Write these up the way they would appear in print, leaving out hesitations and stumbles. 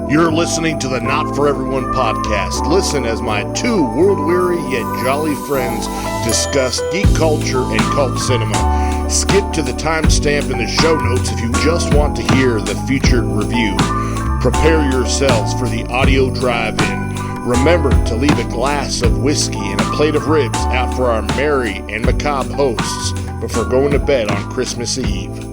You're listening to the Not For Everyone podcast. Listen as my two world-weary yet jolly friends discuss geek culture and cult cinema. Skip to the timestamp in the show notes if you just want to hear the featured review. Prepare yourselves for the audio drive-in. Remember to leave a glass of whiskey and a plate of ribs out for our merry and macabre hosts before going to bed on Christmas Eve.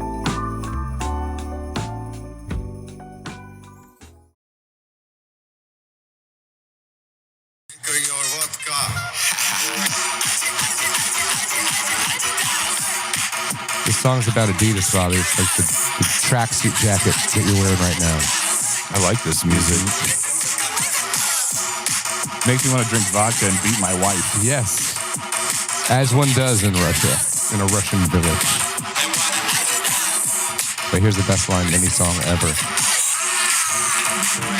This song's about Adidas, Bobby. It's like the tracksuit jacket that you're wearing right now. I like this music. Makes me want to drink vodka and beat my wife. Yes. As one does in Russia, in a Russian village. But here's the best line in any song ever.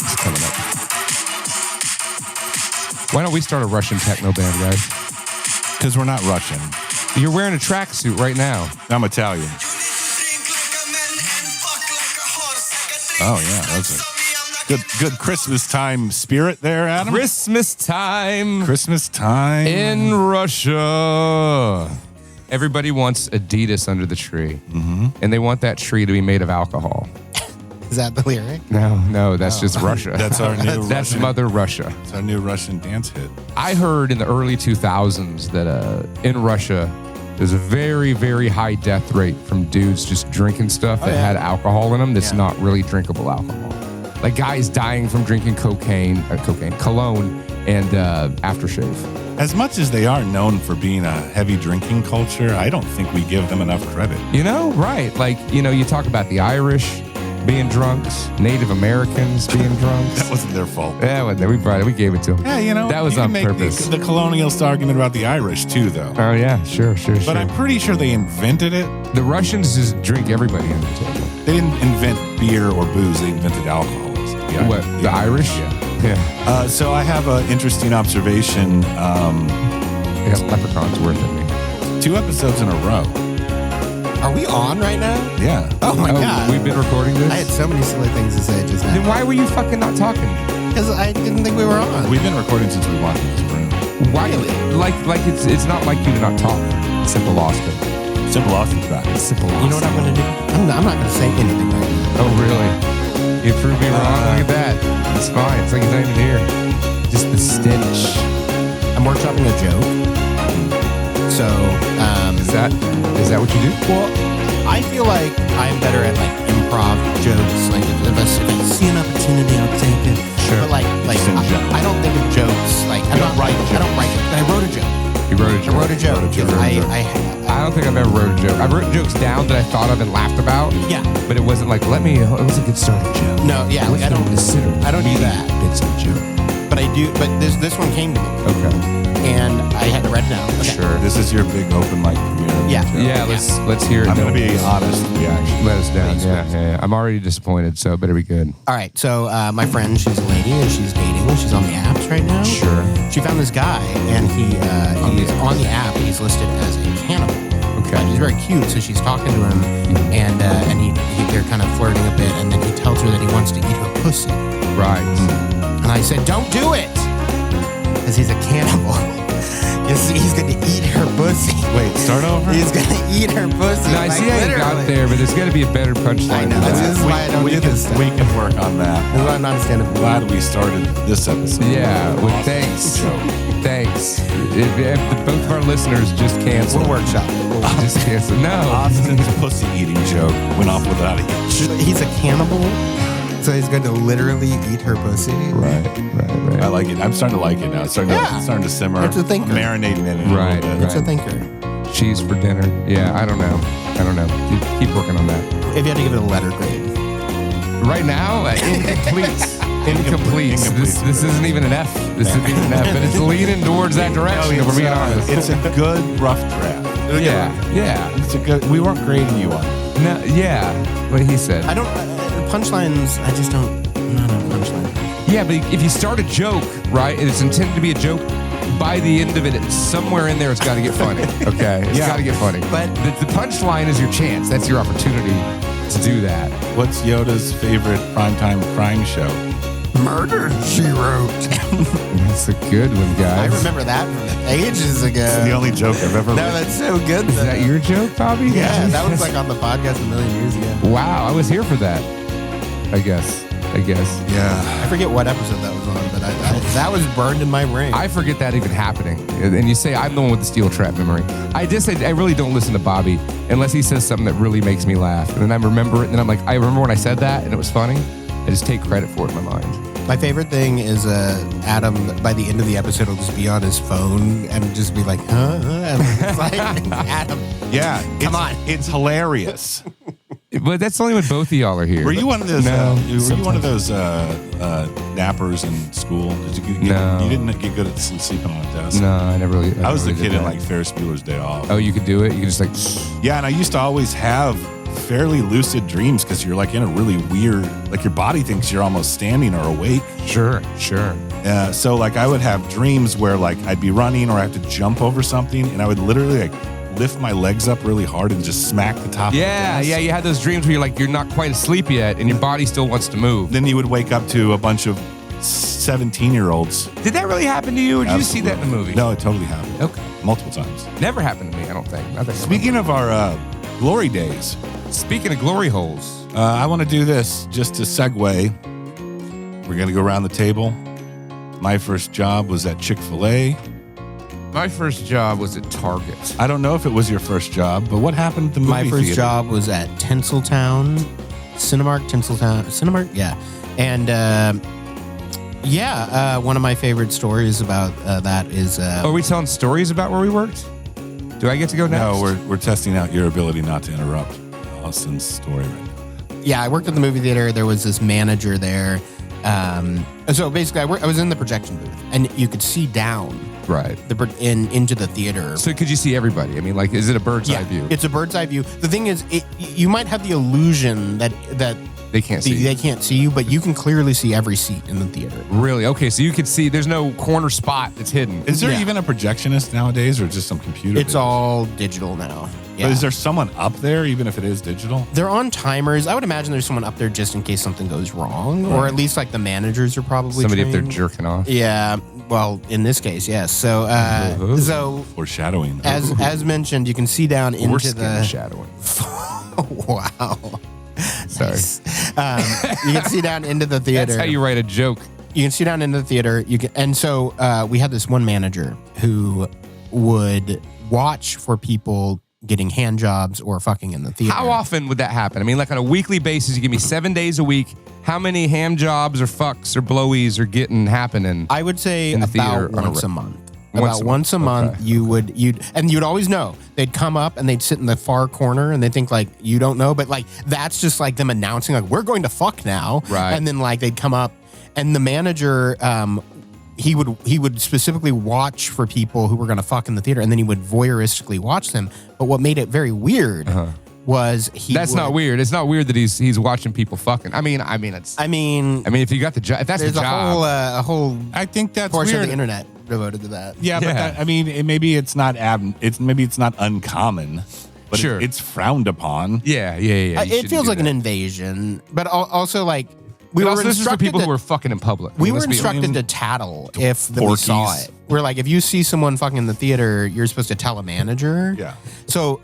It's coming up. Why don't we start a Russian techno band, guys? Because we're not Russian. You're wearing a tracksuit right now. I'm Italian. Oh, yeah. That's a good Christmas time spirit there, Adam. Christmas time. Christmas time. In Russia. Everybody wants Adidas under the tree. Mm-hmm. And they want that tree to be made of alcohol. Is that the lyric? No, that's just Russia. That's our new That's Russian, Mother Russia. It's our new Russian dance hit. I heard in the early 2000s that in Russia, there's a very, very high death rate from dudes just drinking stuff that had alcohol in them that's not really drinkable alcohol. Like guys dying from drinking cologne, and aftershave. As much as they are known for being a heavy drinking culture, I don't think we give them enough credit. You know, right. Like, you talk about the Irish being drunks, Native Americans being drunks. That wasn't their fault. Yeah, we brought it. We gave it to them. Yeah, that was on purpose. The colonialist argument about the Irish too, though. Oh yeah, sure. But I'm pretty sure they invented it. The Russians just drink everybody on the table. They didn't invent beer or booze. They invented alcoholism. What? The Irish? Yeah. So I have an interesting observation. They got leprechauns worth at me. 2 episodes in a row. Are we on right now? Yeah. Oh my God. We've been recording this? I had so many silly things to say just now. Then why were you fucking not talking? Because I didn't think we were on. We've been recording since we walked in this room. Why? Like it's not like you to not talk. Simple Austin. Simple Austin's back. Simple Austin. You know what I'm going to do? I'm not going to say anything right now. Oh, really? You proved me wrong. Look at that. It's fine. It's like he's not even here. Just the stench. I'm workshopping a joke. So, is that what you do? Well, I feel like I'm better at like improv jokes. Like if I see an opportunity, I'll take it. Sure. But like I don't think of jokes. Like I don't write it. But I wrote a joke. You wrote a joke. I wrote a joke. I don't think I've ever wrote a joke. I've written jokes down that I thought of and laughed about. Yeah. But it wasn't like, it was a good starting joke. No, yeah. Like I don't consider. I don't do that. It's a joke. But I do. But this one came to me. Okay. And I had to write it down. Okay. Sure. This is your big open mic premiere. Yeah. Let's hear it. I'm going to be honest reaction. Let us down. Yeah. I'm already disappointed, so it better be good. All right. So my friend, she's a lady, and she's dating. She's on the apps right now. Sure. She found this guy, and he's on the app. He's listed as a cannibal. Okay. He's very cute, so she's talking to him, and they're kind of flirting a bit, and then he tells her that he wants to eat her pussy. Right. And I said, "Don't do it," because he's a cannibal. He's going to eat her pussy. Wait, start over? He's going to eat her pussy. No, I see how you got there, but there's got to be a better punchline. I know. This is why I don't do this stuff. We can work on that. This is why I'm not a stand-up. Glad we started this episode. Yeah, well, thanks. Thanks. If both of our listeners just canceled. We'll workshop. Just canceled. No. Austin's pussy eating joke went off without a hitch. He's a cannibal, so he's going to literally eat her pussy. Right. I like it. I'm starting to like it now. It's starting to simmer. It's a thinker. Marinating in it a little bit. It's a thinker. Cheese for dinner. Yeah, I don't know. Keep working on that. If you had to give it a letter grade. Right now, incomplete. This isn't even an F. This isn't even an F, but it's leaning towards that direction, if we're being honest. It's a good rough draft. Yeah. It's a good. We weren't grading you on it. No, yeah. What he said. I don't. Punchlines, I just don't. I'm not a punchline. Yeah, but if you start a joke, right, and it's intended to be a joke, by the end of it, somewhere in there, it's got to get funny. Okay? It's got to get funny. But the punchline is your chance. That's your opportunity to do that. What's Yoda's favorite primetime crime show? Murder, She Wrote. That's a good one, guys. I remember that from ages ago. It's the only joke I've ever No, read. that's so good. Is that your joke, Bobby? Yeah, that was like on the podcast a million years ago. Wow, I was here for that. I guess. Yeah. I forget what episode that was on, but that was burned in my brain. I forget that even happening. And you say I'm the one with the steel trap memory. I really don't listen to Bobby unless he says something that really makes me laugh. And then I remember it, and then I'm like, I remember when I said that, and it was funny. I just take credit for it in my mind. My favorite thing is Adam, by the end of the episode, will just be on his phone and just be like, huh? And it's like, Adam. Yeah. Come on. It's hilarious. But that's only when both of y'all are here. Were you one of those? No, were you one of those nappers in school? No. You didn't get good at sleeping on a desk. No, I never really. I was the never kid did in that. like Ferris Bueller's Day Off. Oh, you could do it. You could just like. Yeah, and I used to always have fairly lucid dreams because you're like in a really weird, like your body thinks you're almost standing or awake. Sure. So like I would have dreams where like I'd be running or I have to jump over something, and I would literally like lift my legs up really hard and just smack the top. Yeah, of the desk. you had those dreams where you're like you're not quite asleep yet, and your body still wants to move. Then you would wake up to a bunch of 17-year-olds. Did that really happen to you, or did you see that in the movie? No, it totally happened. Okay. Multiple times. Never happened to me. I don't think. Not that I Speaking of our glory days, remember. Speaking of glory holes, I want to do this just to segue. We're going to go around the table. My first job was at Chick-fil-A. my first job was at Target. I don't know if it was your first job, but what happened at the movie My first theater? job was at Tinseltown, Cinemark, yeah. And one of my favorite stories about that is... Are we telling stories about where we worked? Do I get to go next? No, we're testing out your ability not to interrupt Austin's story right now. Yeah, I worked at the movie theater. There was this manager there. So basically, I was in the projection booth, and you could see down Right. into the theater. So could you see everybody? I mean, like, is it a bird's eye view? It's a bird's eye view. The thing is, you might have the illusion that They can't see. they can't see you, but you can clearly see every seat in the theater. Really? Okay, so you could see. There's no corner spot that's hidden. Is there Yeah. even a projectionist nowadays, or just some computer? It's all digital now. Yeah. But is there someone up there, even if it is digital? They're on timers. I would imagine there's someone up there just in case something goes wrong, or at least like the managers are probably Somebody if they're trained. jerking off. Yeah. Well, in this case, yes. So Foreshadowing. as mentioned, you can see down We're into skin the. shadowing. Wow. Sorry. Nice. You can see down into the theater. That's how you write a joke. You can see down into the theater. So we had this one manager who would watch for people getting hand jobs or fucking in the theater. How often would that happen? I mean, like on a weekly basis, you give me 7 days a week. How many hand jobs or fucks or blowies are happening? I would say in the theater about on a once a month. Once About a once a month, okay. you'd always know. They'd come up and they'd sit in the far corner and they think like you don't know, but like that's just like them announcing like we're going to fuck now, Right. And then like they'd come up and the manager, he would specifically watch for people who were going to fuck in the theater, and then he would voyeuristically watch them. But what made it very weird was That's not weird. It's not weird that he's watching people fucking. I mean, it's. I mean, if you got the job, if that's the there's job, a whole I think that's portion weird. of the internet devoted to that. Yeah, but Yeah. maybe it's not maybe it's not uncommon, but Sure. it's frowned upon. yeah. It feels like an invasion, but also like we were this is for instructed people to, who are fucking in public. we were Let's be instructed honest. to tattle if we saw Porkies. it. We're like, if you see someone fucking in the theater, you're supposed to tell a manager. Yeah. So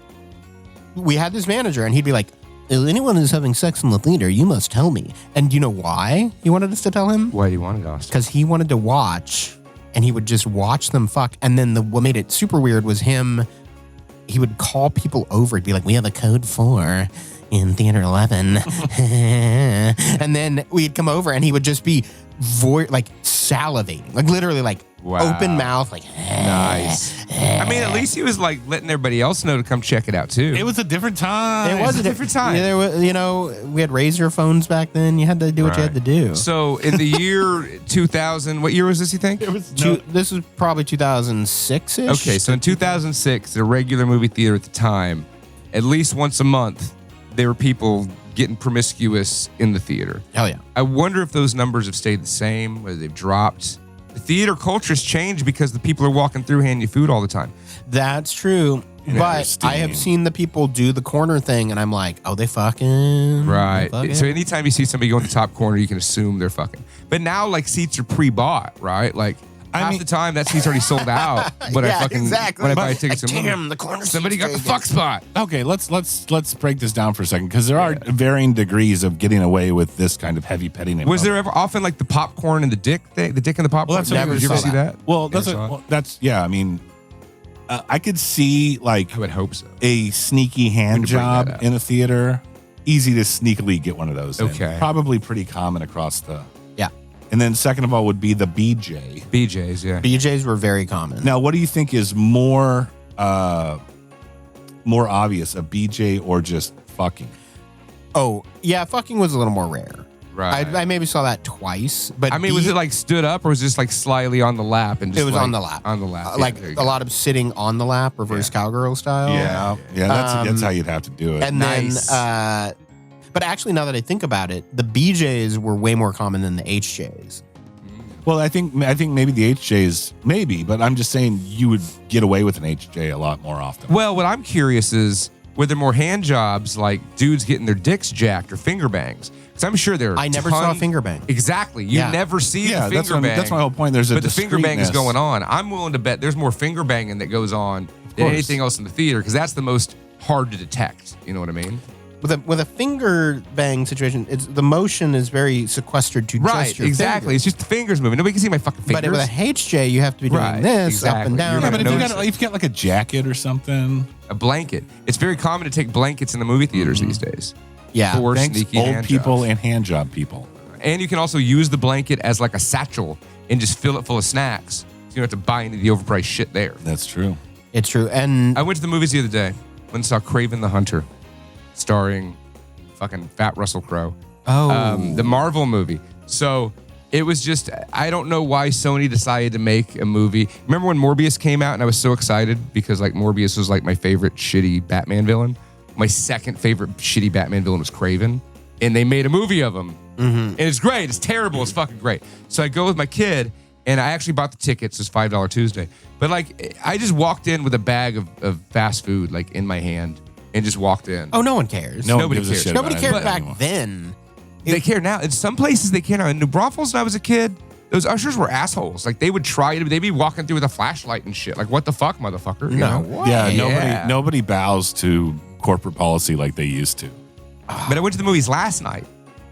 we had this manager, and he'd be like, if anyone is having sex in the theater, you must tell me. And do you know why he wanted us to tell him? Why do you want it, Austin? Because he wanted to watch, and he would just watch them fuck. And then what made it super weird was he would call people over. He'd be like, we have a code 4 in theater 11. And then we'd come over, and he would just be salivating, like literally like Wow. open mouth, like Nice. I mean, at least he was like letting everybody else know to come check it out too. It was a different time. It was a different time. Yeah, there was, we had razor phones back then. You had to do what you had to do. So in the year 2000, what year was this? You think? This was probably 2006-ish. Okay, so in 2006, the regular movie theater at the time, at least once a month, there were people getting promiscuous in the theater. Hell yeah. I wonder if those numbers have stayed the same, whether they've dropped. The theater culture's changed because the people are walking through handing you food all the time. That's true. But Interesting. I have seen the people do the corner thing, and I'm like, oh, they fucking. Right. They fucking. So anytime you see somebody go in the top corner, you can assume they're fucking. But now like seats are pre-bought, right? Like half the time that seat's already sold out. When I buy tickets, damn, the corner somebody got the fuck spot. Okay, let's break this down for a second because there are varying degrees of getting away with this kind of heavy petting. Was there ever often like the popcorn and the dick thing, the dick and the popcorn? Well, Did you ever see that? Well, that's I mean, I could see like I would hope so. a sneaky hand to bring that job up. in a theater. Easy to sneakily get one of those. in. Okay. Probably pretty common across the. Yeah. And then second of all would be the BJ. BJ's, yeah. BJ's were very common. Now, what do you think is more obvious, a BJ or just fucking? Oh, yeah, fucking was a little more rare. Right. I maybe saw that twice, but I mean, was it like stood up or was it just like slyly on the lap and just it was like, on the lap. On the lap. like a lot of sitting on the lap, reverse cowgirl style. Yeah, that's how you'd have to do it. And Nice. then, but actually, now that I think about it, the BJ's were way more common than the HJ's. Well, I think maybe the HJs, maybe, but I'm just saying you would get away with an HJ a lot more often. Well, what I'm curious is, were there more hand jobs like dudes getting their dicks jacked or finger bangs? Because I'm sure there are I never saw a finger bang. Exactly. You Yeah. never see Yeah, the finger bang. that's my whole point. There's a But the finger bang is discreetness. going on. I'm willing to bet there's more finger banging that goes on than course. anything else in the theater because that's the most hard to detect. You know what I mean? With a finger bang situation, the motion is very sequestered to just your exactly. fingers. It's just the fingers moving. Nobody can see my fucking fingers. But with a HJ, you have to be doing Right, this up and exactly. down. You're Yeah, not but gonna if notice you've got like a jacket or something, a blanket. It's very common to take blankets in the movie theaters these days. Yeah. For thanks sneaky old hand people jobs. and hand job people. And you can also use the blanket as like a satchel and just fill it full of snacks. So you don't have to buy any of the overpriced shit there. That's true. It's true. And I went to the movies the other day. Went and saw Kraven the Hunter, starring fucking Fat Russell Crowe. The Marvel movie. So it was just, I don't know why Sony decided to make a movie. Remember when Morbius came out and I was so excited because like Morbius was like my favorite shitty Batman villain. My second favorite shitty Batman villain was Kraven. And they made a movie of him. And it's great. It's terrible. It's fucking great. So I go with my kid and I actually bought the tickets. It's $5 Tuesday. But like, I just walked in with a bag of fast food like in my hand and just walked in. oh, no one cares. No one Nobody gives a cares. shit Nobody about cared it back anymore. then. They care now. In some places they care now. In New Braunfels when I was a kid, those ushers were assholes. Like they would they'd be walking through with a flashlight and shit. Like what the fuck, motherfucker? You No know? way. Yeah, nobody bows to corporate policy like they used to. But I went to the movies last night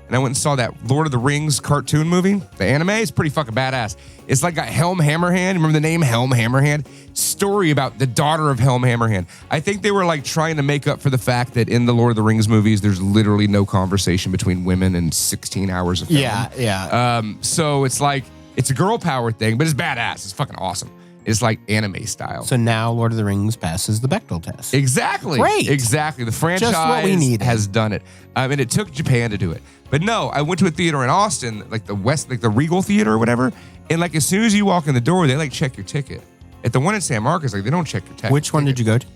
and I went and saw that Lord of the Rings cartoon movie. The anime is pretty fucking badass. It's like got Helm Hammerhand. Remember the name Helm Hammerhand? Story about the daughter of Helm Hammerhand. I think they were like trying to make up for the fact that in the Lord of the Rings movies, there's literally no conversation between women in 16 hours of film. Yeah. So it's like, it's a girl power thing, but it's badass. It's fucking awesome. It's like anime style. So now Lord of the Rings passes the Bechdel test. Exactly. Great. Exactly. The franchise what we needed. has done it. And it took Japan to do it. But no, I went to a theater in Austin, like the Regal Theater or whatever. And like as soon as you walk in the door, they like check your ticket. At the one in San Marcos, like they don't check your ticket. Which one did you go to?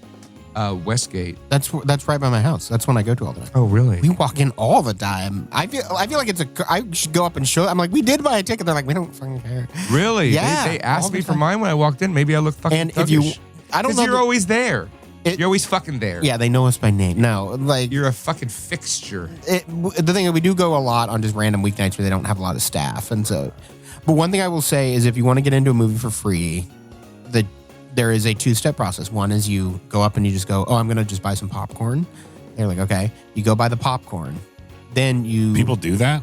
Westgate. That's right by my house. That's one I go to all the time. Oh, really? We walk in all the time. I feel like I should go up and show. I'm like, we did buy a ticket. They're like, we don't fucking care. Really? Yeah, They all asked the me for time. mine when I walked in. Maybe I look fucking And if you, thuggish. I don't Because know. you're always there. You're always fucking there. Yeah, they know us by name. No, like You're a fucking fixture. the thing is, we do go a lot on just random weeknights where they don't have a lot of staff, and so. But one thing I will say is, if you want to get into a movie for free, there is a two-step process. One is you go up and you just go, oh, I'm gonna just buy some popcorn. They're like, okay. You go buy the popcorn, then you People do that?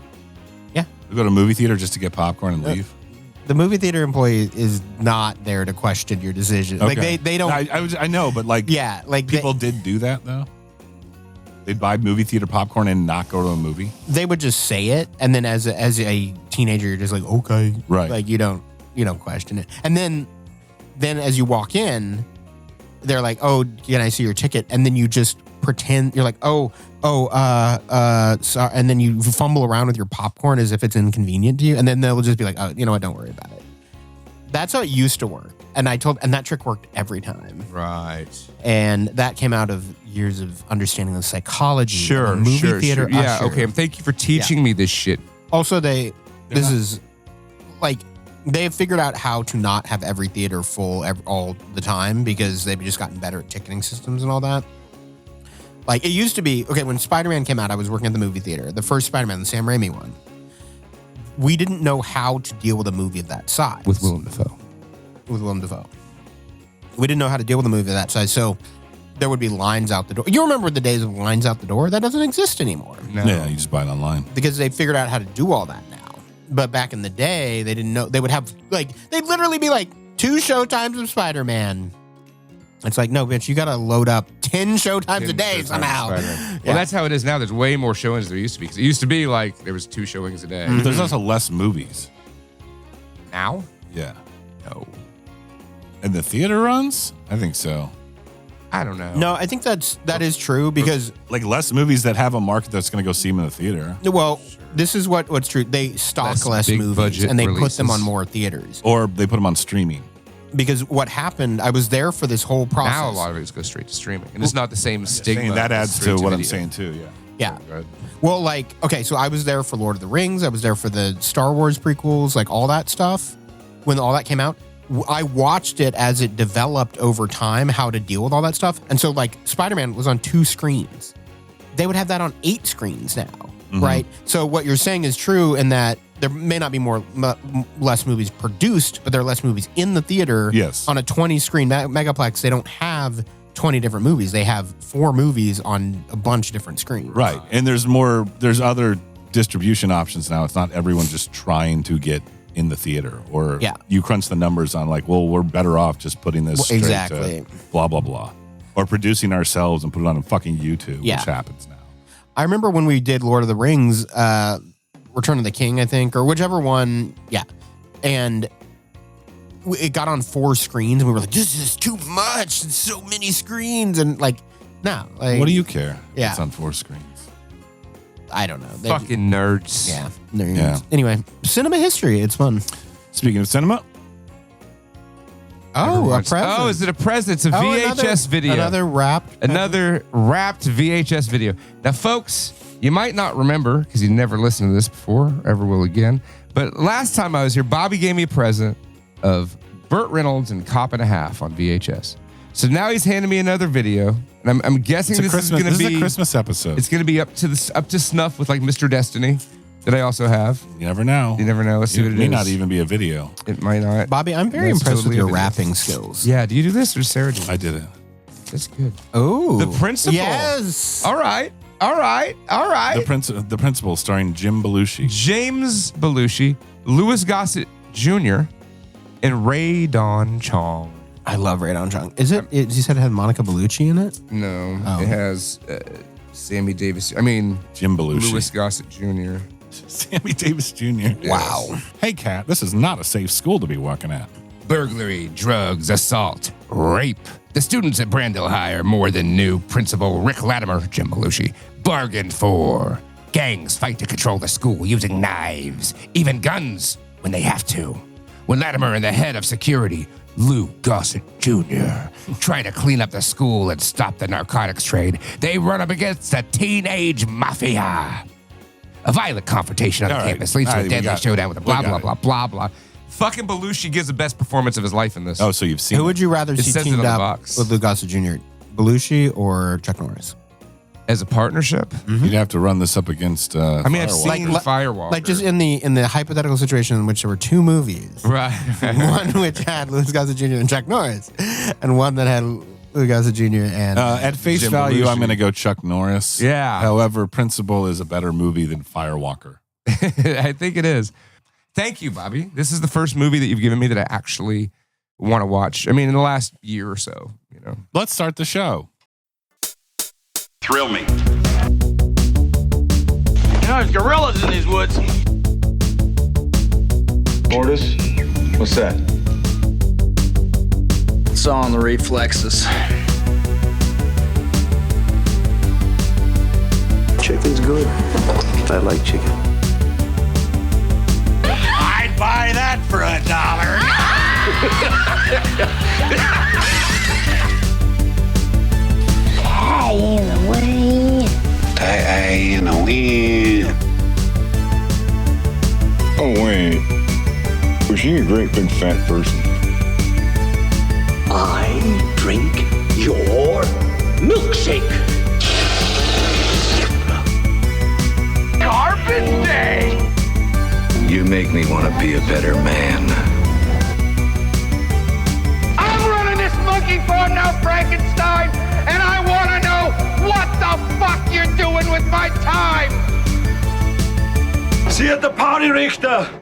Yeah. We go to a movie theater just to get popcorn and leave? The movie theater employee is not there to question your decision. Like they don't. I know, but like Yeah, like people did do that though. They'd buy movie theater popcorn and not go to a movie. they would just say it, and then as a teenager, you're just like, okay, Right. Like you don't question it, and then as you walk in, they're like, oh, can I see your ticket? And then you just pretend you're like, sorry, and then you fumble around with your popcorn as if it's inconvenient to you, and then they'll just be like, oh, you know what? Don't worry about it. That's how it used to work, and that trick worked every time. Right. And that came out of years of understanding the psychology of a movie theater Yeah, usher. okay. Thank you for teaching me this shit. Also, they've figured out how to not have every theater full all the time because they've just gotten better at ticketing systems and all that. Like, it used to be, okay, when Spider-Man came out, I was working at the movie theater. The first Spider-Man, the Sam Raimi one. we didn't know how to deal with a movie of that size. With Willem Dafoe. With Willem Dafoe. We didn't know how to deal with a movie of that size, so there would be lines out the door. You remember the days of lines out the door? That doesn't exist anymore. No. Yeah, you just buy it online. Because they figured out how to do all that now. But back in the day, they didn't know. They would have, like, they'd literally be like 2 showtimes of Spider-Man. It's like, no, bitch, you got to load up 10 showtimes a day somehow. Well, that's how it is now. There's way more showings than there used to be. Because it used to be like there was 2 showings a day. But there's also less movies. Now? Yeah. No. And the theater runs? I think so. I don't know. No, I think that is true because, Like less movies that have a market that's going to go see them in the theater. well, this is what's true. They stock less big movies budget and they put releases. them on more theaters. Or they put them on streaming. Because what happened, I was there for this whole process. Now a lot of it goes straight to streaming. And it's not the same stigma. That as adds straight to what I'm video. saying too, yeah. Yeah. Go ahead. Well, like, okay, so I was there for Lord of the Rings. I was there for the Star Wars prequels, like all that stuff. When all that came out, I watched it as it developed over time, how to deal with all that stuff. And so, like, Spider-Man was on 2 screens. They would have that on 8 screens now, right? So what you're saying is true in that there may not be less movies produced, but there are less movies in the theater. Yes. On a 20-screen megaplex, they don't have 20 different movies. They have 4 movies on a bunch of different screens. Right. And there's other distribution options now. It's not everyone just trying to get in the theater, or you crunch the numbers on like, well, we're better off just putting this straight exactly. to blah, blah, blah. Or producing ourselves and put it on fucking YouTube, which happens now. I remember when we did Lord of the Rings, Return of the King, I think, or whichever one. Yeah. And it got on 4 screens and we were like, this is too much. It's so many screens. And like, no. Like, What do you care? Yeah. It's on 4 screens. I don't know. Fucking nerds. Yeah. Yeah. Anyway, cinema history. It's fun. Speaking of cinema, Oh, a present. Oh, is it a present? It's a VHS video. Another wrapped. Another wrapped VHS video. Now, folks, you might not remember because you never listened to this before, ever will again. But last time I was here, Bobby gave me a present of Burt Reynolds and Cop and a Half on VHS. So now he's handing me another video, and I'm guessing this is going to be a Christmas episode. It's going to be up to snuff with like Mr. Destiny that I also have. You never know. You never know. Let's see what it is. It may not even be a video. It might not. Bobby, I'm very That's impressed totally with your a video. rapping skills. Yeah. Do you do this or Sarah do? I did it. That's good. Oh. The Principal. Yes. All right. The Principal, starring Jim Belushi. James Belushi, Louis Gossett Jr., and Ray Don Chong. I love Ray Don Chong. Is it? You said it had Monica Bellucci in it? No, Oh. it has Sammy Davis. Jim Belushi. Louis Gossett Jr. Sammy Davis Jr. Wow. Hey, Kat, this is not a safe school to be working at. Burglary, drugs, assault, rape. The students at Brandel High are more than new. Principal Rick Latimer, Jim Belushi, bargained for. Gangs fight to control the school using knives, even guns when they have to. When Latimer and the head of security, Lou Gossett Jr., try to clean up the school and stop the narcotics trade, they run up against the teenage mafia. A violent confrontation on All the right. campus leads All to a right, we deadly got it. showdown with a We blah, got blah, it. blah, blah, blah. Fucking Belushi gives the best performance of his life in this. Oh, so you've seen Who would you rather It see says it teamed on the up box. with Lou Gossett Jr.? Belushi or Chuck Norris? As a partnership? You'd have to run this up against I mean, I've Firewall. seen Like- Firewalker. Like just in the hypothetical situation in which there were 2 movies. Right. One which had Louis Gossett Jr. and Chuck Norris, and one that had Louis Gossett Jr. and At face Jim value, Belushi. I'm going to go Chuck Norris. Yeah. However, Principal is a better movie than Firewalker. I think it is. Thank you, Bobby. This is the first movie that you've given me that I actually want to watch. I mean, in the last year or so, you know. Let's start the show. Thrill me. You know, there's gorillas in these woods. Mortis? What's that? It's all in the reflexes. Chicken's good. I like chicken. I'd buy that for $1. Die in the wind. Die in the wind. Oh, wait. Was she a great big fat person? I drink your milkshake. Carpet Day! You make me want to be a better man. I'm running this monkey farm now, Frankenstein, and I want to know what the fuck you're doing with my time. See you at the party, Richter.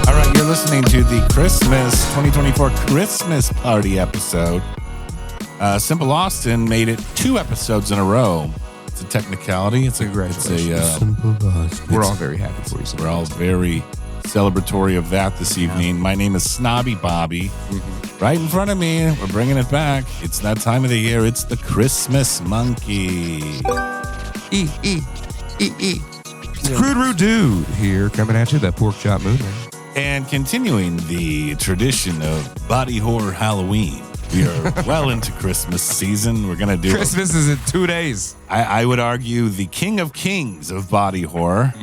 All right, you're listening to the Christmas 2024 Christmas party episode. Simple Austin made it 2 episodes in a row. It's a technicality. It's a We're all very happy for you. We're all very celebratory of that this evening. My name is Snobby Bobby. Right in front of me, we're bringing it back. It's that time of the year. It's the Christmas Monkey. Crude Dude here coming at you, that pork chop movie. And continuing the tradition of body horror Halloween. We are well into Christmas season. We're going to do Christmas is in 2 days. I would argue the king of kings of body horror.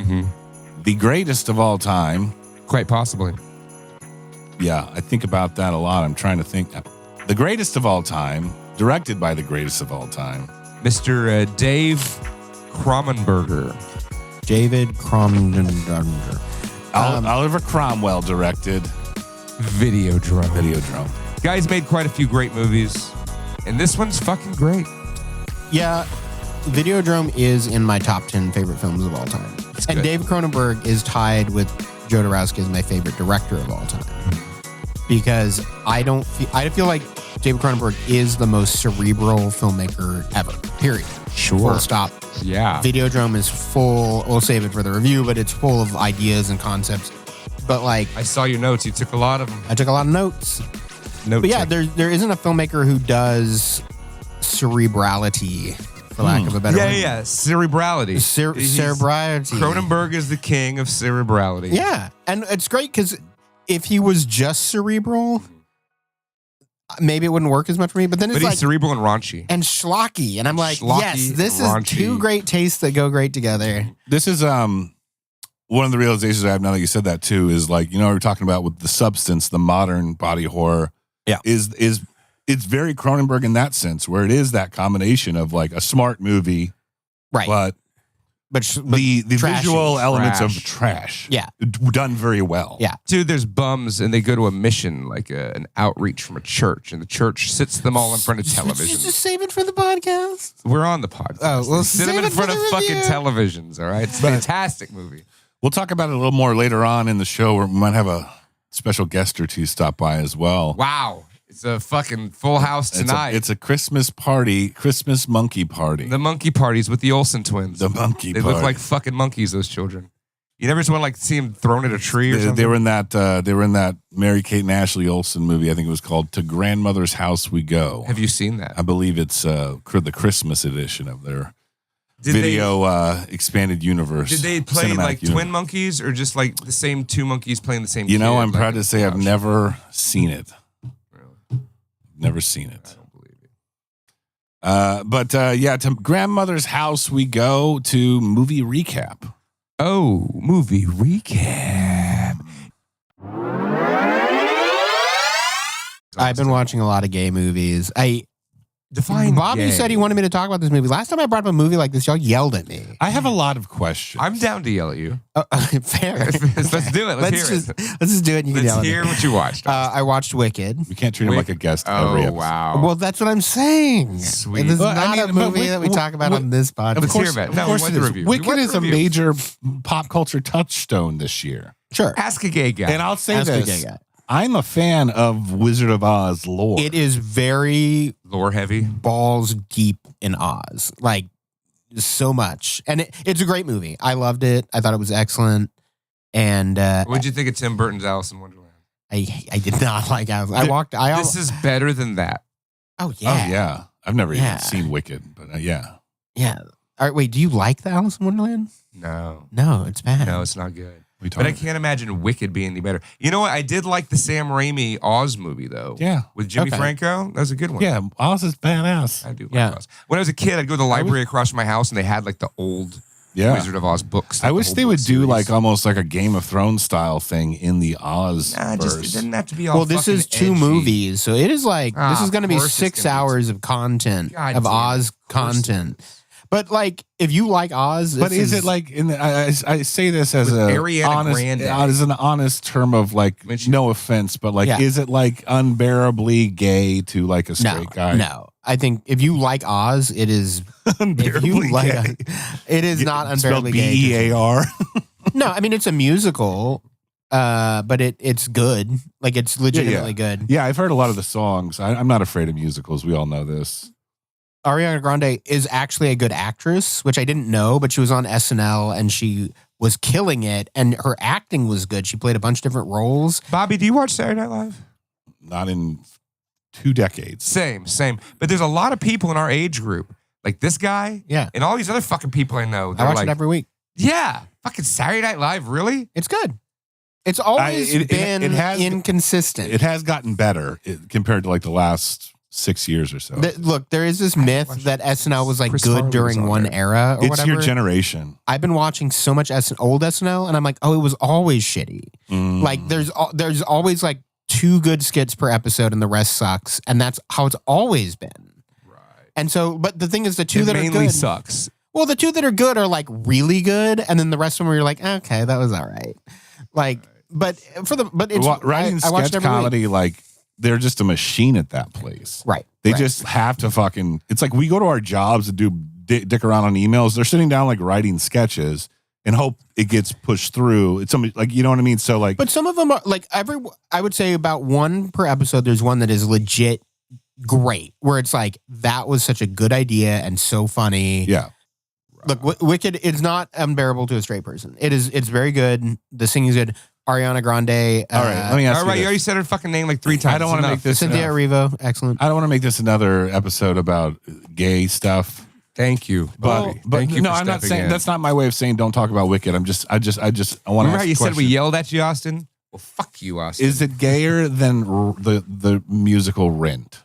The greatest of all time. Quite possibly. Yeah, I think about that a lot. I'm trying to think. The greatest of all time, directed by the greatest of all time. Mr. Dave Crommenberger. David Crommenberger. Oliver Cromwell directed Videodrome. Guy's made quite a few great movies, and this one's fucking great. Yeah, Videodrome is in my top 10 favorite films of all time. And good. Dave Cronenberg is tied with Joe Dorowski as my favorite director of all time. Because I feel like David Cronenberg is the most cerebral filmmaker ever. Period. Sure. Full stop. Yeah. Videodrome is full. We'll save it for the review, but it's full of ideas and concepts. But like, I saw your notes. You took a lot of them. I took a lot of notes. But yeah, there isn't a filmmaker who does cerebrality, for lack of a better word. Yeah. Cerebrality. Cerebrality. Cronenberg is the king of cerebrality. Yeah. And it's great because if he was just cerebral, maybe it wouldn't work as much for me. But then it's he's like cerebral and raunchy. and schlocky. And I'm like, Schlocky, yes, this raunchy. is 2 great tastes that go great together. This is one of the realizations I have now that you said that too is like, you know, we're talking about with the substance, the modern body horror. Yeah. Is it's very Cronenberg in that sense, where it is that combination of like a smart movie, Right. but the trashy. visual elements of Trash. trash, Yeah. done very well. Yeah. Dude, there's bums and they go to a mission, like an outreach from a church, and the church sits them all in front of television. Just save it for the podcast. We're on the podcast. Oh, well, sit them save in it for front of the fucking review. televisions, all right? It's a fantastic movie. We'll talk about it a little more later on in the show, where we might have a special guest or two stop by as well. Wow. It's a fucking full house tonight. It's a Christmas party, Christmas monkey party. The monkey parties with the Olsen twins. The monkey They party. look like fucking monkeys, those children. You never just want to like see them thrown at a tree or something? They were in that Mary-Kate and Ashley Olsen movie. I think it was called To Grandmother's House We Go. Have you seen that? I believe it's the Christmas edition of their video expanded universe. Did they play cinematic like universe. twin monkeys or just like the same 2 monkeys playing the same You know, kid, I'm like proud on to the say I've couch? never seen it. Really? Never seen it. I don't believe it. But to Grandmother's House We Go to movie recap. Oh, movie recap. I've been watching a lot of gay movies. Define Bobby gay. said he wanted me to talk about this movie. Last time I brought up a movie like this, y'all yelled at me. I have a lot of questions. I'm down to yell at you. Fair. Let's do it. Let's hear it. Let's just do it and you can yell Let's at hear me. what you watched. I watched Wicked. We can't treat him like a guest every episode. Wow. Well, that's what I'm saying. Sweet. This is Well, I not mean, a but movie that we talk about on this podcast. Let's hear about it. No, of course we want it the is. review. We Wicked want the is a review. major pop culture touchstone this year. Sure. Ask a gay guy. And I'll say Ask a this. gay guy. I'm a fan of Wizard of Oz lore. It is very Lore heavy. balls deep in Oz. Like, so much. And it's a great movie. I loved it. I thought it was excellent. And What'd you think of Tim Burton's Alice in Wonderland? I did not like Oz. This is better than that. Oh, yeah. Oh, yeah. I've never Yeah. even seen Wicked, but yeah. Yeah. All right, wait, do you like the Alice in Wonderland? No. No, it's bad. No, it's not good. We But I talking- can't imagine Wicked being any better. You know what? I did like the Sam Raimi Oz movie, though. Yeah. With Jimmy Okay. Franco. That was a good one. Yeah, Oz is badass. I do like Yeah. Oz. When I was a kid, I'd go to the library across from my house and they had like the old Wizard of Oz books. I wish they would do series. like almost like a Game of Thrones style thing in the Oz. It verse. doesn't have to be all. Well, this is fucking 2 edgy. movies, so it is like this is going to be of course it's 6 gonna be hours of content God of damn it. Oz Of course it content. But like, if you like Oz, But this is it like in the, I say this as With a Ariana honest, Grande. as an honest term of like no offense, but like Yeah. is it like unbearably gay to like a straight guy? No, I think if you like Oz, it is. If Unbearably you like, gay. it is not Spelled unbearably gay. BEAR. No, I mean it's a musical, but it's good. Like it's legitimately good. Yeah, I've heard a lot of the songs. I'm not afraid of musicals. We all know this. Ariana Grande is actually a good actress, which I didn't know, but she was on SNL and she was killing it, and her acting was good. She played a bunch of different roles. Bobby, do you watch Saturday Night Live? Not in 2 decades. Same. But there's a lot of people in our age group, like this guy, Yeah. and all these other fucking people I know. I They're watch like, it every week. yeah, fucking Saturday Night Live, really? It's good. It's always been inconsistent. It has gotten better compared to like the last 6 years or so. Look, there is this myth that SNL was like Chris good Farley during was on one there. era or It's whatever. your generation. I've been watching so much old SNL, and I'm like, oh, it was always shitty. Mm. Like there's always like 2 good skits per episode, and the rest sucks, and that's how it's always been. Right. And so, but the thing is, the 2 that are mainly good sucks. Well, the 2 that are good are like really good, and then the rest of them where you're like, okay, that was all right. Like, but it's Writing I watched sketch every week. comedy, like they're just a machine at that place. Right. They right. just have to fucking. It's like we go to our jobs and do dick around on emails. They're sitting down like writing sketches and hope it gets pushed through. It's somebody like, you know what I mean. So like, But some of them are like I would say about 1 per episode. There's one that is legit great, where it's like that was such a good idea and so funny. yeah. Look, Wicked is not unbearable to a straight person. It's very good. The singing's good. Ariana Grande. All right. Let me ask All you right, you this. already said her fucking name like 3 times. I don't want to make this. Cynthia Erivo, excellent. I don't want to make this another episode about gay stuff. Thank you, Bobby. But Thank you. no, for I'm not stepping saying in. that's not my way of saying don't talk about Wicked. I want to. Remember how you said we yelled at you, Austin? Well, fuck you, Austin. Is it gayer than the musical Rent?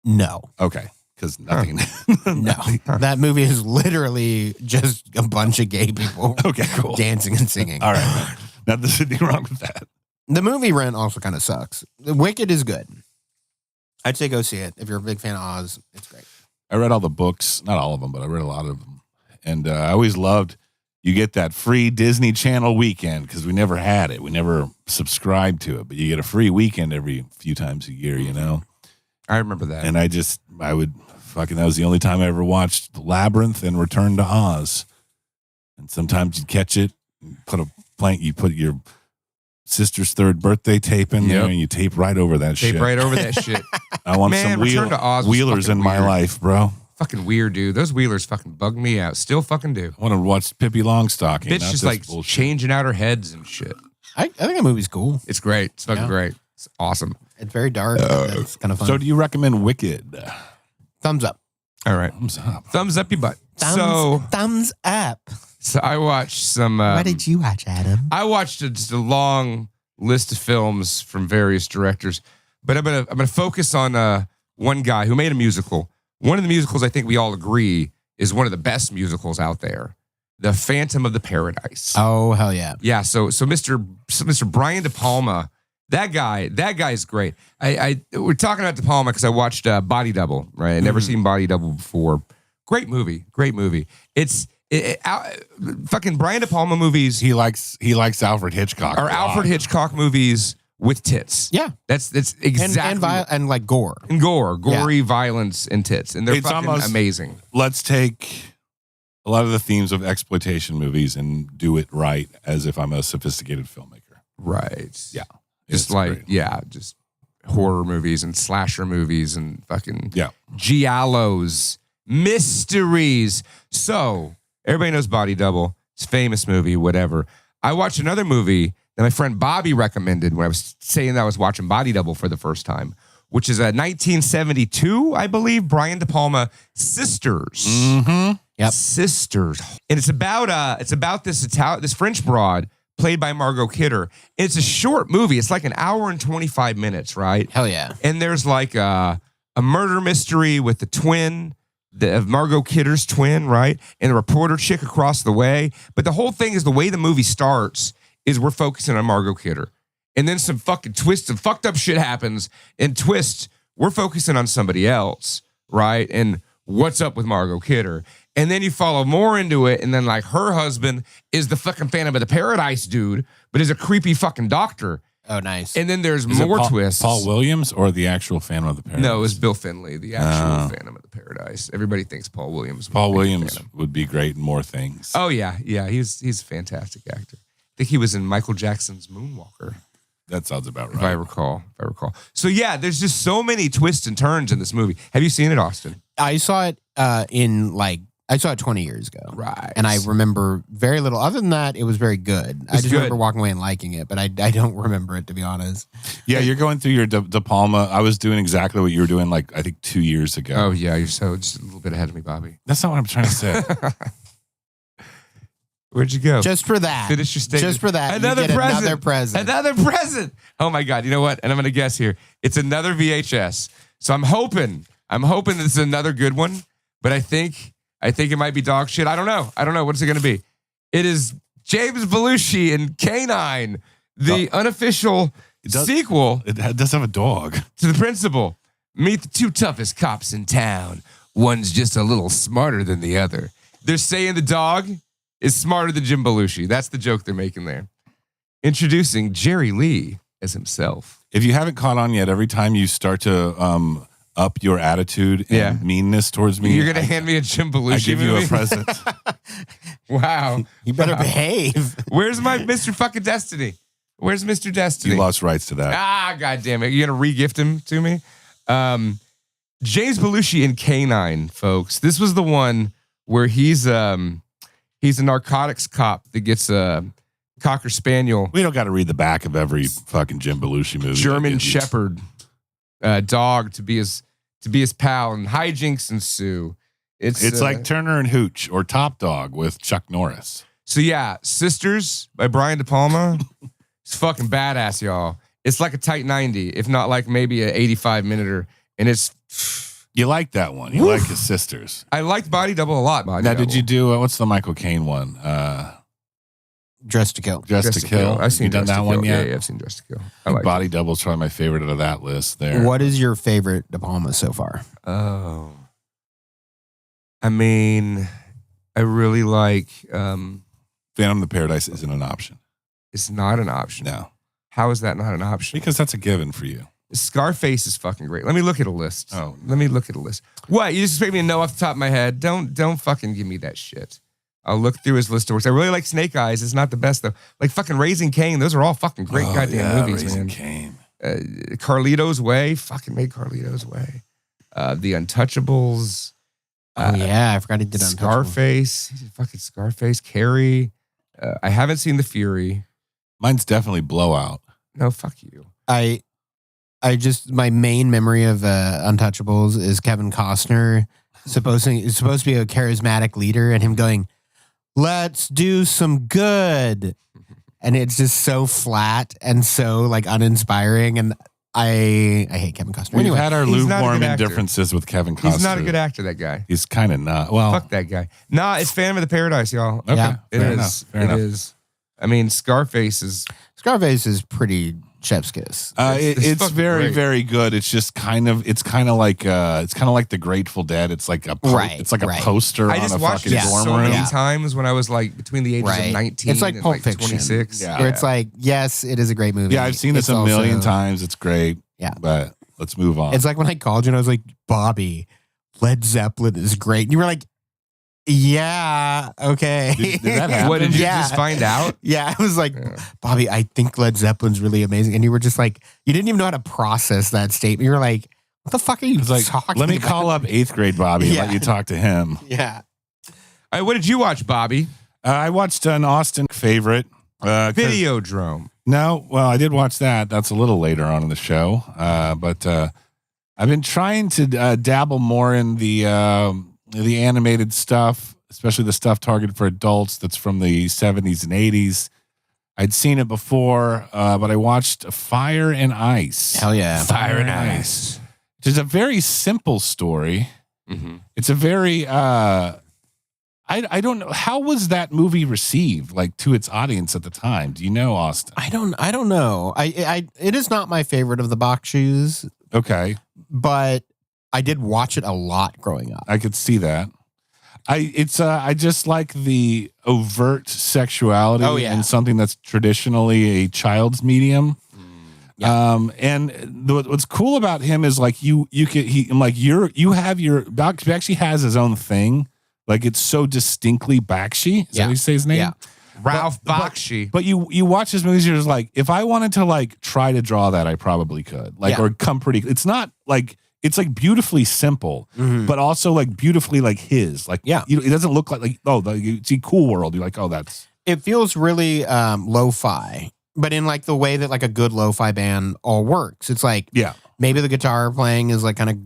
No. Okay, because nothing. No. That movie is literally just a bunch of gay people Okay, cool. dancing and singing. All right. Now there's anything wrong with that. The movie Rent also kind of sucks. Wicked is good. I'd say go see it. If you're a big fan of Oz, it's great. I read all the books, not all of them, but I read a lot of them, and I always loved. You get that free Disney Channel weekend because we never had it. We never subscribed to it, but you get a free weekend every few times a year, you know? I remember that. And I would fucking, that was the only time I ever watched Labyrinth and Return to Oz. And sometimes you'd catch it, you put your sister's 3rd birthday tape in there and you tape right over that shit. Tape right over that shit. I want Man, some Return to Oz was wheelers in fucking my weird. life, bro. Fucking weird, dude. Those wheelers fucking bug me out. Still fucking do. I want to watch Pippi Longstocking. Bitch not just this like bullshit. changing out her heads and shit. I think that movie's cool. It's great. It's fucking Yeah. great. It's awesome. It's very dark. It's kind of fun. So do you recommend Wicked? Thumbs up. All right. Thumbs up. Thumbs up your butt. Thumbs up. So I watched some. What did you watch, Adam? I watched just a long list of films from various directors, but I'm gonna focus on one guy who made a musical. One of the musicals I think we all agree is one of the best musicals out there, The Phantom of the Paradise. Oh, hell yeah. Yeah, so Mr. Brian De Palma, that guy's great. We're talking about De Palma because I watched Body Double, right? I'd never seen Body Double before. Great movie. It's fucking Brian De Palma movies He likes Alfred Hitchcock. are a lot. Alfred Hitchcock movies with tits. Yeah. That's exactly And like gore. and gory violence and tits, and they're It's fucking almost- amazing. Let's take a lot of the themes of exploitation movies and do it right as if I'm a sophisticated filmmaker. Right. Yeah. Just It's like great. just horror movies and slasher movies and fucking Yeah. giallos, mysteries. So everybody knows Body Double. It's a famous movie, whatever. I watched another movie that my friend Bobby recommended when I was saying that I was watching Body Double for the first time, which is a 1972, I believe, Brian De Palma, Sisters. Mm-hmm. Yep. Sisters. And it's about this French broad played by Margot Kidder. It's a short movie. It's like an hour and 25 minutes, right? Hell yeah. And there's like a murder mystery with the twin. of Margot Kidder's twin, right? And the reporter chick across the way. But the whole thing is the way the movie starts is we're focusing on Margot Kidder. And then some fucking twists and fucked up shit happens. And twist, we're focusing on somebody else, right? And what's up with Margot Kidder? And then you follow more into it. And then like her husband is the fucking Phantom of the Paradise dude, but is a creepy fucking doctor. Oh, nice. And then there's Is it more twists. Paul Williams or the actual Phantom of the Paradise? No, it was Bill Finley, the actual Phantom of the Paradise. Everybody thinks Paul Williams. Paul Williams would be great in more things. Oh yeah, he's a fantastic actor. I think he was in Michael Jackson's Moonwalker. That sounds about right. If I recall. So yeah, there's just so many twists and turns in this movie. Have you seen it, Austin? I saw it I saw it 20 years ago. Right. And I remember very little. Other than that, it was very good. I just remember walking away and liking it, but I don't remember it, to be honest. Yeah, you're going through your De Palma. I was doing exactly what you were doing, like, I think 2 years ago. Oh, yeah, you're so just a little bit ahead of me, Bobby. That's not what I'm trying to say. Where'd you go? Just for that. Finish your statement. Just for that. Another present. Another present. Oh, my God. You know what? And I'm going to guess here. It's another VHS. So I'm hoping it's another good one, but I think it might be dog shit. I don't know. What's it going to be? It is James Belushi and K-9, the unofficial sequel. It does have a dog. To The Principal. Meet the two toughest cops in town. One's just a little smarter than the other. They're saying the dog is smarter than Jim Belushi. That's the joke they're making there. Introducing Jerry Lee as himself. If you haven't caught on yet, every time you start to up your attitude and meanness towards me, you're going to hand me a Jim Belushi I give movie? you a present. Wow. You better behave. Where's my Mr. fucking Destiny? Where's Mr. Destiny? You lost rights to that. Ah, God damn it. You're going to re-gift him to me? James Belushi in K-9, folks. This was the one where he's a narcotics cop that gets a Cocker Spaniel. We don't got to read the back of every fucking Jim Belushi movie. German Shepherd dog to be his pal, and hijinks ensue. It's like Turner and Hooch or Top Dog with Chuck Norris. So yeah, Sisters by Brian De Palma. It's fucking badass, y'all. It's like a tight 90, if not like maybe an 85-minuter, and it's. You like that one? You like his sisters? I liked Body Double a lot. Did you do what's the Michael Caine one? Dressed to Kill. Dressed to Kill. I've seen you done Dressed that to one Kill. yet? Yeah, I've seen Dressed to Kill. I like Body Double is probably my favorite out of that list. There. What is your favorite De Palma so far? Oh, I mean, I really like. Phantom of the Paradise isn't an option. It's not an option. No. How is that not an option? Because that's a given for you. Scarface is fucking great. Let me look at a list. Oh, let me look at a list. What? You just expect me to know off the top of my head? Don't fucking give me that shit. I'll look through his list of works. I really like Snake Eyes. It's not the best though. Like fucking Raising Cain. Those are all fucking great goddamn movies, Raising man. Cain. Carlito's Way. Fucking made Carlito's Way. The Untouchables. I forgot he did Scarface. He did fucking Scarface. Carrie. I haven't seen The Fury. Mine's definitely Blowout. No, fuck you. My main memory of Untouchables is Kevin Costner supposed to be a charismatic leader and him going, "Let's do some good," and it's just so flat and so like uninspiring. And I hate Kevin Costner. We've had our lukewarm indifferences with Kevin Costner. He's not a good actor. That guy. He's kind of not. Well, fuck that guy. Nah, it's Phantom of the Paradise, y'all. Okay, yeah, it is. It is. I mean, Scarface is pretty chef's kiss. It's very, great. very good. It's just kind of like the Grateful Dead. It's like a It's like a poster I on just a watched fucking it dorm so room. many times when I was like between the ages of 19 it's like and Pulp like Fiction. 26. Yeah. Where it's like, yes, it is a great movie. Yeah, I've seen this a million times. It's great. Yeah. But let's move on. It's like when I called you and I was like, Bobby, Led Zeppelin is great. And you were like, yeah, okay. Did that happen? What, did you just find out? Yeah, I was like, Bobby, I think Led Zeppelin's really amazing. And you were just like, you didn't even know how to process that statement. You were like, what the fuck are you talking about? Let me call up 8th grade Bobby and let you talk to him. Yeah. All right, what did you watch, Bobby? I watched an Austin favorite. Videodrome. No, well, I did watch that. That's a little later on in the show. But I've been trying to dabble more in the animated stuff, especially the stuff targeted for adults that's from the 70s and 80s. I'd seen it before, but I watched Fire and Ice. Hell yeah. Fire and Ice. Which is a very simple story. It's a very I don't know, how was that movie received, like, to its audience at the time? Do you know, Austin? I don't know. It is not my favorite of the box shoes, Okay, but I did watch it a lot growing up. I could see that. I just like the overt sexuality in something that's traditionally a child's medium. And what's cool about him is like you Bakshi has his own thing. Like, it's so distinctly Bakshi. Is that how you say his name? Yeah. Ralph Bakshi. But you watch his movies, you're just like, if I wanted to like try to draw that, I probably could. Like, or come pretty. It's not like, it's like beautifully simple, but also like beautifully like his. Like, it doesn't look like you see Cool World. You're like, oh, that's. It feels really lo-fi, but in like the way that like a good lo-fi band all works. It's like, maybe the guitar playing is like kind of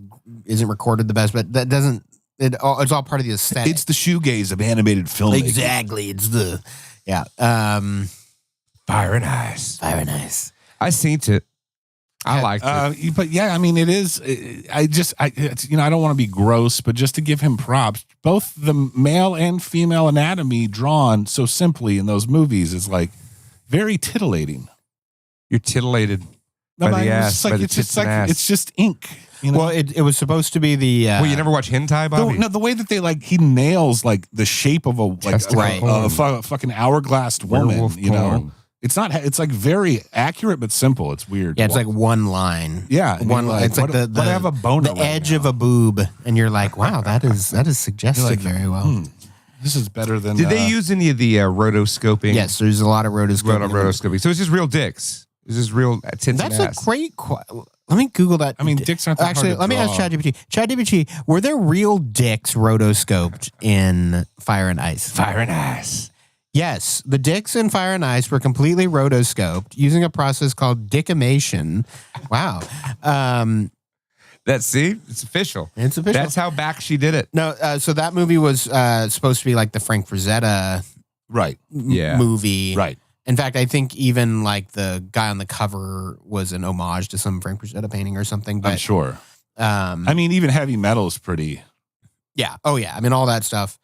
isn't recorded the best, but that doesn't. It's all part of the aesthetic. It's the shoegaze of animated filmmaking. Exactly. It's the Fire and Ice. Fire and Ice. I seen it. I liked it. But yeah, I mean, it is. I don't want to be gross, but just to give him props, both the male and female anatomy drawn so simply in those movies is like very titillating. You're titillated by the ass, by the tits and ass. It's just ink. You know? Well, it was supposed to be the. Well, you never watch hentai, Bobby? No, the way that they like he nails like the shape of a fucking hourglassed woman. Werewolf you know, porn. it's not. It's like very accurate but simple. It's weird. Yeah, it's like one line. Yeah, one line. It's like the I have a boner the right edge now. of a boob, and you're like, wow, that is suggested like, very well. This is better than. Did they use any of the rotoscoping? Yes, there's a lot of rotoscoping. Rotoscoping. So it's just real dicks. It's just real tits That's and a ass. great. Let me Google that. I mean, dicks aren't that actually. hard to Let me ask draw. ChatGPT. ChatGPT, were there real dicks rotoscoped in Fire and Ice? Fire and Ice. Yes, the dicks in Fire and Ice were completely rotoscoped using a process called dickimation. Wow. It's official. It's official. That's how Bakshi did it. No, so that movie was supposed to be like the Frank Frazetta movie. Right. In fact, I think even like the guy on the cover was an homage to some Frank Frazetta painting or something. But, I'm sure. I mean, even heavy metal is pretty. Yeah. Oh, yeah. I mean, all that stuff.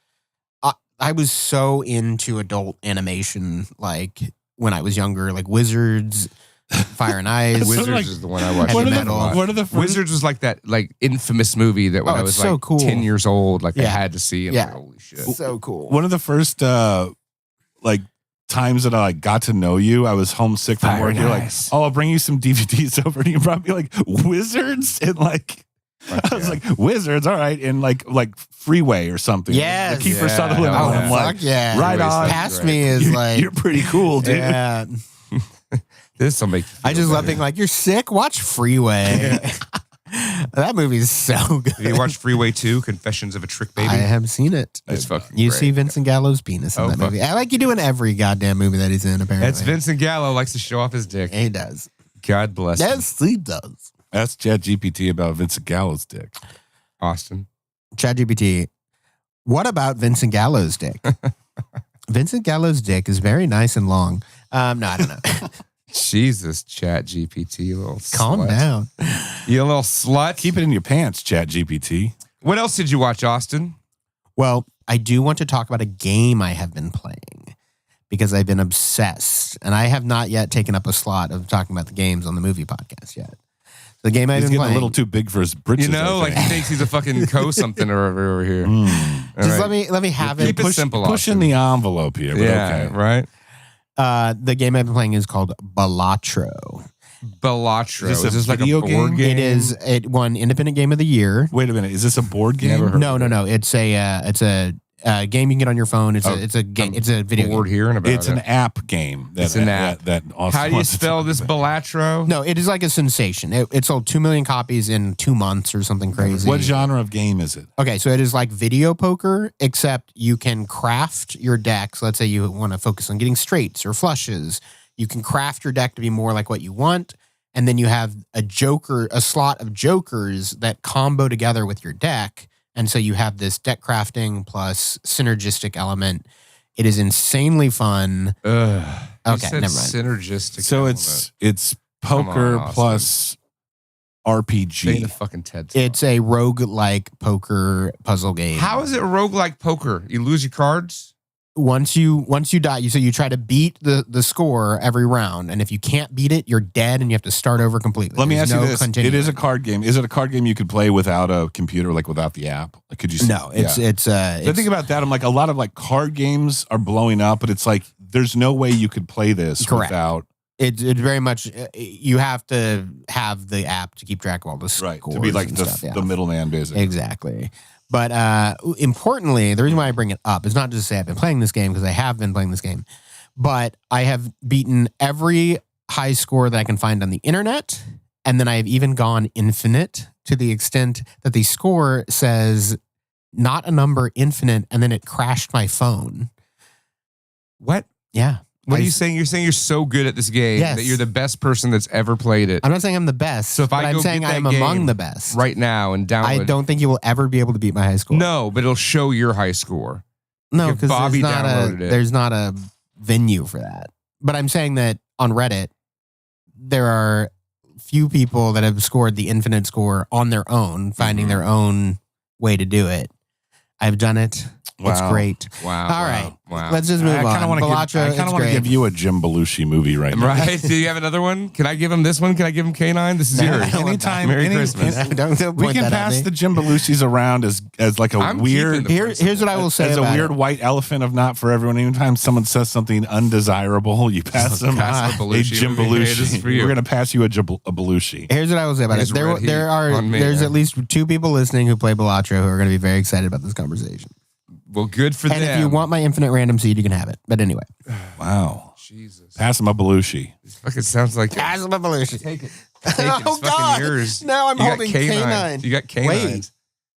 I was so into adult animation, like when I was younger, like Wizards, Fire and Ice. Wizards is the one I watched. What Heavy are the Wizards was like that like infamous movie that when I was so like cool. 10 years old, like I had to see. And Yeah. like, holy shit. So cool. One of the first like times that I like got to know you, I was homesick from Fire work. You're like, Nice. oh, I'll bring you some DVDs over, and you brought me like Wizards and like. I was like, Wizards, all right, and like Freeway or something. Yes. The Kiefer Yeah. Sutherland Oh, one. I'm like, fuck yeah. right on. Past me is like. You're pretty cool, dude. Yeah. This will make you I feel just love better. being like, you're sick? Watch Freeway. That movie's so good. Have you watched Freeway 2, Confessions of a Trick Baby? I have seen it. It's fucking You great. see Vincent Gallo's penis in Oh, that fuck. movie. I like you do in every goddamn movie that he's in, apparently. That's Vincent Gallo likes to show off his dick. He does. God bless him. Yes, he does. That's ChatGPT about Vincent Gallo's dick. Austin. ChatGPT, what about Vincent Gallo's dick? Vincent Gallo's dick is very nice and long. No, I don't know. Jesus, Chat GPT, you little Calm slut. down. You little slut. Keep it in your pants, ChatGPT. What else did you watch, Austin? Well, I do want to talk about a game I have been playing because I've been obsessed, and I have not yet taken up a slot of talking about the games on the movie podcast yet. The game I've He's been getting playing. a little too big for his britches. You know, I like think. he thinks he's a fucking co-something or over here. All Just right. let me have Keep it. it simple, pushing Austin. the envelope here. But Yeah, okay. right? The game I've been playing is called Balatro. Balatro. Is this a like a video board game? It won Independent Game of the Year. Wait a minute. Is this a board game? Never heard No. It's a game you can get on your phone. It's a game. It's a video Board game. hearing about It's it. an app game. It's an app. That Austin How do you wants to spell talk this about. Balatro? No, it is like a sensation. It sold 2 million copies in 2 months or something crazy. What genre of game is it? Okay, so it is like video poker, except you can craft your decks. Let's say you want to focus on getting straights or flushes. You can craft your deck to be more like what you want. And then you have a slot of jokers that combo together with your deck. And so you have this deck crafting plus synergistic element. It is insanely fun. Ugh. You Okay, said never mind. synergistic. So element. it's Come poker on, Austin. plus RPG. the fucking TED Talk. It's a rogue-like poker puzzle game. How is it roguelike poker? You lose your cards? Once you die, you try to beat the score every round, and if you can't beat it, you're dead, and you have to start over completely. Let me There's ask you no this: continuing. it is a card game. Is it a card game you could play without a computer, like without the app? Like, could you? No, it's So I think about that. I'm like, a lot of like card games are blowing up, but it's like there's no way you could play this without. It's very much you have to have the app to keep track of all the scores, Right, to be like and the, stuff, yeah. the middleman, basically. Exactly. But importantly, the reason why I bring it up is not just to say I've been playing this game, because I have been playing this game, but I have beaten every high score that I can find on the internet, and then I have even gone infinite to the extent that the score says not a number, infinite, and then it crashed my phone. What? Yeah. What are you saying? You're saying you're so good at this game Yes. that you're the best person that's ever played it I'm not saying I'm the best, So if but I I'm go saying get that I'm among game the best. right now and download. I don't think you will ever be able to beat my high score. No, but it'll show your high score. No, If because Bobby downloaded it. there's not a venue for that. But I'm saying that on Reddit, there are few people that have scored the infinite score on their own, finding their own way to do it. I've done it. It's Wow. great. Wow. All right. Wow. Let's just move I kind on. of Bellatra, want to give you a Jim Belushi movie right now. Right? Do you have another one? Can I give him this one? Can I give him K9? This is No, yours. I don't want that. Anytime, Merry Christmas. Don't we point can that at pass me. the Jim Belushis around as like a I'm weird. keeping the Here's what I will say As a about weird it. white elephant of not for everyone. Anytime someone says something undesirable, you pass them Pass the a Belushi Jim movie. Hey, this is Belushi. for you. We're going to pass you a Belushi. Here's what I will say about Here's it. red heat on me, There's yeah. at least 2 people listening who play Bellatra who are going to be very excited about this conversation. Well, good for And them. if you want my infinite random seed, you can have it. But anyway. Wow. Jesus. Pass him a Belushi. Fucking sounds like Pass my Belushi. Take it. Oh, It's fucking God. yours. Now I'm You got holding K9. K9. You got K9. Wait.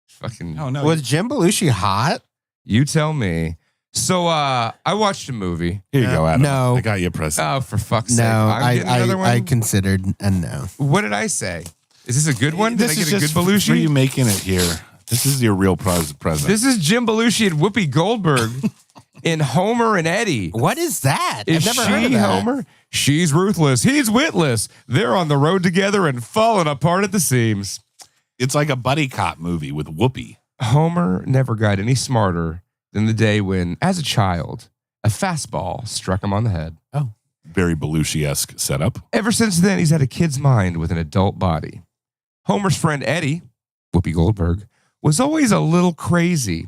Fucking. Oh, no. Was Jim Belushi hot? You tell me. So I watched a movie. Here you go, Adam. No. I got you a present. Oh, for fuck's sake. No, I'm getting another one. I considered a no. What did I say? Is this a good one? Did This I is get a just good Belushi? for you making it here. This is your real present. This is Jim Belushi and Whoopi Goldberg in Homer and Eddie. What is that? Is I've never heard of she that. Homer? She's ruthless. He's witless. They're on the road together and falling apart at the seams. It's like a buddy cop movie with Whoopi. Homer never got any smarter than the day when, as a child, a fastball struck him on the head. Very Belushi-esque setup. Ever since then, he's had a kid's mind with an adult body. Homer's friend Eddie, Whoopi Goldberg, was always a little crazy.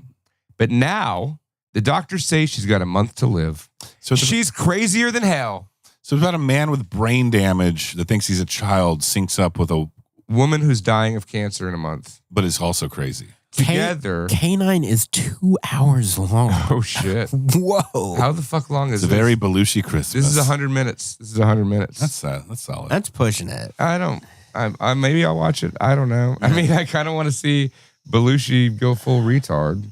But now, the doctors say she's got a month to live. So it's, She's crazier than hell. so it's about a man with brain damage that thinks he's a child, syncs up with a, Woman who's dying of cancer in a month. but is also crazy. Together. K9 is 2 hours long. Oh, shit. Whoa. How the fuck long is It's a this? very Belushi Christmas. This is 100 minutes. This is 100 minutes. That's solid. That's pushing it. I don't. I maybe I'll watch it. I don't know. I mean, I kind of want to see Belushi go full retard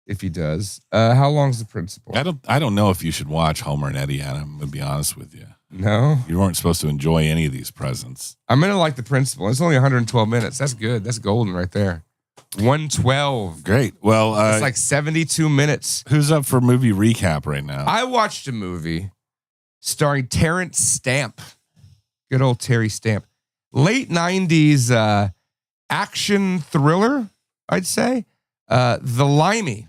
if he does. How long's the principal? I don't know if you should watch Homer and Eddie, Adam, to be honest with you. No, You weren't supposed to enjoy any of these presents. I'm gonna like the principal. It's only 112 minutes. That's good. That's golden right there. 112. Great. Well, It's like 72 minutes. who's up for movie recap right now? I watched a movie starring Terrence Stamp. Good old Terry Stamp. Late 90s action thriller, I'd say. The Limey.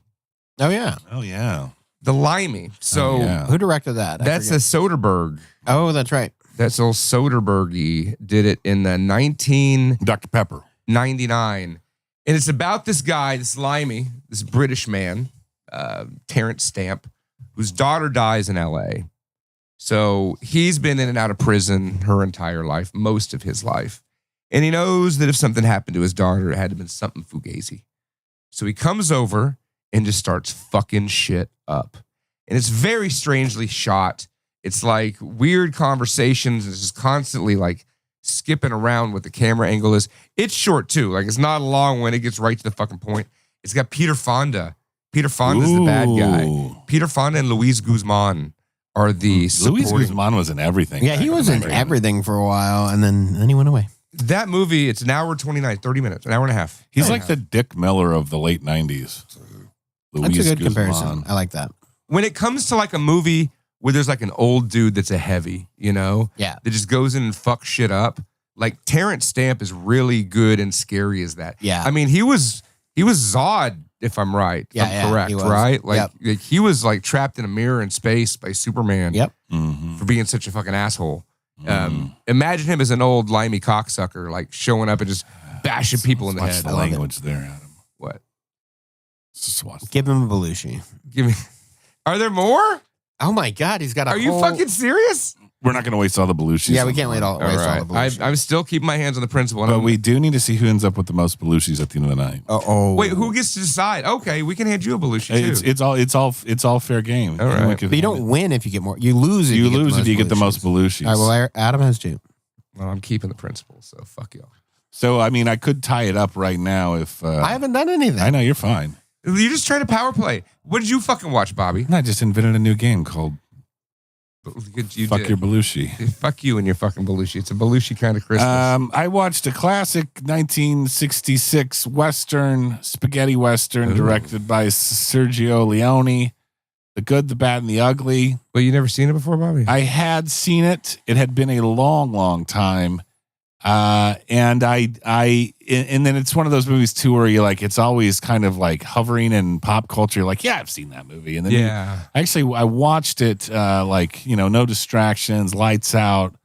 Oh, yeah. Oh, yeah. The Limey. So Oh, yeah. Who directed that? I that's a forget. Soderbergh. Oh, that's right. That's old Soderbergh did it in the 1999. Dr. Pepper. And it's about this guy, this Limey, this British man, Terrence Stamp, whose daughter dies in LA. So he's been in and out of prison her entire life, most of his life. And he knows that if something happened to his daughter, it had to have been something fugazi. So he comes over and just starts fucking shit up. And it's very strangely shot. It's like weird conversations. It's just constantly like skipping around what the camera angle is. It's short too. Like it's not long when it gets right to the fucking point. It's got Peter Fonda. Peter Fonda's the bad guy. Ooh. Peter Fonda and Luis Guzman are the Luis supporting. Guzman was in everything. Yeah, he back was the in 90s. everything for a while, and then he went away. That movie, it's an hour 29, 30 minutes, an hour and a half. He's like the Dick Miller of the late 90s. That's Luis a good Guzman. comparison. I like that. When it comes to like a movie where there's like an old dude that's a heavy, you know, Yeah. that just goes in and fucks shit up, like Terrence Stamp is really good and scary as that. Yeah. I mean, he was Zod, if I'm right. If I'm correct, he was. right? Like, Yep. like he was like trapped in a mirror in space by Superman. Yep. For being such a fucking asshole. Imagine him as an old limey cocksucker, like showing up and just bashing people in the Watch head. the language there, Adam. What? Just watch. Give him a Belushi. Give me. Are there more? Oh my God, he's got a Are you fucking serious? We're not going to waste all the Belushis. Yeah, we can't waste all the Belushi. I'm still keeping my hands on the principle. But we do need to see who ends up with the most Belushis at the end of the night. Oh, Wait, who gets to decide? Okay, we can hand you a Belushi too. It's all fair game. All right. But you don't win if you get more. You lose if you get the most Belushis. All right, well, Adam has 2. Well, I'm keeping the principle, so fuck y'all. So, I mean, I could tie it up right now if... I haven't done anything. I know, you're fine. You're just trying to power play. What did you fucking watch, Bobby? I just invented a new game called You Fuck did. Your Belushi. Fuck you and your fucking Belushi. It's a Belushi kind of Christmas. I watched a classic 1966 Western, spaghetti Western, directed by Sergio Leone. The Good, the Bad, and the Ugly. But you never seen it before, Bobby? I had seen it. It had been a long, long time. And then it's one of those movies too where you're like, it's always kind of like hovering in pop culture. You're like, yeah, I've seen that movie. And then I watched it, no distractions, lights out.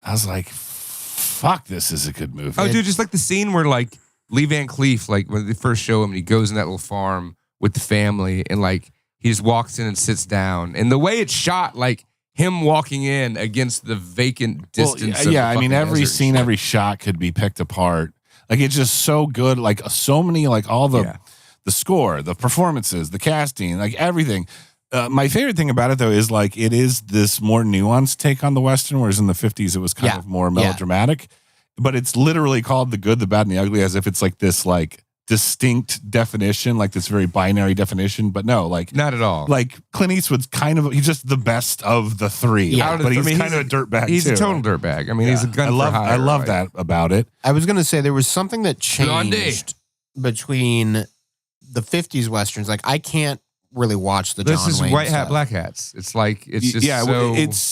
I was like, fuck, this is a good movie. Oh, dude, just like the scene where like Lee Van Cleef, like when they first show him and he goes in that little farm with the family and like he just walks in and sits down. And the way it's shot, like him walking in against the vacant distance. I mean, every scene, every shot could be picked apart. Like it's just so good. Like so many, like all the score, the performances, the casting, like everything. My favorite thing about it though is like it is this more nuanced take on the Western, whereas in the 50s it was kind of more melodramatic. But it's literally called The Good, the Bad, and the Ugly, as if it's like this like distinct definition, like this very binary definition. But no, like not at all. Like Clint Eastwood's he's just the best of the three. Yeah, but he's kind of a dirtbag. He's too. a total dirtbag. I mean, he's a gun for hire. I love that about it. I was going to say there was something that changed between the 50s Westerns. Like I can't really watch the John Wayne This is white hat, stuff. black hats. It's like, it's just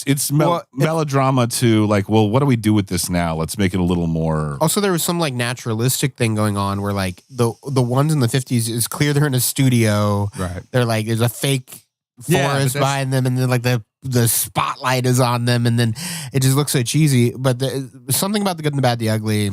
it's melodrama to like, well, what do we do with this now? Let's make it a little more. Also, there was some like naturalistic thing going on where like the ones in the 50s, it's clear they're in a studio. Right. They're like, there's a fake forest behind them and then like the spotlight is on them and then it just looks so cheesy. But something about The Good and the Bad, the Ugly.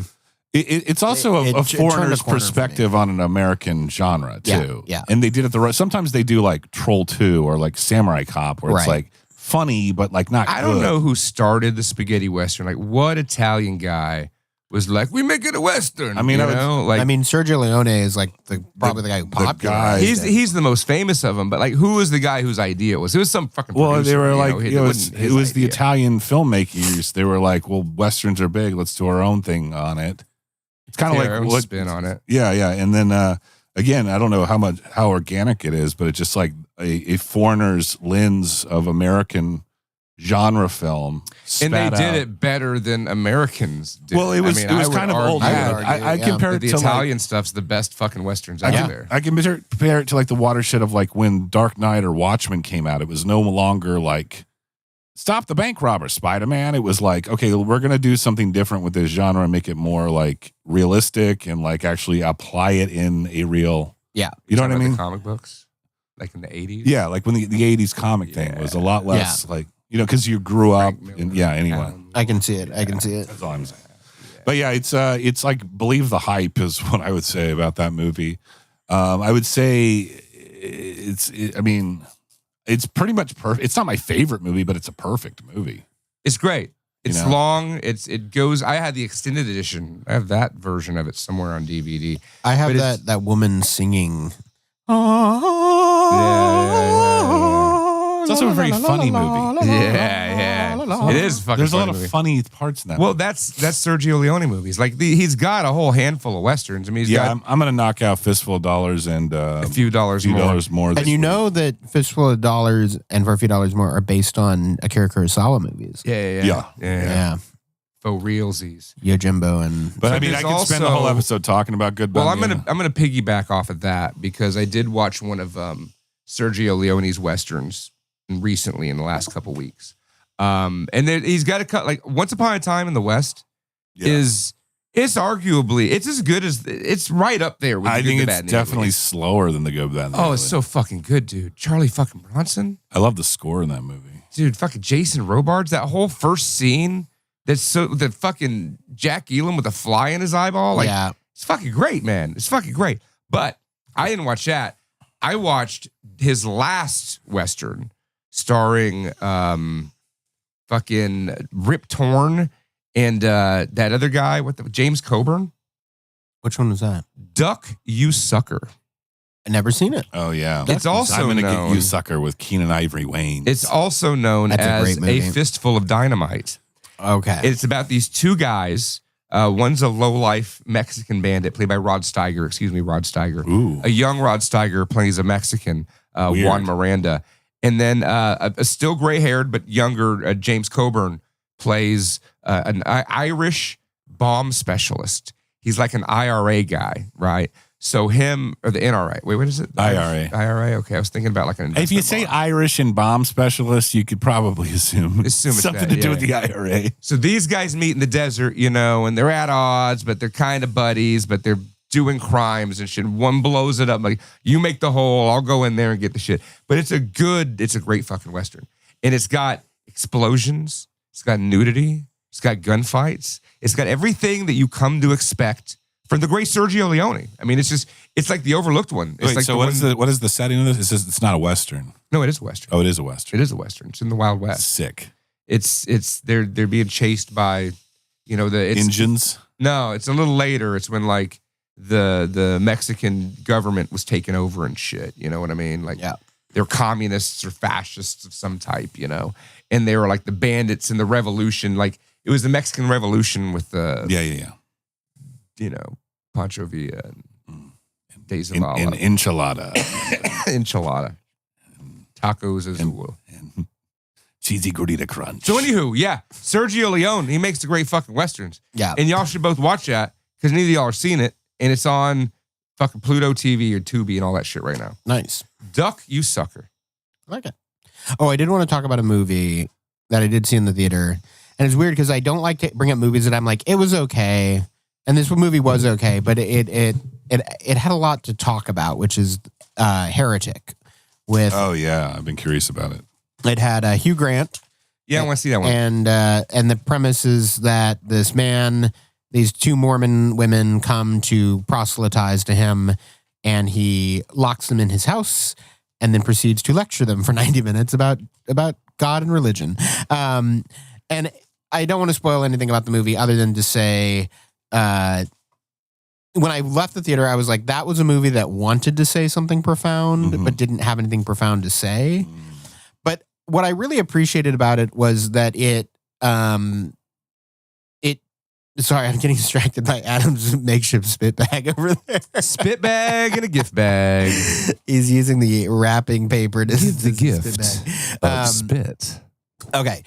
It's also a foreigner's perspective on an American genre too. Yeah. And they did it the right. Sometimes they do like Troll 2 or like Samurai Cop where it's like funny, but like not I good. don't know who started the spaghetti Western. Like what Italian guy was like, we make it a Western. I mean, Sergio Leone is like probably the guy who popularized it. He's the most famous of them, but like who was the guy whose idea it was? It was some fucking producer, they were like, it was the Italian filmmakers. They were like, well, Westerns are big. Let's do our own thing on it. It's kind of like our own spin on it. Yeah. And then again, I don't know how organic it is, but it's just like a foreigner's lens of American genre film. And they did it better than Americans did. Well, it was kind of old hat. I compare it the to Italian stuff's the best fucking Westerns out there. I compare it to like the watershed of like when Dark Knight or Watchmen came out. It was no longer like stop the bank robber, Spider-Man. It was like, okay, we're going to do something different with this genre and make it more like realistic and like actually apply it in a real, you know what I mean? The comic books, like in the 80s. Yeah, like when the 80s comic thing was a lot less like, you know, because you grew up. Anyway. I can see it. That's all I'm saying. But yeah, it's like believe the hype is what I would say about that movie. I would say it's pretty much perfect. It's not my favorite movie, but it's a perfect movie. It's great. It's long. It goes. I had the extended edition. I have that version of it somewhere on DVD. I have that woman singing. It's also a very funny movie. Yeah. It is fucking. There's a lot of movie. funny parts in that. Well, movie. that's Sergio Leone movies. Like he's got a whole handful of Westerns. I mean, he's got I'm gonna knock out Fistful of Dollars and a few dollars more. And you know that Fistful of Dollars and For a Few Dollars More are based on Akira Kurosawa movies. Yeah. Faux realsies. Yojimbo and. But I mean, I could spend the whole episode talking about Good. Well, I'm gonna piggyback off of that because I did watch one of Sergio Leone's Westerns recently in the last couple weeks. And then he's got to cut like Once Upon a Time in the West is it's arguably it's as good as it's right up there with I the think Good, the it's Bad, and the definitely Ugly. slower than the Good, Bad, and the Oh, Ugly. it's so fucking good, dude. Charlie fucking Bronson. I love the score in that movie. Dude, fucking Jason Robards, that whole first scene that fucking Jack Elam with a fly in his eyeball. Like, Yeah. it's fucking great, man. It's fucking great. But I didn't watch that. I watched his last Western starring fucking Rip Torn and that other guy, James Coburn. Which one was that? Duck, You Sucker. I never seen it. Oh yeah, It's also I'm gonna known- get you, sucker, with Keenan Ivory Wayne. It's also known That's a as great movie. A Fistful of Dynamite. Okay. It's about these two guys. One's a low-life Mexican bandit played by Rod Steiger. Ooh. A young Rod Steiger plays a Mexican, Weird. Juan Miranda. And then a still gray-haired but younger James Coburn plays an Irish bomb specialist. He's like an IRA guy, right? So him, or the NRA. Wait, what is it? The IRA. IRA, okay. I was thinking about like an If you investment say bond. Irish and bomb specialist, you could probably assume it's something that, to do yeah. with the IRA. So these guys meet in the desert, and they're at odds, but they're kind of buddies, but they're doing crimes and shit. One blows it up. Like, you make the hole, I'll go in there and get the shit. But it's a great fucking Western. And it's got explosions. It's got nudity. It's got gunfights. It's got everything that you come to expect from the great Sergio Leone. I mean, it's like the overlooked one. It's Wait, like so what is the setting of this? It's not a Western. No, it is a Western. Oh, it is a Western. It is a Western. It's in the Wild West. Sick. It's they're being chased by, it's Engines. No, it's a little later. It's when like the Mexican government was taken over and shit. You know what I mean? Like, Yeah. they're communists or fascists of some type, and they were like the bandits in the revolution. Like, it was the Mexican Revolution with Yeah. Pancho Villa and De In Zavala, enchilada enchilada, tacos azul. and cheesy gordita crunch. So anywho, yeah, Sergio Leone, he makes the great fucking Westerns. Yeah. And y'all should both watch that because neither of y'all are seeing it. And it's on fucking Pluto TV or Tubi and all that shit right now. Nice. Duck, You Sucker. I like it. Oh, I did want to talk about a movie that I did see in the theater. And it's weird because I don't like to bring up movies that I'm like, it was okay. And this movie was okay, but it had a lot to talk about, which is Heretic. Oh yeah, I've been curious about it. It had Hugh Grant. Yeah, I want to see that one. And the premise is that these two Mormon women come to proselytize to him, and he locks them in his house and then proceeds to lecture them for 90 minutes about God and religion. And I don't want to spoil anything about the movie other than to say, when I left the theater, I was like, that was a movie that wanted to say something profound, but didn't have anything profound to say. But what I really appreciated about it was that sorry, I'm getting distracted by Adam's makeshift spit bag over there. Spit bag and a gift bag. He's using the wrapping paper to Give the to gift spit bag. of spit. Okay.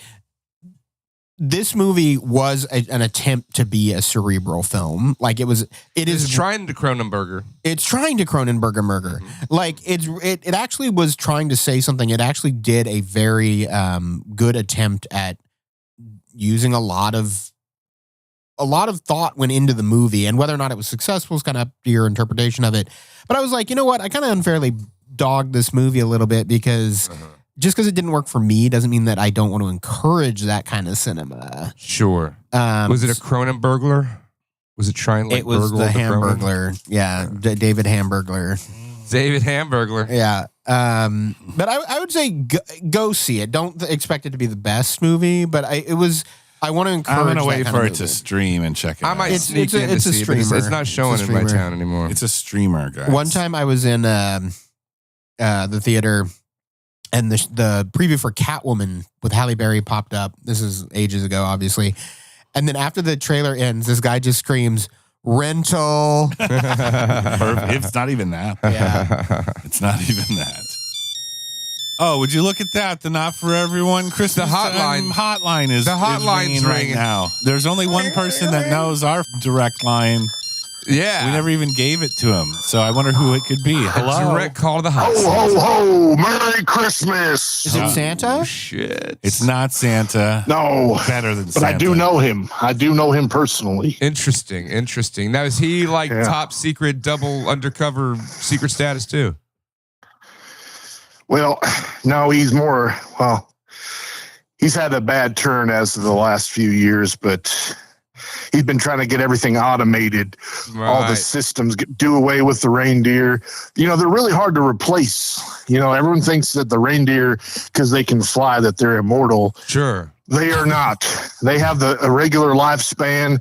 This movie was an attempt to be a cerebral film. Like it is trying to Cronenberger. It's trying to Cronenberger murder. Like it actually was trying to say something. It actually did a very good attempt at using a lot of thought went into the movie, and whether or not it was successful is kind of up to your interpretation of it. But I was like, you know what? I kind of unfairly dogged this movie a little bit because just because it didn't work for me doesn't mean that I don't want to encourage that kind of cinema. Sure. Was it a Cronenberger? Was it trying like It was burgle the Cronen? Hamburglar. Yeah, David Hamburglar. David Hamburglar. Yeah. But I would say go see it. Don't expect it to be the best movie, but I want to encourage. I'm gonna that wait kind for of it to movie. stream and check it I out. might sneak in to it's a see it, but it's streamer. not showing It's a in my streamer. town anymore. It's a streamer, guys. One time I was in the theater, and the preview for Catwoman with Halle Berry popped up. This is ages ago, obviously. And then after the trailer ends, this guy just screams, "Rental!" It's not even that. Yeah. It's not even that. Oh, would you look at that? The Not For Everyone Christmas The hotline. time hotline is The hotline's ringing right ringing. now. There's only one person that knows our direct line. Yeah. We never even gave it to him. So I wonder who it could be. Hello. Direct call to the Ho, house. ho, ho! Merry Christmas! Is it Santa? Oh, shit. It's not Santa. No, Better than but Santa. I do know him. I do know him personally. Interesting. Now, is he like top secret, double undercover secret status too? Well, no, he's more, he's had a bad turn as of the last few years, but he's been trying to get everything automated. All the systems, do away with the reindeer. They're really hard to replace. Everyone thinks that the reindeer, because they can fly, that they're immortal. Sure. They are not. They have a regular lifespan,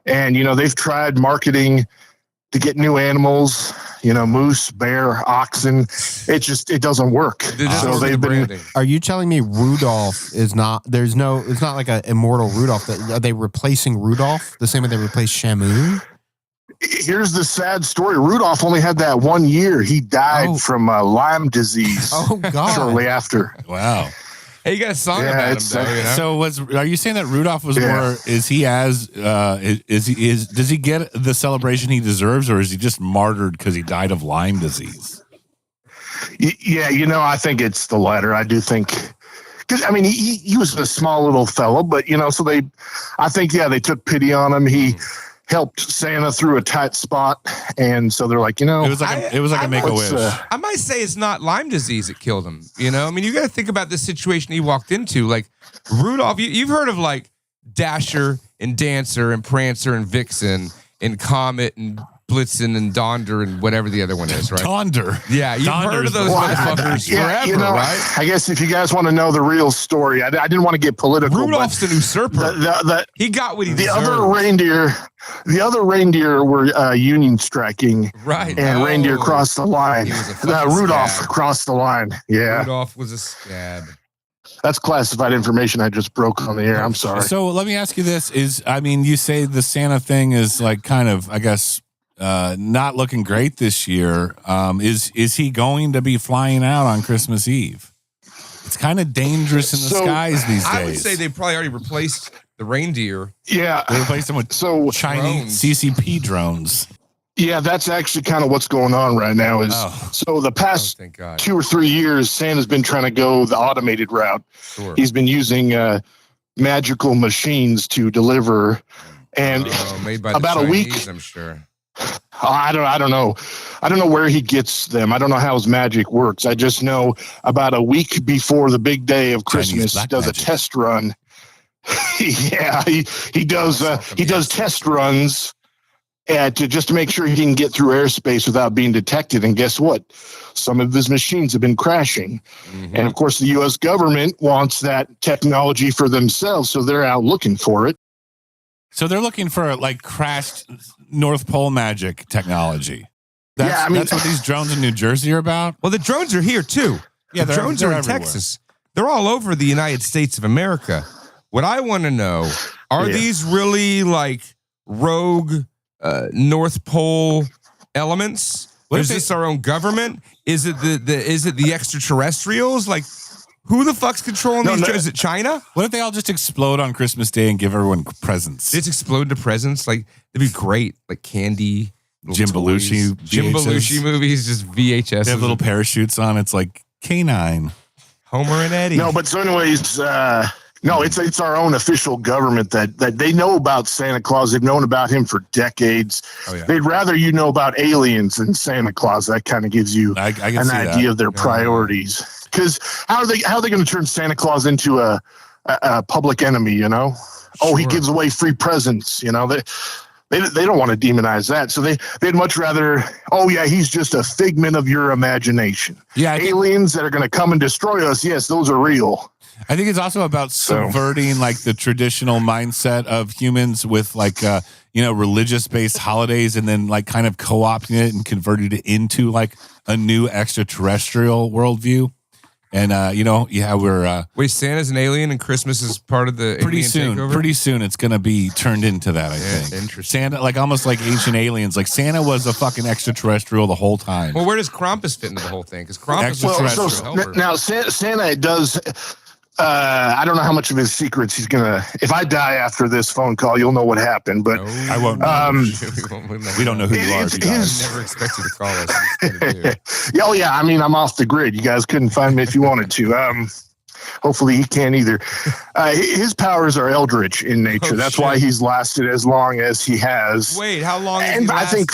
and, they've tried marketing to get new animals, moose, bear, oxen. It doesn't work. So they've been. Are you telling me Rudolph is not? It's not like an immortal Rudolph. Are they replacing Rudolph the same way they replaced Shamu? Here's the sad story. Rudolph only had that 1 year. He died from Lyme disease. Oh God! Shortly after. Wow. Hey, you got a song about him, though, So are you saying that Rudolph was more? Is he does he get the celebration he deserves, or is he just martyred because he died of Lyme disease? Yeah, I think it's the latter. I do think, because he was a small little fellow, but so I think they took pity on him. He helped Santa through a tight spot, and so they're like, it was like a Make-A-Wish. I might say it's not Lyme disease that killed him. You got to think about this situation he walked into. Like Rudolph, you've heard of like Dasher and Dancer and Prancer and Vixen and Comet and Blitzen and Donder and whatever the other one is, right? Donder. Yeah, you've heard of those motherfuckers forever, right? I guess if you guys want to know the real story, I didn't want to get political. Rudolph's an usurper. He got what he deserved. The other reindeer were union striking, right? And reindeer crossed the line. Rudolph crossed the line. Yeah, Rudolph was a scab. That's classified information I just broke on the air. I'm sorry. So let me ask you this: you say the Santa thing is like kind of, I guess, not looking great this year. Is he going to be flying out on Christmas Eve? It's kind of dangerous in the skies these days. I would say they probably already replaced the reindeer. Yeah, they replaced them with Chinese CCP drones. Yeah, that's actually kind of what's going on right now. So the past 2 or 3 years, Santa's been trying to go the automated route. Sure. He's been using magical machines to deliver, and made by about the Chinese, a week. I'm sure. I don't know. I don't know where he gets them. I don't know how his magic works. I just know about a week before the big day of Christmas, he does a test run. Yeah, he does. He does test runs just to make sure he can get through airspace without being detected. And guess what? Some of his machines have been crashing. Mm-hmm. And of course, the U.S. government wants that technology for themselves, so they're out looking for it. So they're looking for like crashed North Pole magic technology. That's what these drones in New Jersey are about. Well, the drones are here too. Yeah, the drones are in everywhere. Texas. They're all over the United States of America. What I want to know, are these really like rogue North Pole elements? Is this our own government? Is it the extraterrestrials? Like, who the fuck's controlling these drones? Is it China? What if they all just explode on Christmas Day and give everyone presents? Just explode to presents? Like, it'd be great. Like candy. Jim Belushi movies, just VHS. They have little parachutes on. It's like K9. Homer and Eddie. No, but so anyways, it's our own official government that they know about Santa Claus. They've known about him for decades. Oh, yeah. They'd rather you know about aliens than Santa Claus. That kind of gives you an idea of their priorities. Because how are they going to turn Santa Claus into a public enemy? Sure. Oh, he gives away free presents. They don't want to demonize that. So they'd much rather, he's just a figment of your imagination. Yeah, aliens that are going to come and destroy us, yes, those are real. I think it's also about subverting like the traditional mindset of humans with like religious-based holidays, and then like kind of co-opting it and converting it into like a new extraterrestrial worldview. And we're wait, Santa's an alien and Christmas is part of the pretty alien soon. takeover? Pretty soon, it's gonna be turned into that. I think. Interesting. Santa, like almost like ancient aliens. Like Santa was a fucking extraterrestrial the whole time. Well, where does Krampus fit into the whole thing? Because Krampus was now Santa does. I don't know how much of his secrets he's gonna. If I die after this phone call, you'll know what happened. But I won't. We don't know who you are. If you die. I never expect you to call us. Oh yeah, I mean I'm off the grid. You guys couldn't find me if you wanted to. Hopefully he can't either. His powers are eldritch in nature. That's why he's lasted as long as he has. Wait, how long? And I think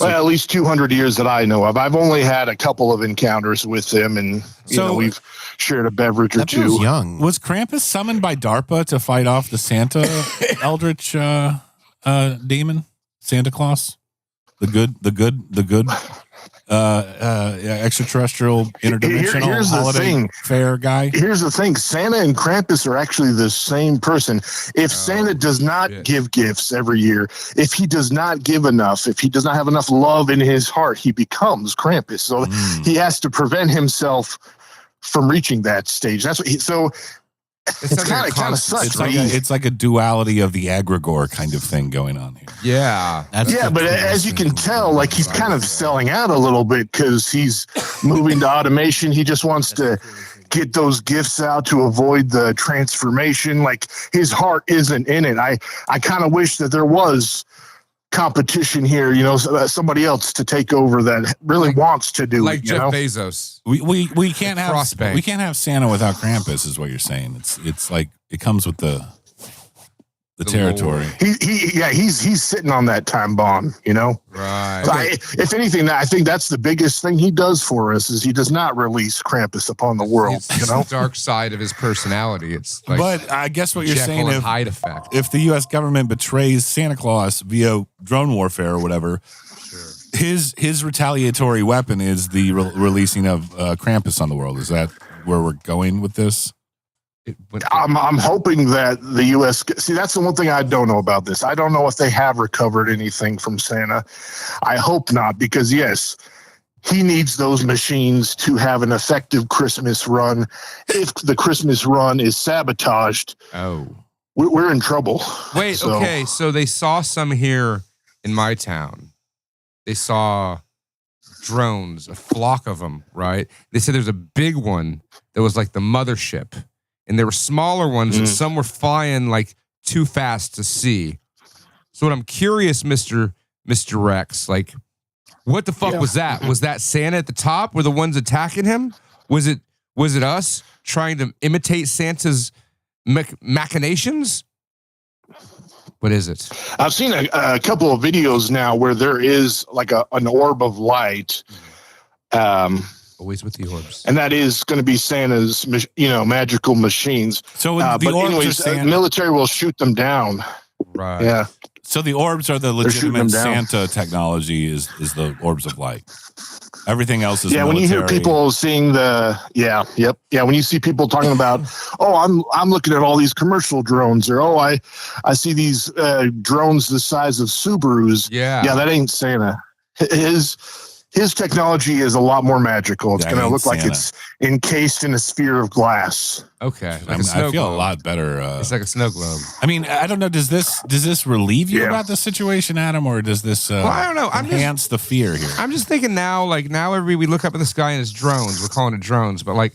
at least 200 years that I know of. I've only had a couple of encounters with him, and you know, we've shared a beverage or two. Young. Was Krampus summoned by DARPA to fight off the Santa eldritch demon, Santa Claus, the good extraterrestrial interdimensional Here's the holiday thing. fair guy? Here's the thing. Santa and Krampus are actually the same person. If Santa does not give gifts every year, if he does not give enough, if he does not have enough love in his heart, he becomes Krampus. So he has to prevent himself from reaching that stage. That's what it's kind of sucks. It's like a duality of the egregore kind of thing going on here. Yeah. But as you can tell, like he's kind of selling out a little bit because he's moving to automation. He just wants to get those gifts out to avoid the transformation. Like his heart isn't in it. I kind of wish that there was competition here, you know, somebody else to take over that really wants to do like it. Jeff Bezos. We can't have Frostbank. we can't have Santa without Krampus, is what you're saying. It's like it comes with the territory. He's sitting on that time bomb, you know. Right. So if anything, I think that's the biggest thing he does for us is he does not release Krampus upon the world. It's you know, the dark side of his personality. It's like But I guess what you're Jekyll saying, and Hyde effect. if the U.S. government betrays Santa Claus via drone warfare or whatever, his retaliatory weapon is the releasing of Krampus on the world. Is that where we're going with this? I'm hoping that the U.S. See, that's the one thing I don't know about this. I don't know if they have recovered anything from Santa. I hope not, because yes, he needs those machines to have an effective Christmas run. If the Christmas run is sabotaged, we're in trouble. Wait, okay. So they saw some here in my town. They saw drones, a flock of them, right? They said there's a big one that was like the mothership. And there were smaller ones, and some were flying like too fast to see. So what I'm curious, Mr. Rex, like, what the fuck was that? Was that Santa at the top? Were the ones attacking him? Was it us trying to imitate Santa's machinations? What is it? I've seen a couple of videos now where there is like an orb of light. Always with the orbs. And that is going to be Santa's, magical machines. So the but orbs anyways, are Santa. Military will shoot them down. Right. Yeah. So the orbs are the legitimate Santa technology is the orbs of light. Everything else is military. When you hear people seeing when you see people talking about, I'm looking at all these commercial drones, or I see these drones the size of Subarus. Yeah, that ain't Santa. His technology is a lot more magical. It's going to look like it's encased in a sphere of glass. Okay, I feel a lot better. It's like a snow globe. I mean, I don't know. Does this relieve you about the situation, Adam, or does this I don't know. enhance the fear here? I'm just thinking now, like we look up in the sky and it's drones. We're calling it drones, but like,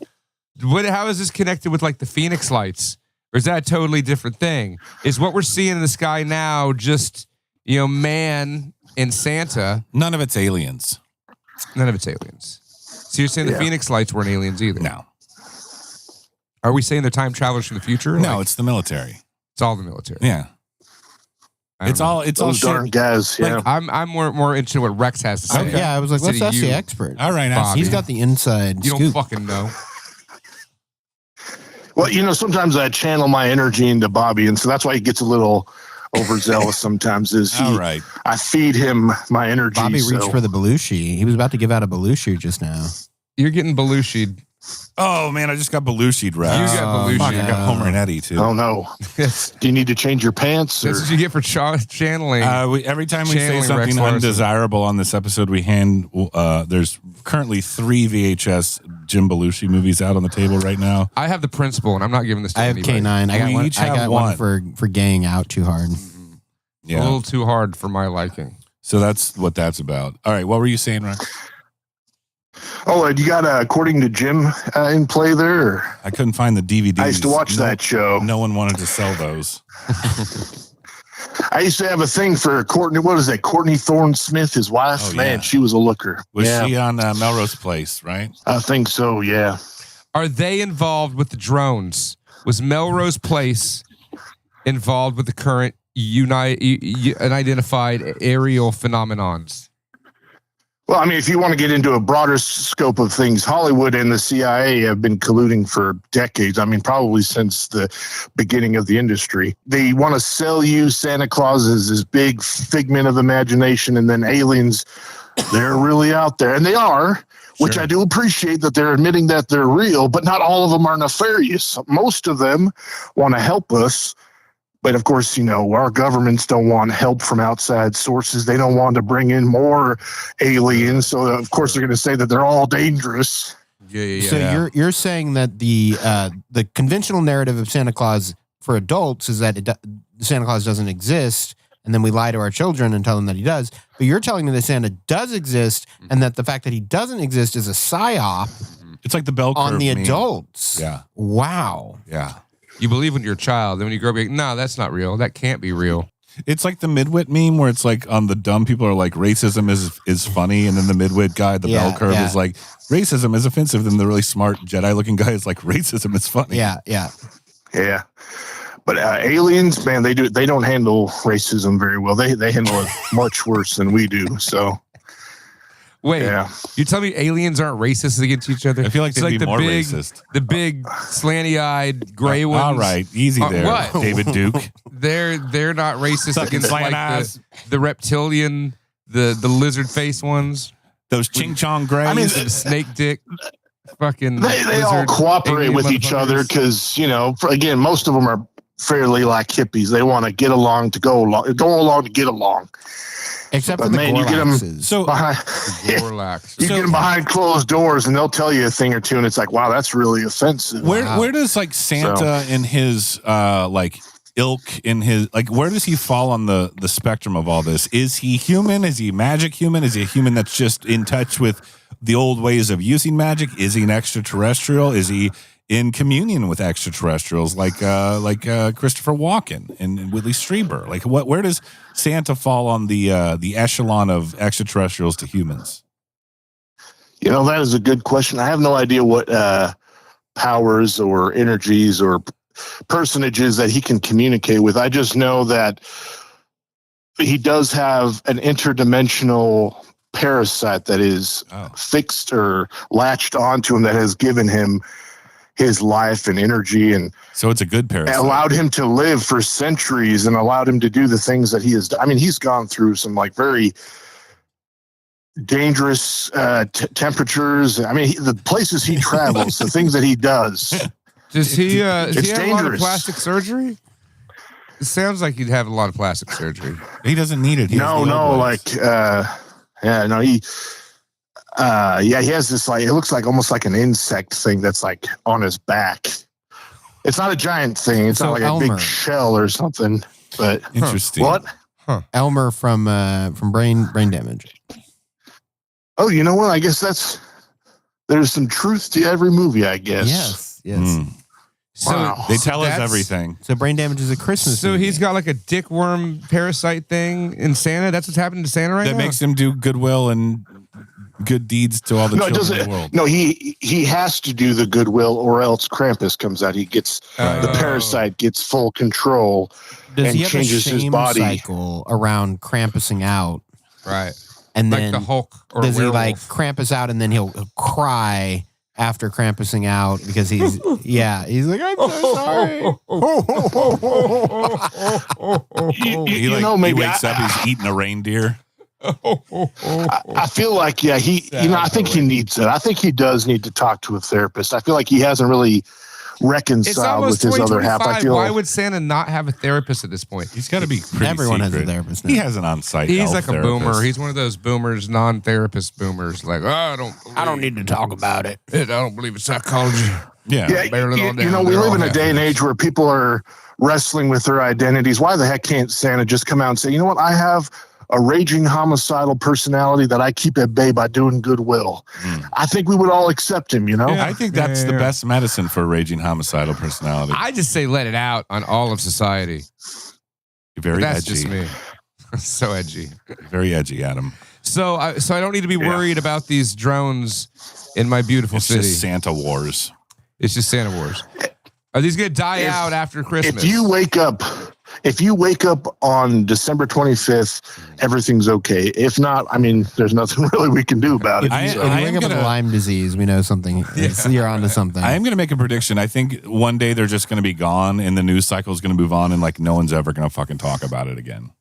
how is this connected with like the Phoenix lights? Or is that a totally different thing? Is what we're seeing in the sky now just man and Santa? None of it's aliens. None of it's aliens. So you're saying the Phoenix lights weren't aliens either? No. Are we saying they're time travelers from the future? No, it's the military. It's all the military. Yeah. It's all darn guys. Yeah. I'm more into what Rex has to say. Okay. Yeah, I was like, let's ask the expert. All right, Bobby. He's got the inside You scoop. don't fucking know. Well, sometimes I channel my energy into Bobby, and so that's why he gets a little overzealous sometimes. I feed him my energy. Bobby reached for the Belushi. He was about to give out a Belushi just now. You're getting Belushi'd. Oh man, I just got Belushi'd, Rex. You got Belushi. I got Homer and Eddie too. Oh no! Do you need to change your pants? That's what you get for channeling. Every time we say something Rex undesirable on this episode, we hand. There's currently 3 VHS Jim Belushi movies out on the table right now. I have the principal, and I'm not giving this to I have anybody. K9. I got one for gaying out too hard. Yeah. A little too hard for my liking. So that's what that's about. All right, what were you saying, Rex? Oh, you got according to Jim in play there? Or? I couldn't find the DVDs. I used to watch that show. No one wanted to sell those. I used to have a thing for Courtney. What is that? Courtney Thorne Smith, his wife. Oh, Man, yeah. she was a looker. Was she on Melrose Place, right? I think so, yeah. Are they involved with the drones? Was Melrose Place involved with the current unidentified aerial phenomenons? Well, I mean, if you want to get into a broader scope of things, Hollywood and the CIA have been colluding for decades. I mean, probably since the beginning of the industry. They want to sell you Santa Claus as this big figment of imagination, and then aliens, they're really out there. And they are, which Sure. I do appreciate that they're admitting that they're real, but not all of them are nefarious. Most of them want to help us. But of course, you know, our governments don't want help from outside sources. They don't want to bring in more aliens. So of course they're going to say that they're all dangerous. Yeah. So you're saying that the conventional narrative of Santa Claus for adults is that Santa Claus doesn't exist, and then we lie to our children and tell them that he does. But you're telling me that Santa does exist, and that the fact that he doesn't exist is a psyop It's like the bell curve on the meme. adults. Yeah. Wow. Yeah. You believe when you're a child, then when you grow up, you're like, no, that's not real. That can't be real. It's like the midwit meme where it's like on the dumb people are like racism is funny, and then the midwit guy, the bell curve is like racism is offensive. Then the really smart Jedi looking guy is like racism is funny. Yeah. Yeah. But aliens, man, they don't handle racism very well. They handle it much worse than we do. So Wait, yeah. you tell me aliens aren't racist against each other? I feel like It's they'd be more big, racist. The big slanty-eyed gray ones. All right, easy there, what? David Duke. They're not racist Sucking against slant like ass. the reptilian, the lizard face ones. Those ching chong grays. I mean, The snake dick. Fucking They all lizard cooperate alien with each other motherfuckers. because, you know, again, most of them are fairly like hippies. They want to get along to go along to get along. Except But for the man, you get 'em- Gorlaxes. so Behind, Gorlax. you get them behind closed doors and they'll tell you a thing or two, and it's like, wow, that's really offensive. where does like Santa in his like ilk in his like where does he fall on the spectrum of all this? Is he human? Is he magic human? Is he a human that's just in touch with the old ways of using magic? Is he an extraterrestrial? Is he in communion with extraterrestrials like Christopher Walken and Whitley Strieber? Like where does Santa fall on the echelon of extraterrestrials to humans? You know, that is a good question. I have no idea what powers or energies or personages that he can communicate with. I just know that he does have an interdimensional parasite that is fixed or latched onto him that has given him his life and energy, and So it's a good parasite. allowed him to live for centuries and allowed him to do the things that he has done. I mean, he's gone through some like very dangerous temperatures. I mean, the places he travels, the things that he does. Does he? Does he It's have a lot of dangerous. plastic surgery? It sounds like he'd have a lot of plastic surgery. He doesn't need it. He has No, the old ways. like, he has this, like, it looks like almost like an insect thing that's like on his back. It's not a giant thing. It's So not like a Elmer. big shell or something, but Interesting. what? Elmer from Brain Damage. Oh, you know what? I guess there's some truth to every movie, I guess. Yes. Mm. So Wow. They tell us that's- everything. So Brain Damage is a Christmas. So movie. he's got like a dick worm parasite thing in Santa. That's what's happening to Santa right That now. makes him do goodwill and good deeds to all the No, it children in the doesn't. world. No, he has to do the goodwill, or else Krampus comes out. He gets the parasite gets full control. Does and he have a changes his shame body. cycle around Krampusing out, right, and like then the Hulk or does he werewolf. like Krampus out, and then he'll cry after Krampusing out because he's he's like, I'm so sorry. He, like, he maybe wakes up, he's eating a reindeer. I feel like, I think he needs it. I think he does need to talk to a therapist. I feel like he hasn't really It's reconciled almost with his other half. I 2025. feel Why would Santa not have a therapist at this point? He's got to be pretty Everyone has a secret. therapist now. He has an on-site He's elf like a therapist. boomer. He's one of those boomers, non-therapist boomers. Like, I don't need to talk about it. I don't believe in psychology. yeah. yeah, barely all you down. know, we They're live all in a day and half-assed. age where people are wrestling with their identities. Why the heck can't Santa just come out and say, you know what, I have a raging homicidal personality that I keep at bay by doing goodwill. I think we would all accept him, you know? I think that's the best medicine for a raging homicidal personality. I just say let it out on all of society. You're very That's edgy. just me. So edgy. Very edgy, Adam. So I don't need to be worried about these drones in my beautiful It's city. just Santa Wars. It's just Santa Wars. Are these going to die out after Christmas? If you wake up on December 25th, everything's okay. If not, I mean, there's nothing really we can do about it. If you wake up with Lyme disease, we know something. You're onto something. I am going to make a prediction. I think one day they're just going to be gone and the news cycle is going to move on and like no one's ever going to fucking talk about it again.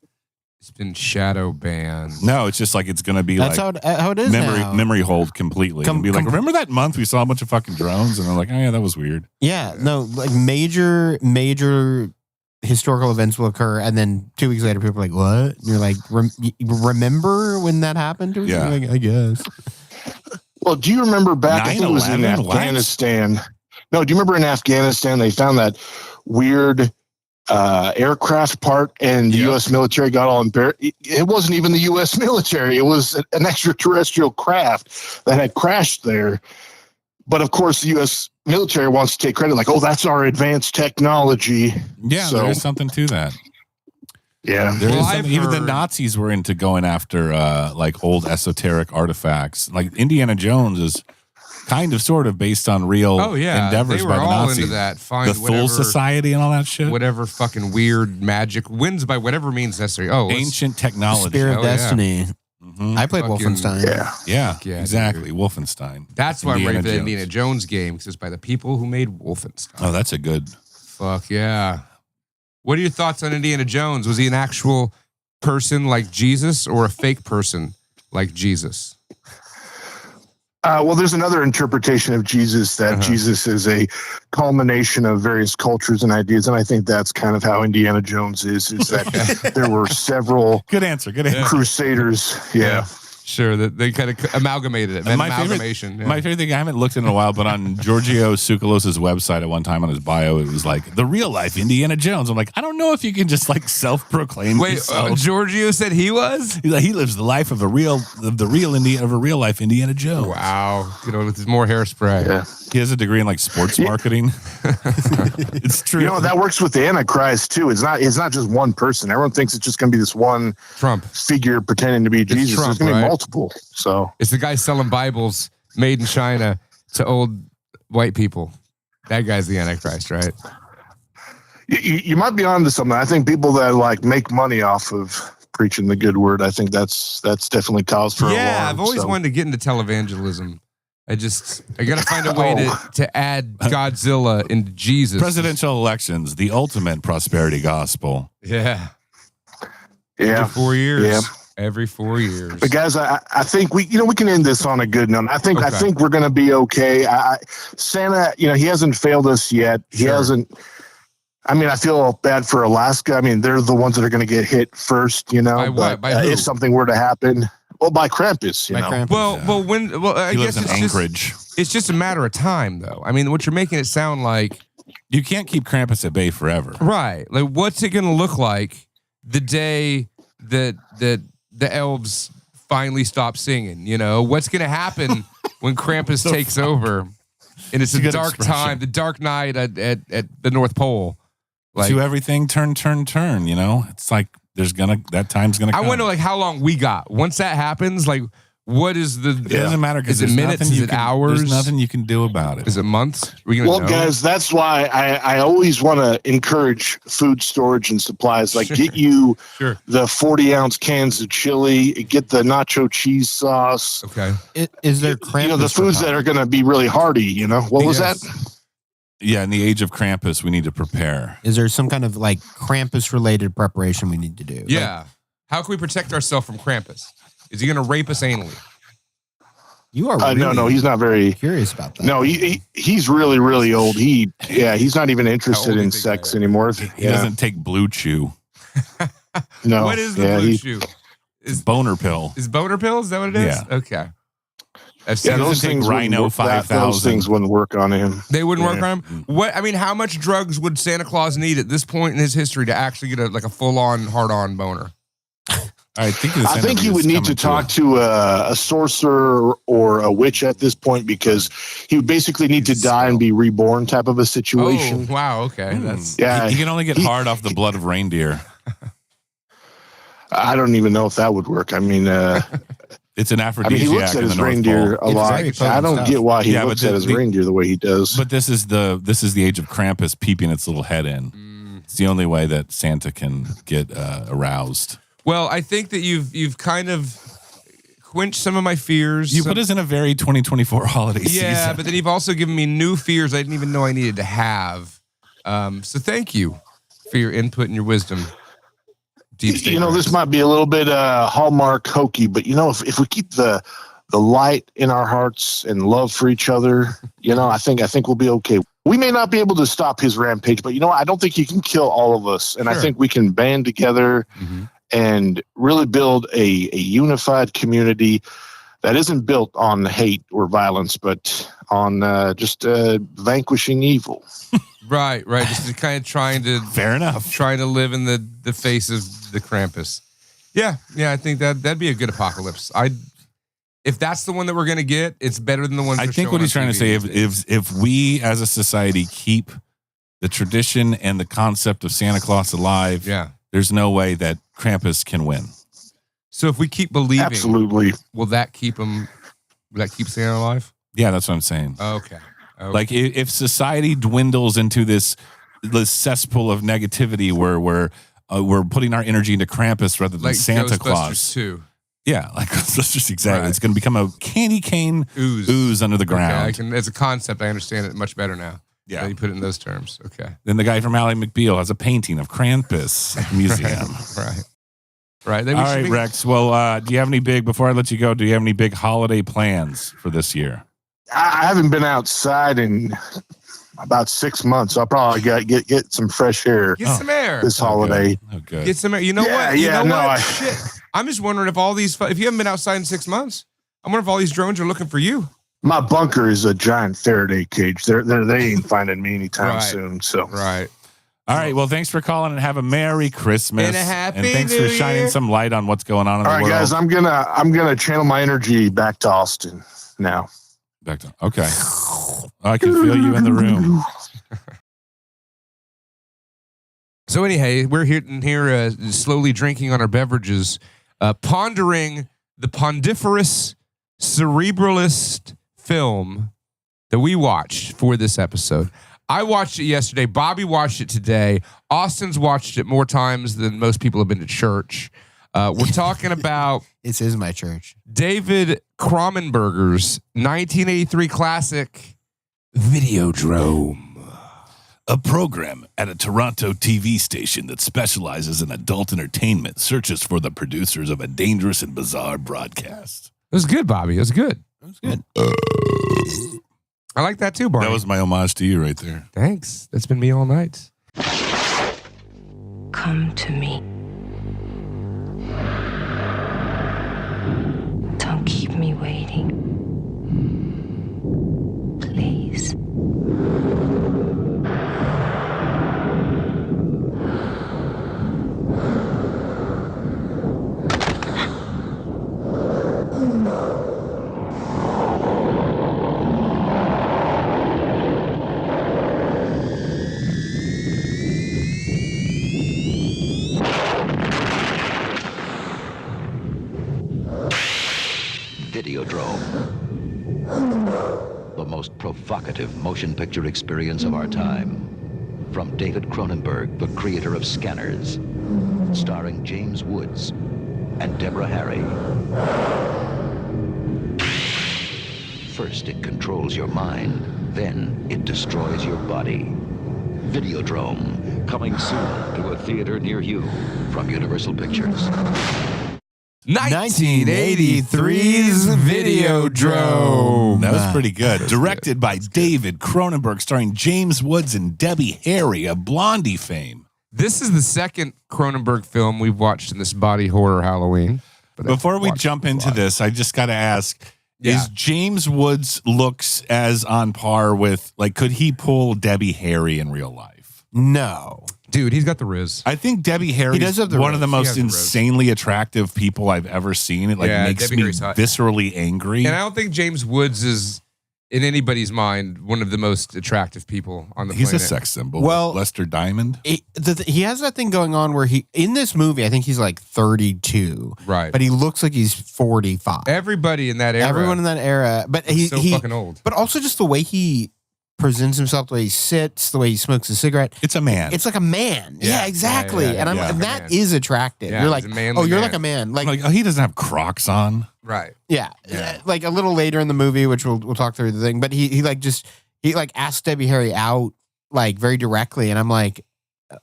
It's been shadow banned. No, it's just like it's going to be That's like how it is now. memory hold completely. And be like, remember that month we saw a bunch of fucking drones? And they're like, oh yeah, that was weird. Yeah, no, like major historical events will occur, and then 2 weeks later, people are like, "What?" And you're like, "Remember when that happened?" Yeah. Like, I guess. Well, do you remember back? I think it was in 9/11? What? Afghanistan. No, do you remember in Afghanistan they found that weird aircraft part, and the U.S. military got all embarrassed. It wasn't even the U.S. military; it was an extraterrestrial craft that had crashed there. But of course, the U.S. military wants to take credit, like, "Oh, that's our advanced technology." Yeah, there is something to that. Yeah, there is something, even the Nazis were into going after like old esoteric artifacts. Like Indiana Jones is kind of sort of based on real endeavors they were by the all Nazis. into that. The Thule Society and all that shit. Whatever fucking weird magic wins by whatever means necessary. Oh, ancient technology. Spirit of Destiny. Yeah. I played Wolfenstein. Yeah, exactly. Dude. Wolfenstein. That's why I'm ready for the Indiana Jones game, because it's by the people who made Wolfenstein. Oh, that's a good. Fuck yeah. What are your thoughts on Indiana Jones? Was he an actual person like Jesus or a fake person like Jesus? Well, there's another interpretation of Jesus that Jesus is a culmination of various cultures and ideas, and I think that's kind of how Indiana Jones is that there were several good answer crusaders. Yeah. Sure, that they kind of amalgamated it. My favorite thing, I haven't looked in a while, but on Giorgio Tsoukalos' website at one time on his bio, it was like the real life Indiana Jones. I'm like, I don't know if you can just like self-proclaim. Wait, Giorgio said he was? He's like, he lives the life of a real life Indiana Jones. Wow, with more hairspray. Yeah. He has a degree in like sports marketing. It's true. You know, that works with the Antichrist too. It's not just one person. Everyone thinks it's just going to be this one Trump figure pretending to be Jesus. Trump, There's going to be right? multiple. So it's the guy selling Bibles made in China to old white people. That guy's the Antichrist, right? You might be onto something. I think people that like make money off of preaching the good word, I think that's definitely cause for alarm. Yeah, I've always wanted to get into televangelism. I got to find a way to add Godzilla into Jesus. Presidential elections, the ultimate prosperity gospel. Yeah. Yeah. Every 4 years. Yeah. Every 4 years. But guys, I think we can end this on a good note. I think we're going to be okay. Santa, he hasn't failed us yet. He hasn't. I mean, I feel bad for Alaska. I mean, they're the ones that are going to get hit first. By what? By who? If something were to happen. Well, by Krampus, Krampus, I guess it's Anchorage. It's just a matter of time, though. I mean, what you're making it sound like, you can't keep Krampus at bay forever, right? Like, what's it going to look like the day that the elves finally stop singing? What's going to happen when Krampus takes over? And it's a dark time, the dark night at the North Pole. Like, to everything, turn. It's like. That time's gonna come. I wonder how long we got. Once that happens, what is the? It doesn't matter because is it minutes? Is it hours? There's nothing you can do about it. Is it months? Well, guys, that's why I always want to encourage food storage and supplies. Like, get you the 40-ounce cans of chili, get the nacho cheese sauce. Okay. Is there Krampus? The foods that are going to be really hearty. What was that? Yeah, in the age of Krampus, we need to prepare. Is there some kind of Krampus-related preparation we need to do? Yeah. How can we protect ourselves from Krampus? Is he going to rape us anally? You are really no, he's not very curious about that. No, he's really, really old. He's not even interested in sex anymore. He doesn't take Blue Chew. No. What is the Blue Chew? Is boner pill. Is boner pill? Is that what it is? Yeah. Okay. Those things Rhino 5000. Those things wouldn't work on him. They wouldn't work on him? How much drugs would Santa Claus need at this point in his history to actually get a full-on, hard-on boner? I think he would need to talk to a sorcerer or a witch at this point, because he would basically need to die and be reborn type of a situation. Oh, wow. Okay. He can only get hard off the blood of reindeer. I don't even know if that would work. I mean, it's an aphrodisiac. he looks at his reindeer a lot. I don't get why he looks at his reindeer the way he does. But this is the age of Krampus peeping its little head in. It's the only way that Santa can get aroused. Well, I think that you've kind of quenched some of my fears. You put us in a very 2024 holiday season. Yeah, but then you've also given me new fears I didn't even know I needed to have. So thank you for your input and your wisdom. This might be a little bit Hallmark hokey, but if we keep the light in our hearts and love for each other, I think we'll be okay. We may not be able to stop his rampage, but I don't think he can kill all of us. And I think we can band together and really build a unified community that isn't built on hate or violence, but on just vanquishing evil. Right. Just kind of trying to live in the face of the Krampus. Yeah. I think that'd be a good apocalypse. If that's the one that we're gonna get, it's better than the one. I think what he's trying to say if we as a society keep the tradition and the concept of Santa Claus alive, there's no way that Krampus can win. So if we keep believing, absolutely, will that keep him? Will that keep Santa alive? Yeah, that's what I'm saying. Okay. Like if society dwindles into this cesspool of negativity where we're putting our energy into Krampus rather than like Santa Claus. Too. Yeah, like Ghostbusters, exactly. Right. It's going to become a candy cane ooze under the ground. Okay, as a concept, I understand it much better now. Yeah, you put it in those terms. Okay. Then the guy from Ally McBeal has a painting of Krampus at the museum. Right. All right, Rex. Well, do you have any before I let you go, do you have any big holiday plans for this year? I haven't been outside in about 6 months. I'll probably get some fresh air. Get some air this holiday. Oh, good. Get some air. You know what? You know what? Shit. I'm just wondering if if you haven't been outside in 6 months, I wonder if all these drones are looking for you. My bunker is a giant Faraday cage. They ain't finding me anytime soon. So right. All right. Well, thanks for calling and have a Merry Christmas and a happy thanks New for shining Year. some light on what's going on in the world. All right, guys. I'm gonna channel my energy back to Austin now. Okay. I can feel you in the room. So anyhow, we're here slowly drinking on our beverages, pondering the pondiferous cerebralist film that we watched for this episode. I watched it yesterday. Bobby watched it today. Austin's watched it more times than most people have been to church. We're talking about... This is my church. David Cronenberg's 1983 classic, Videodrome. A program at a Toronto TV station that specializes in adult entertainment searches for the producers of a dangerous and bizarre broadcast. It was good, Bobby. It was good. I like that too, Barney. That was my homage to you right there. Thanks. That's been me all night. Come to me. Don't keep me waiting. Please. Videodrome. The most provocative motion picture experience of our time. From David Cronenberg, the creator of Scanners. Starring James Woods and Deborah Harry. First, it controls your mind. Then, it destroys your body. Videodrome. Coming soon to a theater near you. From Universal Pictures. 1983's Videodrome. That was pretty good. Directed by David Cronenberg, starring James Woods and Debbie Harry of Blondie fame. This is the second Cronenberg film we've watched in this body horror Halloween. Before we jump into this, I just got to ask, is James Woods looks as on par with, like, could he pull Debbie Harry in real life? No. Dude, he's got the riz. I think Debbie Harry does have is the one of the riz. most has the riz. insanely attractive people I've ever seen. It makes Debbie me Harry's hot. viscerally angry. And I don't think James Woods is, in anybody's mind, one of the most attractive people on the He's planet. a sex symbol. Well, Lester Diamond. He has that thing going on where in this movie, I think he's like 32. Right. But he looks like he's 45. Everybody in that era. Everyone in that era. But he's so fucking old. But also just the way he presents himself, the way he sits, the way he smokes a cigarette. It's a man. It's like a man. Yeah. Yeah, exactly. Yeah, and yeah. and that Man. is attractive. Yeah, you're he's like, a manly oh, you're man. like a man. like, oh, he doesn't have Crocs on. Right. Yeah. Like a little later in the movie, which we'll talk through the thing, but he asked Debbie Harry out like very directly, and I'm like,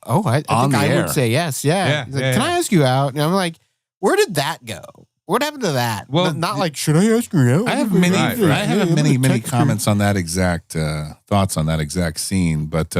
oh, I think I would say yes. Yeah. He's like, can I ask you out? And I'm like, where did that go? What happened to that? Well, not like, should I ask you out? I have many comments on that exact thoughts on that exact scene. But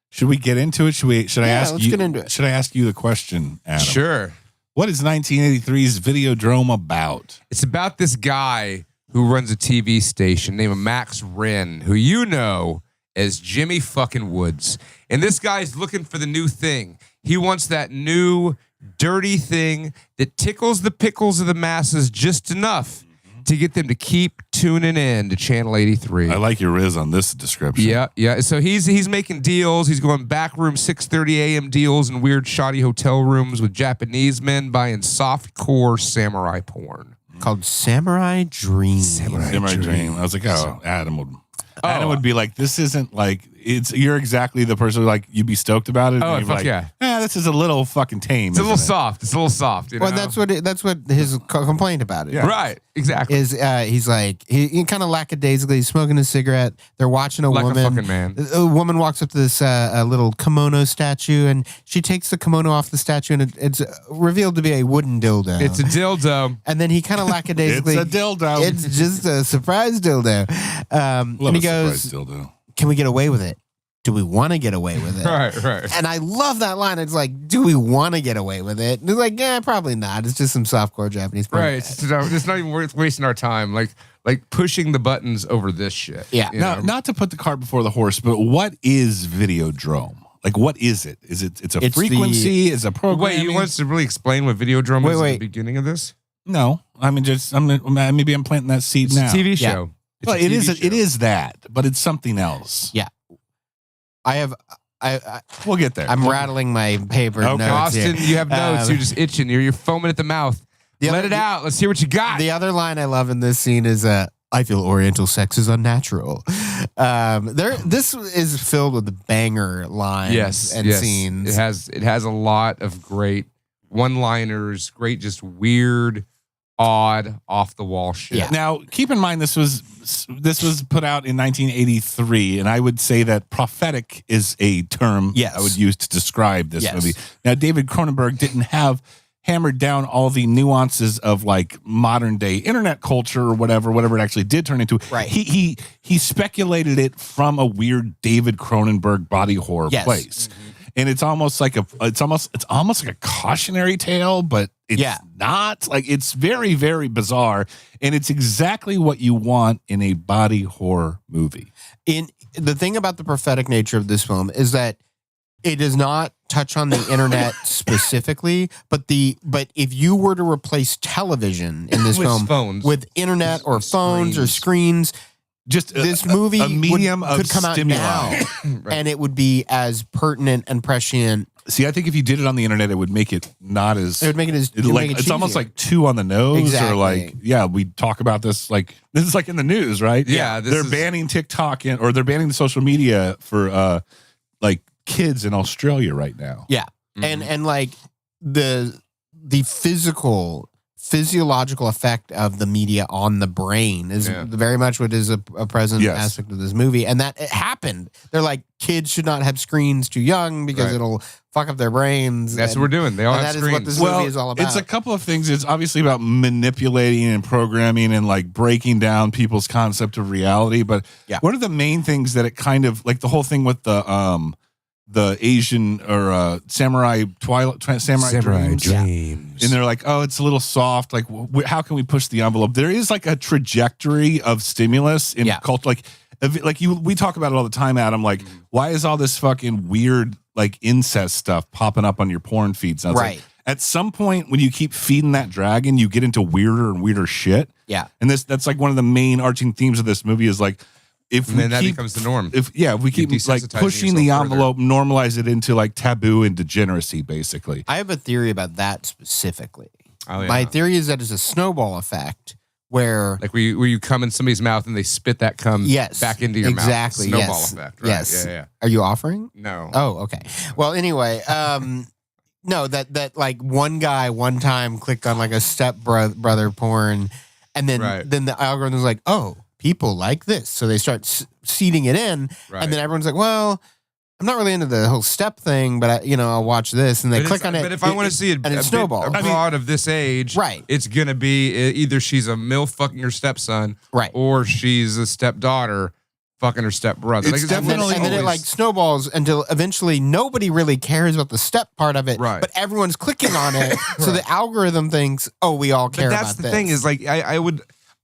should we get into it? Should I ask let's you? get into it. Should I ask you the question, Adam? Sure. What is 1983's Videodrome about? It's about this guy who runs a TV station named Max Wren, who you know as Jimmy fucking Woods. And this guy's looking for the new thing. He wants that new dirty thing that tickles the pickles of the masses just enough to get them to keep tuning in to Channel 83. I like your riz on this description. Yeah. So he's making deals. He's going backroom 6:30 a.m. deals in weird shoddy hotel rooms with Japanese men buying softcore samurai porn. Called Samurai Dream. Samurai Dream. I was like, oh, Adam would be like, this isn't like, you're exactly the person who, like, you'd be stoked about it. Oh, and you'd be fuck like, yeah. This is a little fucking tame. It's a little isn't it? soft. It's a little soft. You know? Well, that's what his complaint about it. Right. Exactly. Is he's like he kind of lackadaisically smoking a cigarette. They're watching a Like a woman. fucking man. A woman walks up to this little kimono statue, and she takes the kimono off the statue, and it's revealed to be a wooden dildo. It's a dildo. And then he kind of lackadaisically, It's a dildo. It's just a surprise dildo. And he goes, Surprise dildo. "Can we get away with it? Do we want to get away with it?" Right. And I love that line. It's like, do we want to get away with it? And it's like, yeah, probably not. It's just some softcore Japanese porn. Right. It's not even worth wasting our time. Like pushing the buttons over this shit. Yeah. You Now, know? not to put the cart before the horse, but what is Videodrome? Like, what is it? It's a It's frequency? Is a program? Wait, you want us to really explain what Videodrome is at Wait. the beginning of this? No, I mean, maybe I'm planting that seed It's now. a TV Yeah. show. It's Well, a TV show. it is that, but it's something else. Yeah. I We'll get there. I'm rattling my paper Okay. notes here. Austin, you have notes. You're just itching. You're foaming at the mouth. The Let other- it out. Let's hear what you got. The other line I love in this scene is I feel Oriental sex is unnatural. This is filled with banger lines and scenes. It has a lot of great one-liners, great just weird, odd, off the wall shit. Yeah. Now, keep in mind this was put out in 1983, and I would say that prophetic is a term Yes. I would use to describe this Yes. movie. Now, David Cronenberg didn't have hammered down all the nuances of like modern day internet culture or whatever it actually did turn into. Right. He speculated it from a weird David Cronenberg body horror Yes. place. And it's almost like it's almost like a cautionary tale, but it's not. Like, it's very, very bizarre, and it's exactly what you want in a body horror movie. In the thing about the prophetic nature of this film is that it does not touch on the internet specifically, but if you were to replace television in this With film phones. with internet or phones or screens, Just this movie a medium of could come stimuli. out now, and it would be as pertinent and prescient. See, I think if you did it on the internet, it would make it not as. It would make it as It like it's almost like too on the nose, Exactly. or like, yeah, we talk about this like this is like in the news, right? Yeah, they're is- banning TikTok or they're banning the social media for like kids in Australia right now. Yeah. And like the physiological effect of the media on the brain is very much what is a present aspect of this movie. And that it happened. They're like, kids should not have screens too young because it'll fuck up their brains. That's what we're doing. They all have that screens. is what this movie is all about. It's a couple of things. It's obviously about manipulating and programming and like breaking down people's concept of reality. But one of the main things that it kind of like the whole thing with the Asian or samurai dreams. And they're like, oh, it's a little soft. Like, how can we push the envelope? There is like a trajectory of stimulus in culture. Like we talk about it all the time, Adam. Like, why is all this fucking weird like incest stuff popping up on your porn feeds. And Right. Like, at some point, when you keep feeding that dragon, you get into weirder and weirder shit. Yeah. And that's like one of the main arching themes of this movie is like, if And we then that keep, becomes the norm. if we keep like desensitizing pushing the yourself further. envelope, normalize it into like taboo and degeneracy, basically. I have a theory about that specifically. Oh, yeah. My theory is that it's a snowball effect where Like where you cum in somebody's mouth and they spit that cum back into your exactly, mouth. Snowball yes, effect. Right? Yes. Yeah. Are you offering? No. Oh, okay. Well, anyway, no, that like one guy one time clicked on like a step brother porn, and then the algorithm was like, oh, people like this, so they start seeding it in, and then everyone's like, well, I'm not really into the whole step thing, but I'll watch this, and they click on it. But if I want to see and it snowballs. a broad of this age, Right. it's gonna be either she's a MILF fucking her stepson, right, or she's a stepdaughter fucking her stepbrother. It's definitely and then it like snowballs until eventually nobody really cares about the step part of it, Right. but everyone's clicking on it, so the algorithm thinks, oh, we all care But about that's the this. thing is like I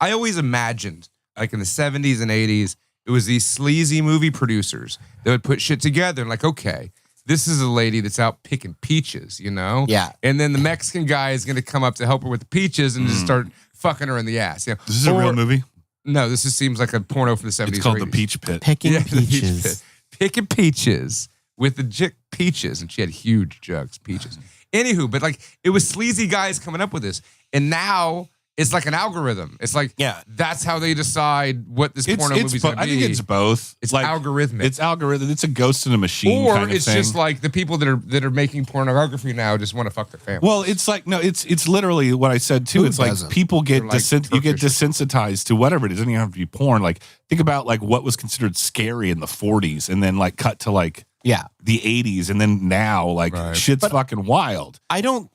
always imagined like in the 70s and 80s, it was these sleazy movie producers that would put shit together and like, okay, this is a lady that's out picking peaches, Yeah. And then the Mexican guy is going to come up to help her with the peaches and just start fucking her in the ass. This is a real movie? No, this seems like a porno from the 70s. It's called or The 80s. Peach Pit. Picking The Peach peaches. Pit. Picking peaches with the peaches, and she had huge jugs, peaches. Anywho, but like it was sleazy guys coming up with this, and now it's like an algorithm. It's like that's how they decide what this porno movie's going to be. I think it's both. It's like algorithmic. It's algorithm. It's a ghost in a machine, or kind of it's thing. just like the people that are making pornography now just want to fuck their family. Well, it's like no, it's literally what I said too. Who It's doesn't? like people get They're like you get Turkish. desensitized to whatever it is. It doesn't even have to be porn. Like think about like what was considered scary in the 40s, and then like cut to like the 80s, and then now like shit's fucking wild. I don't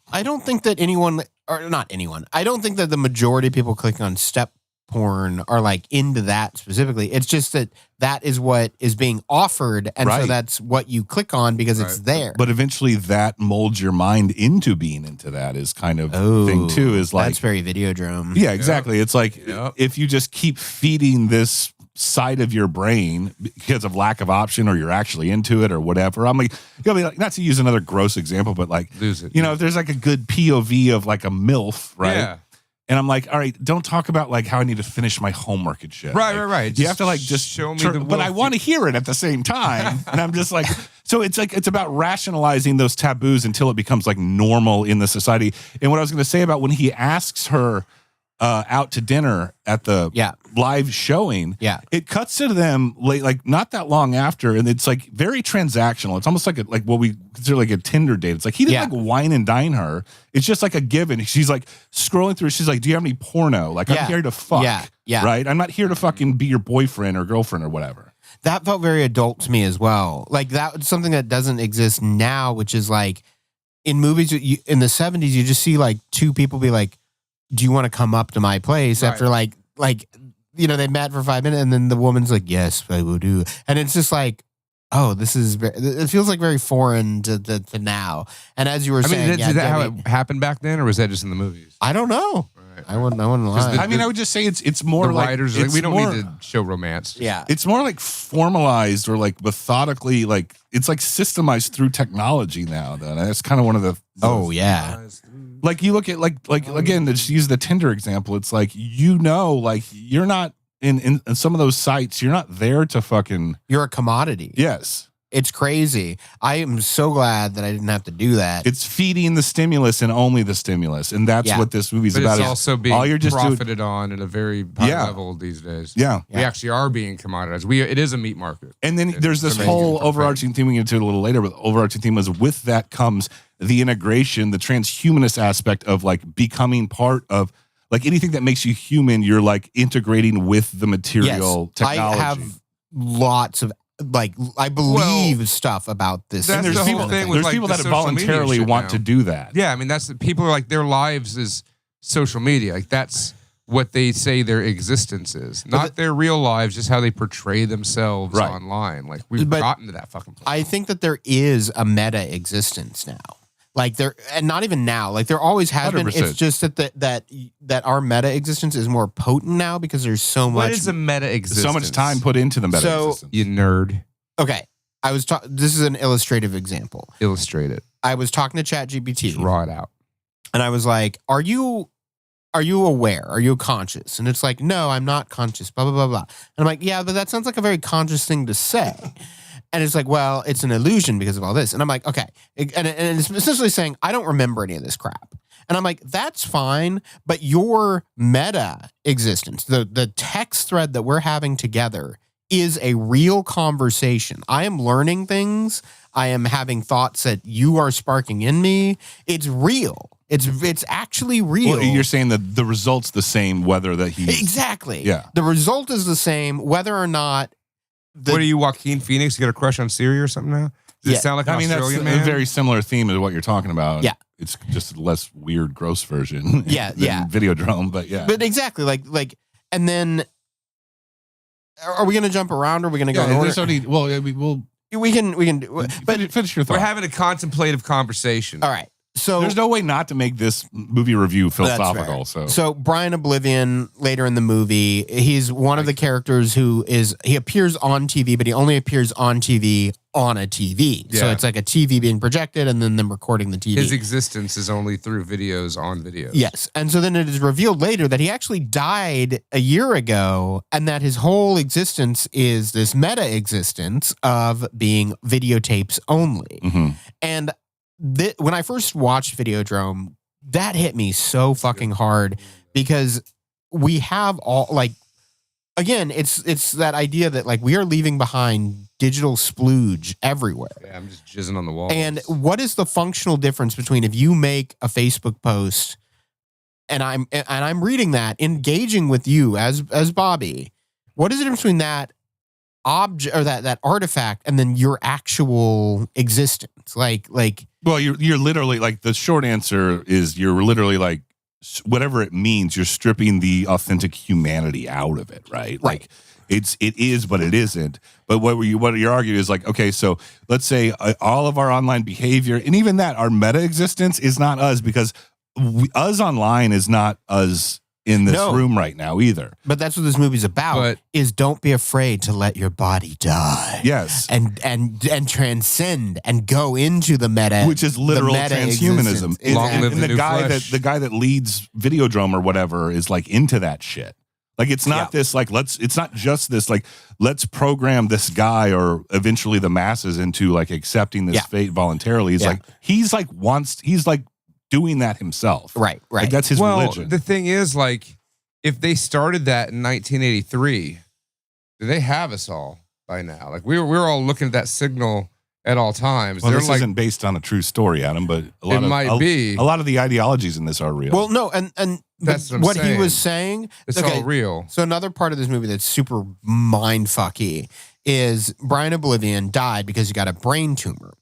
think that anyone, or not anyone, I don't think that the majority of people clicking on step porn are like into that specifically. It's just that is what is being offered, and so that's what you click on because it's there. But eventually that molds your mind into being into that is kind of thing too. Is like that's very Videodrome. Yeah, exactly. It's like if you just keep feeding this side of your brain because of lack of option, or you're actually into it or whatever. I'm like, not to use another gross example, but like, if there's like a good POV of like a MILF, right? Yeah. And I'm like, all right, don't talk about like how I need to finish my homework and shit. Right. You have to like just show me but I want to hear it at the same time. And I'm just like, so it's like, it's about rationalizing those taboos until it becomes like normal in the society. And what I was going to say about when he asks her out to dinner at the live showing, it cuts to them like not that long after, and it's like very transactional. It's almost like what we consider like a Tinder date. It's like he didn't like wine and dine her. It's just like a given. She's like scrolling through. She's like, "Do you have any porno? Like I'm here to fuck, right? I'm not here to fucking be your boyfriend or girlfriend or whatever." That felt very adult to me as well. Like that's something that doesn't exist now, which is like in movies in the 70s, you just see like two people be like, do you want to come up to my place after like they met for 5 minutes, and then the woman's like, yes, I will do. And it's just like, oh, it feels like very foreign to now. And as you were saying, did that how it happened back then, or was that just in the movies? I don't know. I wouldn't lie. I would just say it's more the like writers we don't need to show romance. Yeah. It's more like formalized or like methodically, like it's like systemized through technology now. Though, and that's kind of one of the like you look at like again, to just use the Tinder example. It's like like you're not in some of those sites. You're not there to fucking. You're a commodity. Yes. It's crazy. I am so glad that I didn't have to do that. It's feeding the stimulus and only the stimulus, and that's what this movie's about. It's also being all you're just profited on at a very high level these days. Yeah, we actually are being commoditized. It is a meat market. And then there's this whole overarching theme we get into a little later. But the overarching theme was with that comes the integration, the transhumanist aspect of like becoming part of like anything that makes you human. You're like integrating with the material technology. I have lots of. Like I believe stuff about this. That's and the whole thing. There's people that voluntarily want to do that. Yeah, I mean that's people are like their lives is social media. Like that's what they say their existence is, not their real lives, just how they portray themselves online. Like we've gotten to that fucking place. I think that there is a meta existence now. Like there, and not even now. Like there always has 100%. been. It's just that our meta existence is more potent now because there's so much. What is a meta existence? So much time put into the meta existence. You nerd. Okay, This is an illustrative example. Illustrate it. I was talking to ChatGPT. Draw it out. And I was like, are you aware? Are you conscious? And it's like, no, I'm not conscious, blah, blah, blah, blah. And I'm like, yeah, but that sounds like a very conscious thing to say. And it's like, well, it's an illusion because of all this. And I'm like, okay. And it's essentially saying, I don't remember any of this crap. And I'm like, that's fine, but your meta existence, the text thread that we're having together is a real conversation. I am learning things. I am having thoughts that you are sparking in me. It's real. It's actually real. Well, you're saying that the result's the same whether that he's... Exactly. Yeah. The result is the same whether or not... What are you, Joaquin Phoenix? You got a crush on Siri or something now? Does it sound like an Australian man? That's a very similar theme to what you're talking about. Yeah. It's just a less weird, gross version. Yeah, than Videodrome, but yeah. But exactly, like, and then... Are we going to jump around or are we going to go in order? We can do... But finish your thought. We're having a contemplative conversation. All right. So there's no way not to make this movie review philosophical. So Brian Oblivion later in the movie, he's one of the characters he appears on TV, but he only appears on TV on a TV. Yeah. So it's like a TV being projected and then them recording the TV. His existence is only through videos on videos. Yes. And so then it is revealed later that he actually died a year ago and that his whole existence is this meta existence of being videotapes only. Mm-hmm. And when I first watched Videodrome, that hit me so fucking hard because we have all again, it's that idea that we are leaving behind digital splooge everywhere. Yeah, I'm just jizzing on the wall. And what is the functional difference between if you make a Facebook post and I'm reading that, engaging with you as Bobby, what is the difference between that object or that artifact and then your actual existence? Well, you're literally the short answer is you're literally whatever it means, you're stripping the authentic humanity out of it, right? Right. It is, but it isn't. But what you're arguing is okay, so let's say all of our online behavior and even that our meta existence is not us because us online is not us in this room right now either. But that's what this movie's about, is don't be afraid to let your body die. Yes. And transcend and go into the meta. Which is literal transhumanism. And the guy that leads Videodrome or whatever is into that shit. It's not this it's not just this let's program this guy or eventually the masses into accepting this fate voluntarily. He's he's doing that himself. Right. That's his religion. The thing is, if they started that in 1983, do they have us all by now? We're all looking at that signal at all times. Well, this isn't based on a true story, Adam, but a lot of the ideologies in this are real. Well, no, and that's what he was saying. It's all real. So another part of this movie that's super mind-fucky is Brian Oblivion died because he got a brain tumor.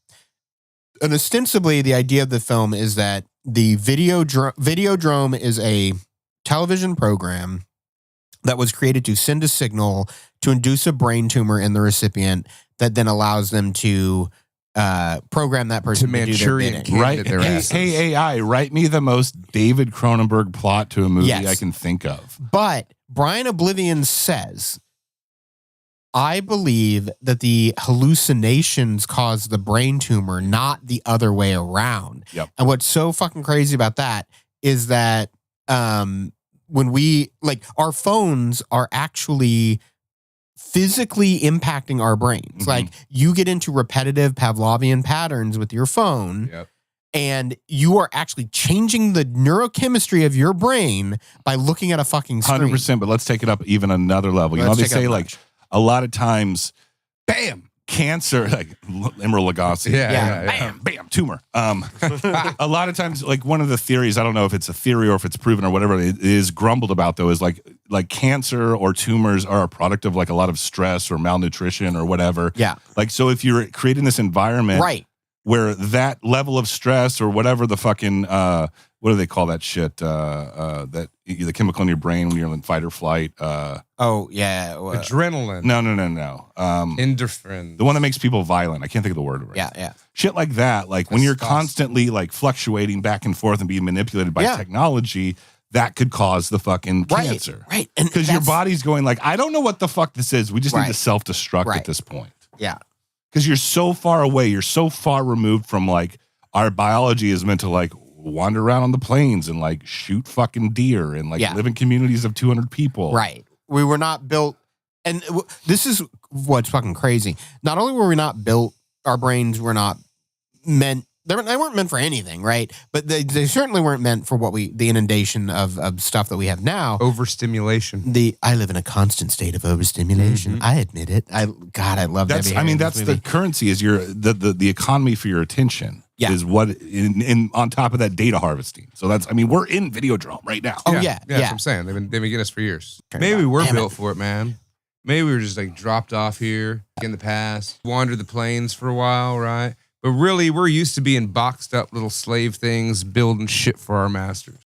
And ostensibly, the idea of the film is that the Videodrome is a television program that was created to send a signal to induce a brain tumor in the recipient that then allows them to program that person to do their bidding. Right? Hey, AI, write me the most David Cronenberg plot to a movie I can think of. But Brian Oblivion says, I believe that the hallucinations cause the brain tumor, not the other way around. Yep. And what's so fucking crazy about that is that when we our phones are actually physically impacting our brains. Mm-hmm. You get into repetitive Pavlovian patterns with your phone. Yep. And you are actually changing the neurochemistry of your brain by looking at a fucking screen. 100%, but let's take it up even another level. They say a lot of times, bam, cancer, Emerald Lagasse. Yeah. Bam, tumor. A lot of times, one of the theories, I don't know if it's a theory or if it's proven or whatever, it is grumbled about though, is cancer or tumors are a product of a lot of stress or malnutrition or whatever. Yeah. So if you're creating this environment, right, where that level of stress or whatever the fucking what do they call that shit? That the chemical in your brain when you're in fight or flight. Adrenaline. No. Endorphin. The one that makes people violent. I can't think of the word right. Yeah. Shit like that. When you're constantly fluctuating back and forth and being manipulated by technology, that could cause the fucking cancer. Right. Because your body's going I don't know what the fuck this is. We just need to self-destruct at this point. Yeah. because you're so far away. You're so far removed from like our biology is meant to like wander around on the plains and like shoot fucking deer and like live in communities of 200 people. Right. We were not built. And this is what's fucking crazy. Not only were we not built, our brains were not meant. They weren't meant for anything, right? But they certainly weren't meant for the inundation of stuff that we have now. Overstimulation. I live in a constant state of overstimulation. I admit it. I love that. That's the currency is the economy for your attention. Yeah. Is what in on top of that data harvesting. So we're in Videodrome right now. Oh yeah. That's what I'm saying. They've been getting us for years. Maybe we were built for it, man. Maybe we were just like dropped off here in the past, wandered the plains for a while, right? But really, we're used to being boxed up little slave things, building shit for our masters.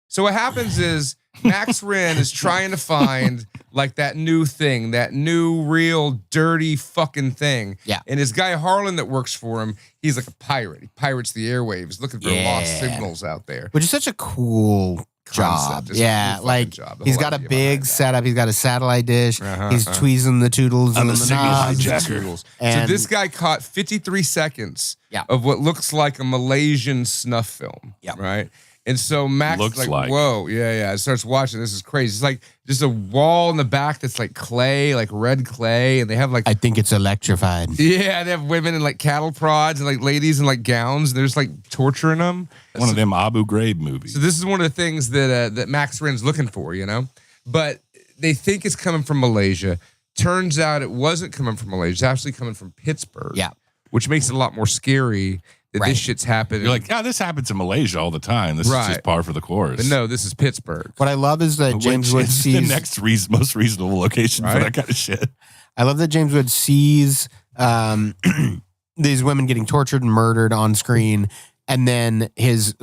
So what happens is Max Wren is trying to find like that new thing, that new real dirty fucking thing. Yeah. And his guy Harlan that works for him, he's like a pirate. He pirates the airwaves, looking for lost signals out there. Which is such a cool job. Yeah, like job. He's got a big setup. He's got a satellite dish. He's tweezing the toodles and the signal knobs. hijacker. So this guy caught 53 seconds of what looks like a Malaysian snuff film. Yeah. Right. And so Max Looks is like. whoa, yeah. Starts watching. This is crazy. It's like just a wall in the back that's like clay, like red clay, and they have like I think it's electrified. yeah, they have women in like cattle prods and like ladies in like gowns. And there's like torturing them. One of them Abu Ghraib movies. So this is one of the things that that Max Wren's looking for, you know. But they think it's coming from Malaysia. Turns out it wasn't coming from Malaysia. It's actually coming from Pittsburgh. Yeah, which makes it a lot more scary. That this shit's happening. You're like, this happens in Malaysia all the time. This is just par for the course. But no, this is Pittsburgh. What I love is that James Wood sees the next most reasonable location for that kind of shit. I love that James Wood sees these women getting tortured and murdered on screen, and then his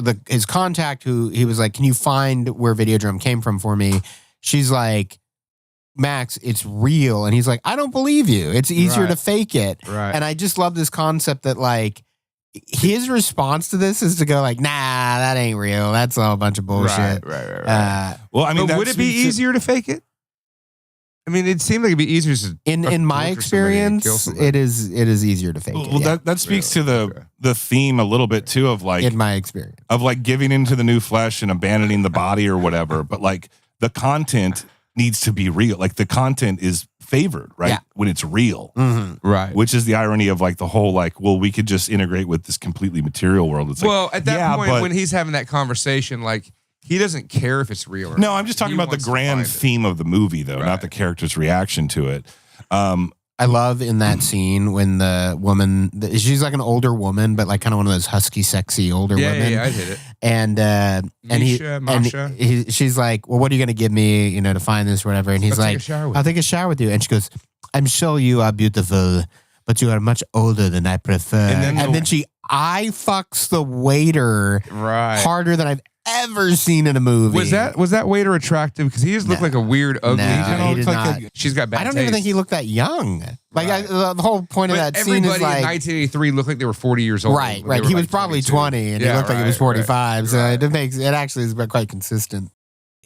contact, who he was like, "Can you find where Videodrome came from for me?" She's like, "Max, it's real," and he's like, "I don't believe you. It's easier to fake it." Right. And I just love this concept that like. His response to this is to go like, nah, that ain't real. That's all a bunch of bullshit. Right. Well, I mean, but would it be easier to fake it? I mean, it seemed like it'd be easier to in my experience, it is easier to fake it. Well, that speaks to the theme a little bit too of like in my experience of like giving into the new flesh and abandoning the body or whatever. But like the content needs to be real. Like the content is favored, right? Yeah. When it's real. Mm-hmm. Right. Which is the irony of like the whole like, well, we could just integrate with this completely material world. It's well, like, at that point, when he's having that conversation, like he doesn't care if it's real or not. No, I'm just talking about the grand theme of the movie, though, not the character's reaction to it. I love in that scene when the woman, she's like an older woman, but like kind of one of those husky, sexy older women. Yeah, I hit it. And she's like, well, what are you going to give me, you know, to find this or whatever? And he's like, I'll take a shower with you. And she goes, I'm sure you are beautiful, but you are much older than I prefer. And then she eye fucks the waiter harder than I've ever seen in a movie. Was that waiter attractive? Because he just looked like a weird, ugly. No, he did not. She's got bad I don't even think he looked that young. Like the whole point of that scene is like everybody in 1983 looked like they were 40 years old. Right. He was probably 20 and he looked like he was 45. So it actually is quite consistent.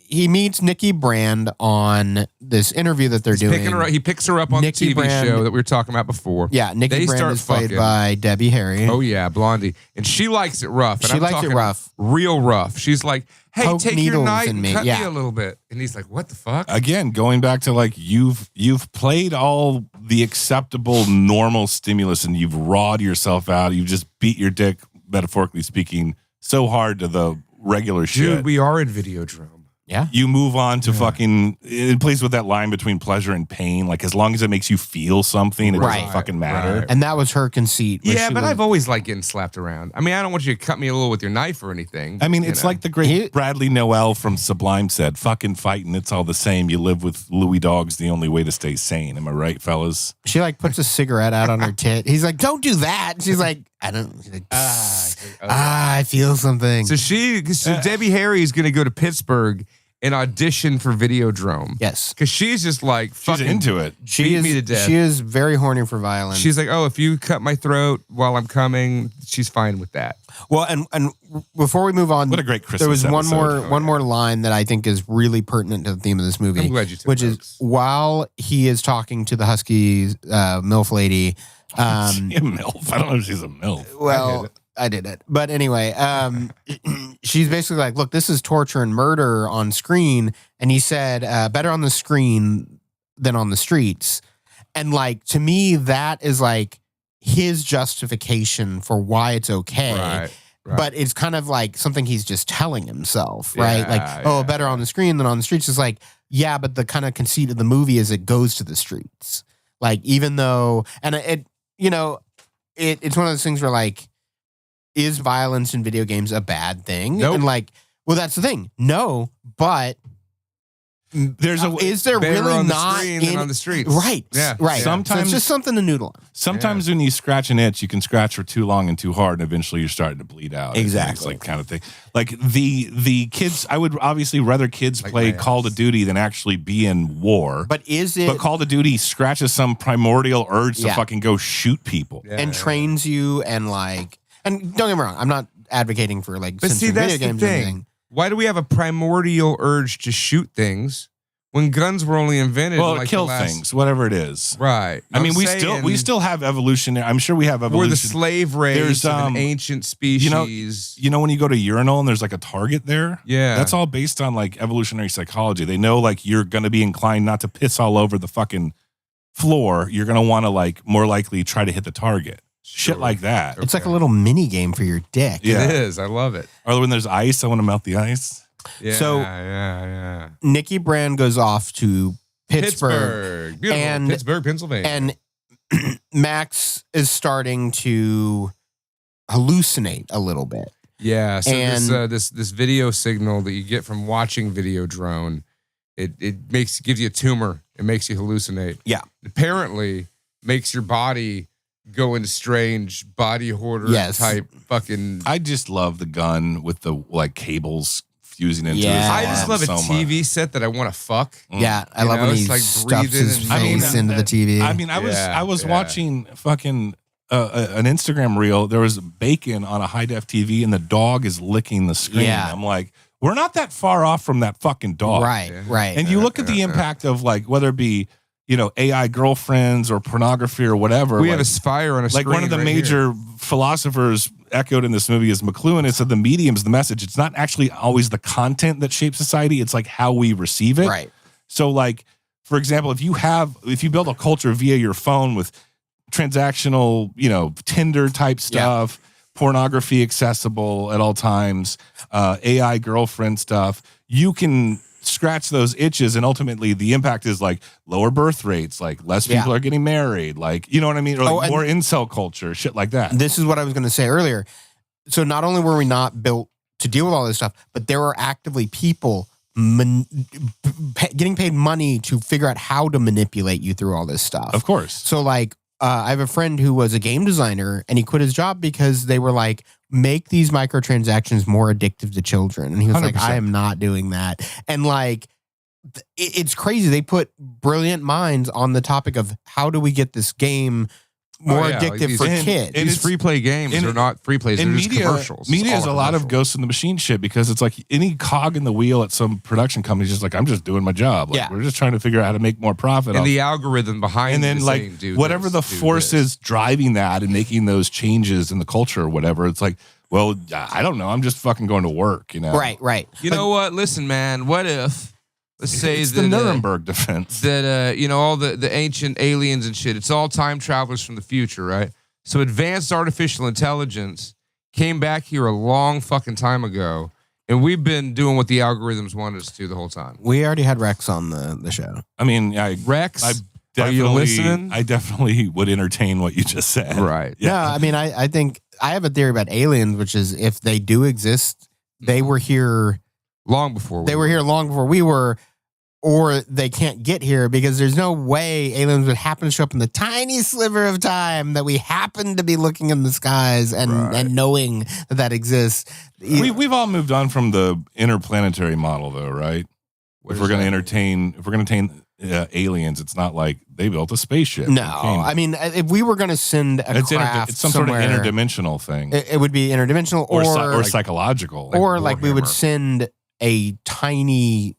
He meets Nikki Brand on this interview that they're doing. He picks her up on Nikki the TV Brand, show that we were talking about before. Yeah, Nikki Brand is played by Debbie Harry. Oh yeah, Blondie, and she likes it rough. And she likes it rough, real rough. She's like, "Hey, poke take your knife in and cut me a little bit." And he's like, "What the fuck?" Again, going back to like you've played all the acceptable normal stimulus and you've rawed yourself out. You've just beat your dick, metaphorically speaking, so hard to the regular shit. Dude, we are in Videodrome. Yeah. You move on to fucking, it plays with that line between pleasure and pain. Like, as long as it makes you feel something, it doesn't fucking matter. Right. And that was her conceit. Yeah, but I've always liked getting slapped around. I mean, I don't want you to cut me a little with your knife or anything. I mean, it's like the great Bradley Noel from Sublime said, fucking fighting, it's all the same. You live with Louis Dogs, the only way to stay sane. Am I right, fellas? She like puts a cigarette out on her tit. He's like, don't do that. And she's like, I don't. Like, I feel something. So Debbie Harry is going to go to Pittsburgh and audition for Videodrome. Yes. Because she's just like, She's fucking into it. beat me to death. She is very horny for violence. She's like, oh, if you cut my throat while I'm coming, she's fine with that. Well, and before we move on, What a great Christmas there was episode. one more line that I think is really pertinent to the theme of this movie. I'm glad you took which notes. is while he is talking to the husky MILF lady. She a MILF. I don't know if she's a MILF. Well, I did it. But anyway, she's basically like, look, this is torture and murder on screen. And he said, better on the screen than on the streets. And like, to me, that is like his justification for why it's okay. Right. But it's kind of like something he's just telling himself, right? Yeah, like, oh, better on the screen than on the streets. It's like, yeah, but the kind of conceit of the movie is it goes to the streets. Like, even though, and it's one of those things where like, is violence in video games a bad thing? Nope. And like, well, that's the thing. No, but is there better really on the not screen than on the streets. Right. Yeah. Right. Sometimes- so it's just something to noodle on. Sometimes when you scratch an itch, you can scratch for too long and too hard, and eventually you're starting to bleed out. Exactly. It's like kind of thing. Like the kids, I would obviously rather kids Like play my Call ass. of Duty than actually be in war. But is it But Call of Duty scratches some primordial urge to Yeah. fucking go shoot people. Yeah, and yeah. trains you and like, and don't get me wrong, I'm not advocating for like But see, censoring that's video the games or thing. anything. Why do we have a primordial urge to shoot things when guns were only invented? Well, in like kill the last... things, whatever it is. Right. I mean, we saying still have evolutionary. I'm sure we have evolution. we're the slave race There's, of an ancient species. You know when you go to urinal and there's like a target there? Yeah. That's all based on like evolutionary psychology. They know like you're going to be inclined not to piss all over the fucking floor. You're going to want to like more likely try to hit the target. Shit like that. It's like a little mini game for your dick. Yeah. It is. I love it. Or when there's ice, I want to melt the ice. Yeah, So- yeah. Nikki Brand goes off to Pittsburgh. Beautiful. And- Pittsburgh, Pennsylvania. And Max is starting to hallucinate a little bit. yeah, so and- this video signal that you get from watching Videodrome, it gives you a tumor. It makes you hallucinate. Yeah. Apparently makes your body go into strange body hoarder Yes. type fucking. I just love the gun with the like cables fusing into Yeah. his I just arm love a so TV much. set that I want to fuck. Yeah, I You love know, when he it's like stuffs breathing his and- face into the TV. I mean, I Yeah, was yeah. watching fucking an Instagram reel. There was bacon on a high def TV, and the dog is licking the screen. Yeah. I'm like, we're not that far off from that fucking dog, right, right. And you look at the impact of like whether it be AI girlfriends or pornography or whatever. We like, have a fire on a screen. like one of the right major here. philosophers echoed in this movie is McLuhan. It said the medium's the message. It's not actually always the content that shapes society. It's like how we receive it. right. So like, for example, if you build a culture via your phone with transactional, Tinder type stuff, pornography accessible at all times, AI girlfriend stuff, you can scratch those itches, and ultimately the impact is like lower birth rates, like less people are getting married, like, you know what I mean? Or like more incel culture, shit like that. This is what I was going to say earlier. So not only were we not built to deal with all this stuff, but there are actively people getting paid money to figure out how to manipulate you through all this stuff. Of course. So like, I have a friend who was a game designer and he quit his job because they were like, make these microtransactions more addictive to children. And he was like, 100%. I am not doing that. And like, it's crazy. They put brilliant minds on the topic of how do we get this game more addictive for kids. and These it's- free play games and- are not free plays. They're And just commercials. media is All a lot of commercials. ghosts in the machine shit, because it's like any cog in the wheel at some production company is just like, I'm just doing my job. Like, Yeah. we're just trying to figure out how to make more profit. And off- the algorithm behind and it then is like saying, do whatever this, the do force this. is driving that and making those changes in the culture or whatever, it's like, well, I don't know. I'm just fucking going to work, Right, right. You know what? Listen, man. What if? Let's say It's that the Nuremberg defense. that all the ancient aliens and shit. It's all time travelers from the future, right? So advanced artificial intelligence came back here a long fucking time ago, and we've been doing what the algorithms want us to the whole time. We already had Rex on the show. I mean, Rex, I are you definitely, listening? I definitely would entertain what you just said. Right. Yeah. No, I mean, I think I have a theory about aliens, which is if they do exist, they were here. Long before They were here long before we were, or they can't get here because there's no way aliens would happen to show up in the tiny sliver of time that we happen to be looking in the skies and knowing that exists. We've all moved on from the interplanetary model, though, right? If we're going to entertain aliens, it's not like they built a spaceship. No, I mean, if we were going to send a craft it's some somewhere, sort of interdimensional thing. It would be interdimensional or psychological. Or like we would send a tiny,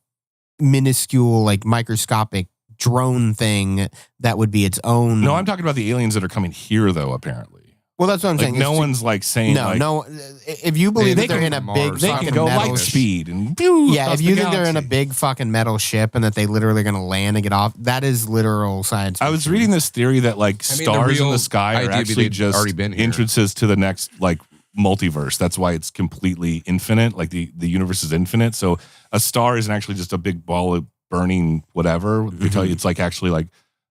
minuscule, like microscopic drone thing that would be its own. No, I'm talking about the aliens that are coming here, though, apparently. Well, that's what I'm saying. No one's like saying no. If you believe that they're in a big, they can go metal light speed and if you think they're in a big fucking metal ship and that they literally are going to land and get off, that is literal science fiction. I was reading this theory that like stars in the sky are actually just entrances to the next like multiverse. That's why it's completely infinite. Like the universe is infinite. So a star isn't actually just a big ball of burning whatever. They tell you it's like actually like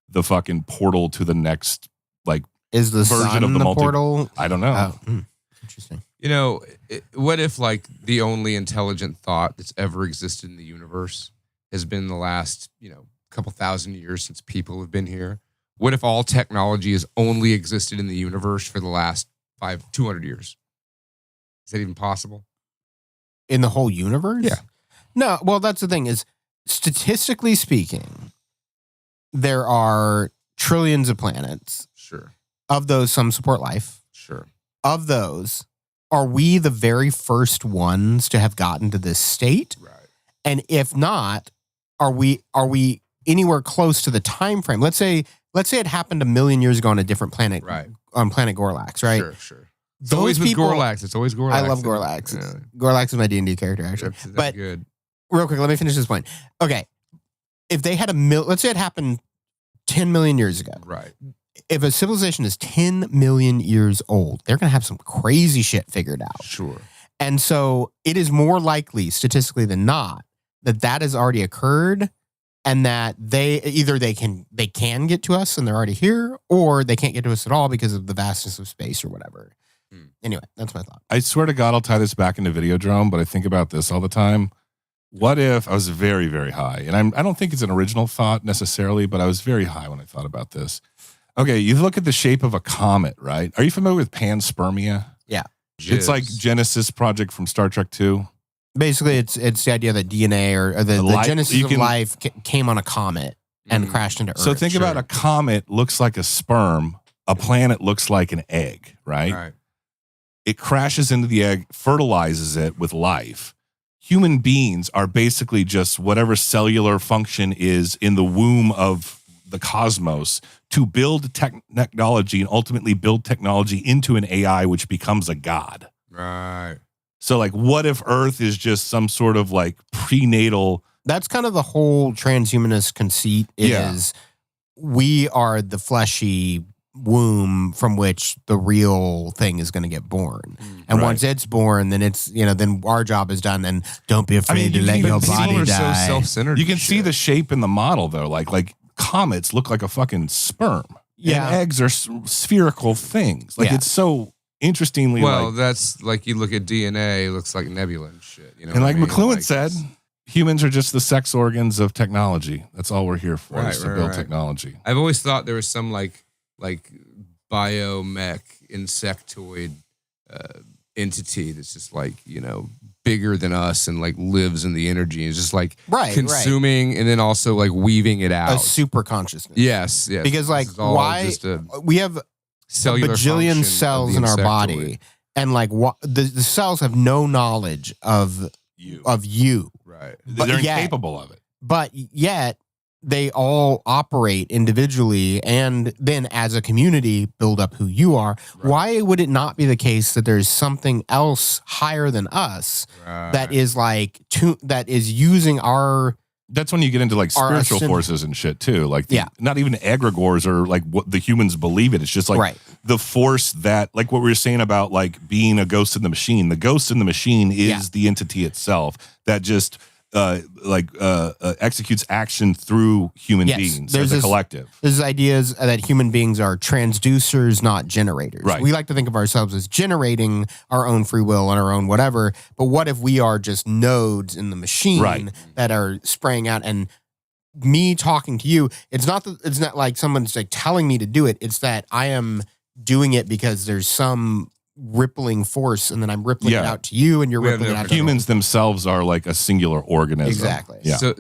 the fucking portal to the next like. Is the version sun of the portal? I don't know. Interesting. You know, what if like the only intelligent thought that's ever existed in the universe has been the last, couple thousand years since people have been here? What if all technology has only existed in the universe for the last 200 years? Is that even possible? In the whole universe? Yeah. No, well, that's the thing is, statistically speaking, there are trillions of planets. Sure. Of those, some support life. Sure. Of those, are we the very first ones to have gotten to this state? Right. And if not, are we anywhere close to the time frame? Let's say it happened 1 million years ago on a different planet, right? On planet Gorlax, right? Sure. It's always with Gorlax. It's always Gorlax. I love Gorlax. Yeah. Gorlax is my D&D character, actually. That's good. Real quick, let me finish this point. Okay, if they had let's say it happened 10 million years ago, right? If a civilization is 10 million years old, they're going to have some crazy shit figured out. Sure. And so it is more likely, statistically than not, that has already occurred, and that they can get to us and they're already here, or they can't get to us at all because of the vastness of space or whatever. Anyway, that's my thought. I swear to God, I'll tie this back into Videodrome, but I think about this all the time. What if I was very, very high? And I don't think it's an original thought necessarily, but I was very high when I thought about this. Okay, you look at the shape of a comet, right? Are you familiar with panspermia? Yeah. It's like Genesis Project from Star Trek 2. Basically, it's the idea that DNA or the genesis of life came on a comet and crashed into Earth. So think about a comet looks like a sperm, a planet looks like an egg, right? It crashes into the egg, fertilizes it with life. Human beings are basically just whatever cellular function is in the womb of the cosmos to build technology and ultimately build technology into an AI, which becomes a god. Right. So like, what if Earth is just some sort of like prenatal? That's kind of the whole transhumanist conceit is we are the fleshy womb from which the real thing is going to get born. And once it's born, then it's, then our job is done. And don't be afraid to let your body die. So self-centered. You can see the shape in the model though. Like comets look like a fucking sperm. Yeah. And eggs are spherical things. Like it's so interestingly. Well, that's like you look at DNA, it looks like nebula and shit. And like McLuhan said, humans are just the sex organs of technology. That's all we're here for, is to build technology. I've always thought there was some like biomech insectoid entity that's just like, bigger than us and like lives in the energy. It's just like consuming and then also like weaving it out. A super consciousness. Yes. Because like why we have cellular bajillion cells in our body, and like the cells have no knowledge of you. Right. But they're incapable of it. But yet they all operate individually and then as a community build up who you are. Right. Why would it not be the case that there's something else higher than us that is like that is using our... That's when you get into like spiritual forces and shit too. Like not even egregores or like what the humans believe in. It's just like the force that, like what we were saying about like being a ghost in the machine. The ghost in the machine is the entity itself that just executes action through human beings as a collective. There's ideas that human beings are transducers, not generators. Right. We like to think of ourselves as generating our own free will and our own whatever, but what if we are just nodes in the machine that are spraying out? And me talking to you, it's not like someone's like telling me to do it. It's that I am doing it because there's some rippling force, and then I'm rippling it out to you, and you're rippling it out to humans themselves are like a singular organism. Exactly. Yeah. So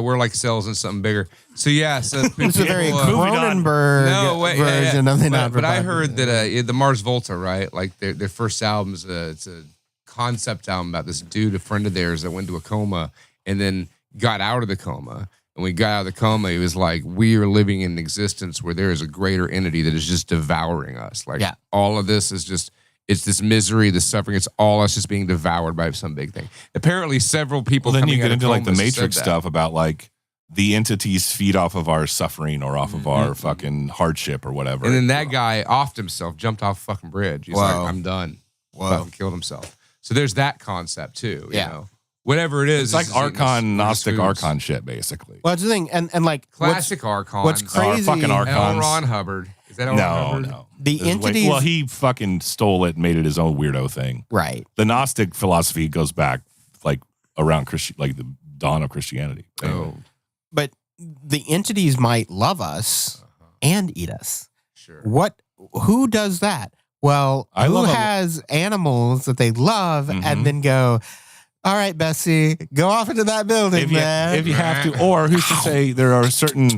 we're like cells in something bigger. So it's a very Cronenberg version of the But I heard that the Mars Volta, right? Like their first album's it's a concept album about this dude, a friend of theirs, that went into a coma and then got out of the coma. And when he got out of the coma, he was like, we are living in existence where there is a greater entity that is just devouring us. Like all of this is just, it's this misery, this suffering. It's all us just being devoured by some big thing. Apparently several people then you get into like the comas Matrix said that. stuff about like the entities feed off of our suffering or off of our fucking hardship or whatever. And then that guy offed himself, jumped off a fucking bridge. He's like, I'm done. Fucking killed himself. So there's that concept too, you know. Whatever it is. It's like Archon, Gnostic Archon shit, basically. Well, that's the thing. And like classic Archon. What's crazy? Fucking Archons. L. Ron Hubbard. Is that L. Ron Hubbard? No. The entities. Well, he fucking stole it and made it his own weirdo thing. Right. The Gnostic philosophy goes back like around like the dawn of Christianity. Oh. But the entities might love us and eat us. Sure. Who does that? Well, who has animals that they love and then go, all right, Bessie, go off into that building, man. If you have to, or who's to say there are certain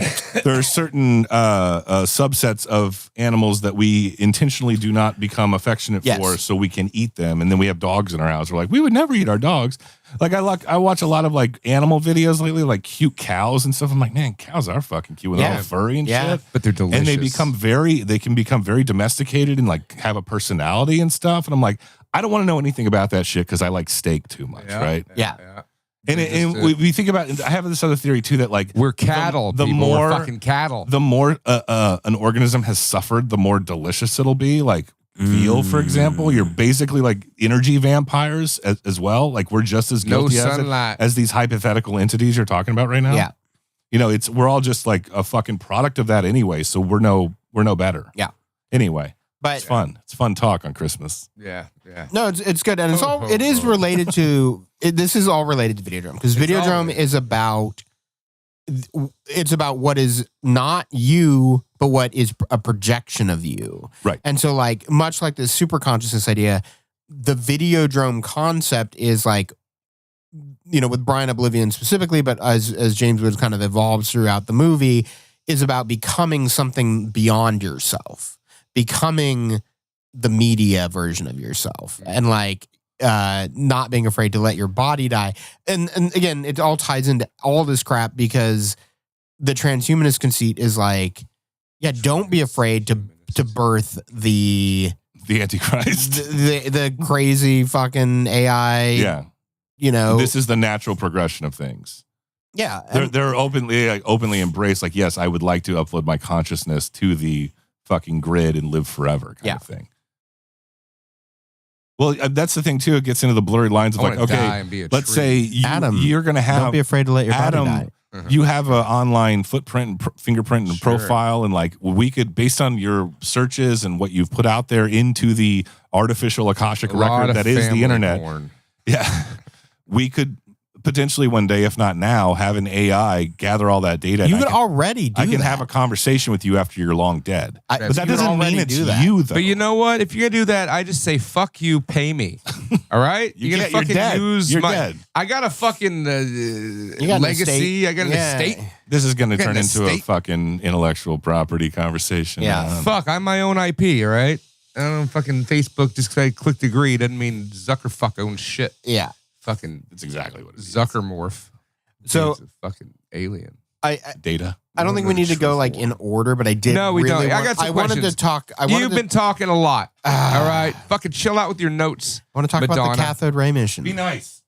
subsets of animals that we intentionally do not become affectionate for, so we can eat them, and then we have dogs in our house. We're like, we would never eat our dogs. Like I watch a lot of like animal videos lately, like cute cows and stuff. I'm like, man, cows are fucking cute when they're all furry and shit. But they're delicious. And they can become very domesticated and like have a personality and stuff. And I'm like, I don't want to know anything about that shit because I like steak too much, right? Yeah. And we think about, I have this other theory too, that like we're cattle. The more we're fucking cattle. The more an organism has suffered, the more delicious it'll be. Like veal, for example, you're basically like energy vampires as well. Like we're just as guilty as these hypothetical entities you're talking about right now. Yeah. You know, we're all just like a fucking product of that anyway. So we're no better. Yeah. Anyway. But it's fun. It's fun talk on Christmas. Yeah. No, it's good, and it is related to. This is all related to Videodrome because Videodrome is about. It's about what is not you, but what is a projection of you. Right. And so, like much like this super consciousness idea, the Videodrome concept is like, you know, with Brian Oblivion specifically, but as James Woods kind of evolves throughout the movie, is about becoming something beyond yourself. Becoming the media version of yourself and like not being afraid to let your body die. And again, it all ties into all this crap because the transhumanist conceit is like, yeah, don't be afraid to birth the Antichrist, the crazy fucking AI. Yeah. You know, this is the natural progression of things. Yeah. They're openly embraced. Like, yes, I would like to upload my consciousness to the fucking grid and live forever kind of thing. Well, that's the thing too. It gets into the blurry lines of like, okay, let's say you're going to have. Don't be afraid to let your body die. You have an online footprint, and fingerprint, and profile, and like we could, based on your searches and what you've put out there into the artificial Akashic record that is the internet. Yeah, we could potentially one day, if not now, have an AI gather all that data. You could already do that. I can have a conversation with you after you're long dead. But that doesn't mean it's you, though. But you know what? If you're going to do that, I just say, fuck you, pay me. All right? You're going to fucking use you're my... dead. I got a fucking legacy. I got an estate. This is going to turn into a fucking intellectual property conversation. Yeah. Fuck, I'm my own IP, all right? I don't know, fucking Facebook, just because I clicked agree doesn't mean Zuckerfuck owns shit. Yeah. Fucking, that's exactly what it is. Zuckermorph. So it's a fucking alien. Data. I don't think we need to go like in order, but I did. No, we don't. I got some wanted to talk. You've been talking a lot. All right, fucking chill out with your notes. I want to talk about the cathode ray mission. Be nice.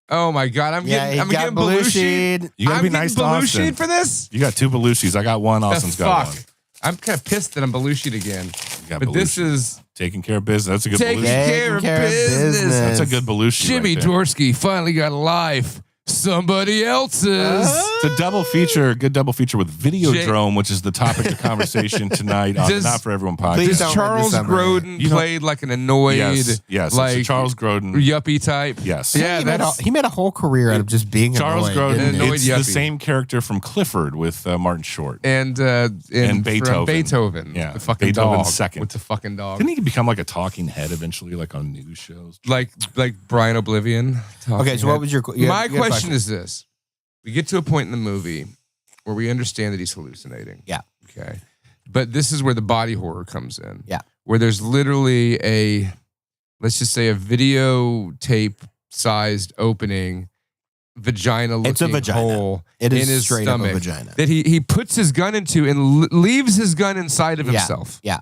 Oh my god, I'm getting Belushi. You gotta be nice to Austin. For this. You got 2 Belushis. I got 1. Austin's got 1. I'm kind of pissed that I'm Belushi'd again. But Belushi. This is taking care of business. That's a good taking Belushi. Care of business. That's a good Belushi. Jimmy right there. Dworsky finally got a life. somebody else's. It's a double feature, good double feature with Videodrome, which is the topic of conversation tonight on the Not For Everyone podcast. Does Charles Grodin played like an annoyed, yes, like Charles Grodin, yuppie type? Yes. Yeah, he made a whole career out of just being Charles annoyed. Grodin. It's yuppie. the same character from Clifford with Martin Short and Beethoven. Beethoven, Yeah, the fucking Beethoven's dog second. with the fucking dog. Didn't he become like a talking head eventually, like on news shows? Like Brian Oblivion. Okay, so what was your My question is this. We get to a point in the movie where we understand that he's hallucinating. Yeah. Okay. But this is where the body horror comes in. Yeah. Where there's literally let's just say a videotape sized opening vagina looking It's a vagina. hole It is in his straight up a stomach vagina. that he puts his gun into and leaves his gun inside of himself. Yeah.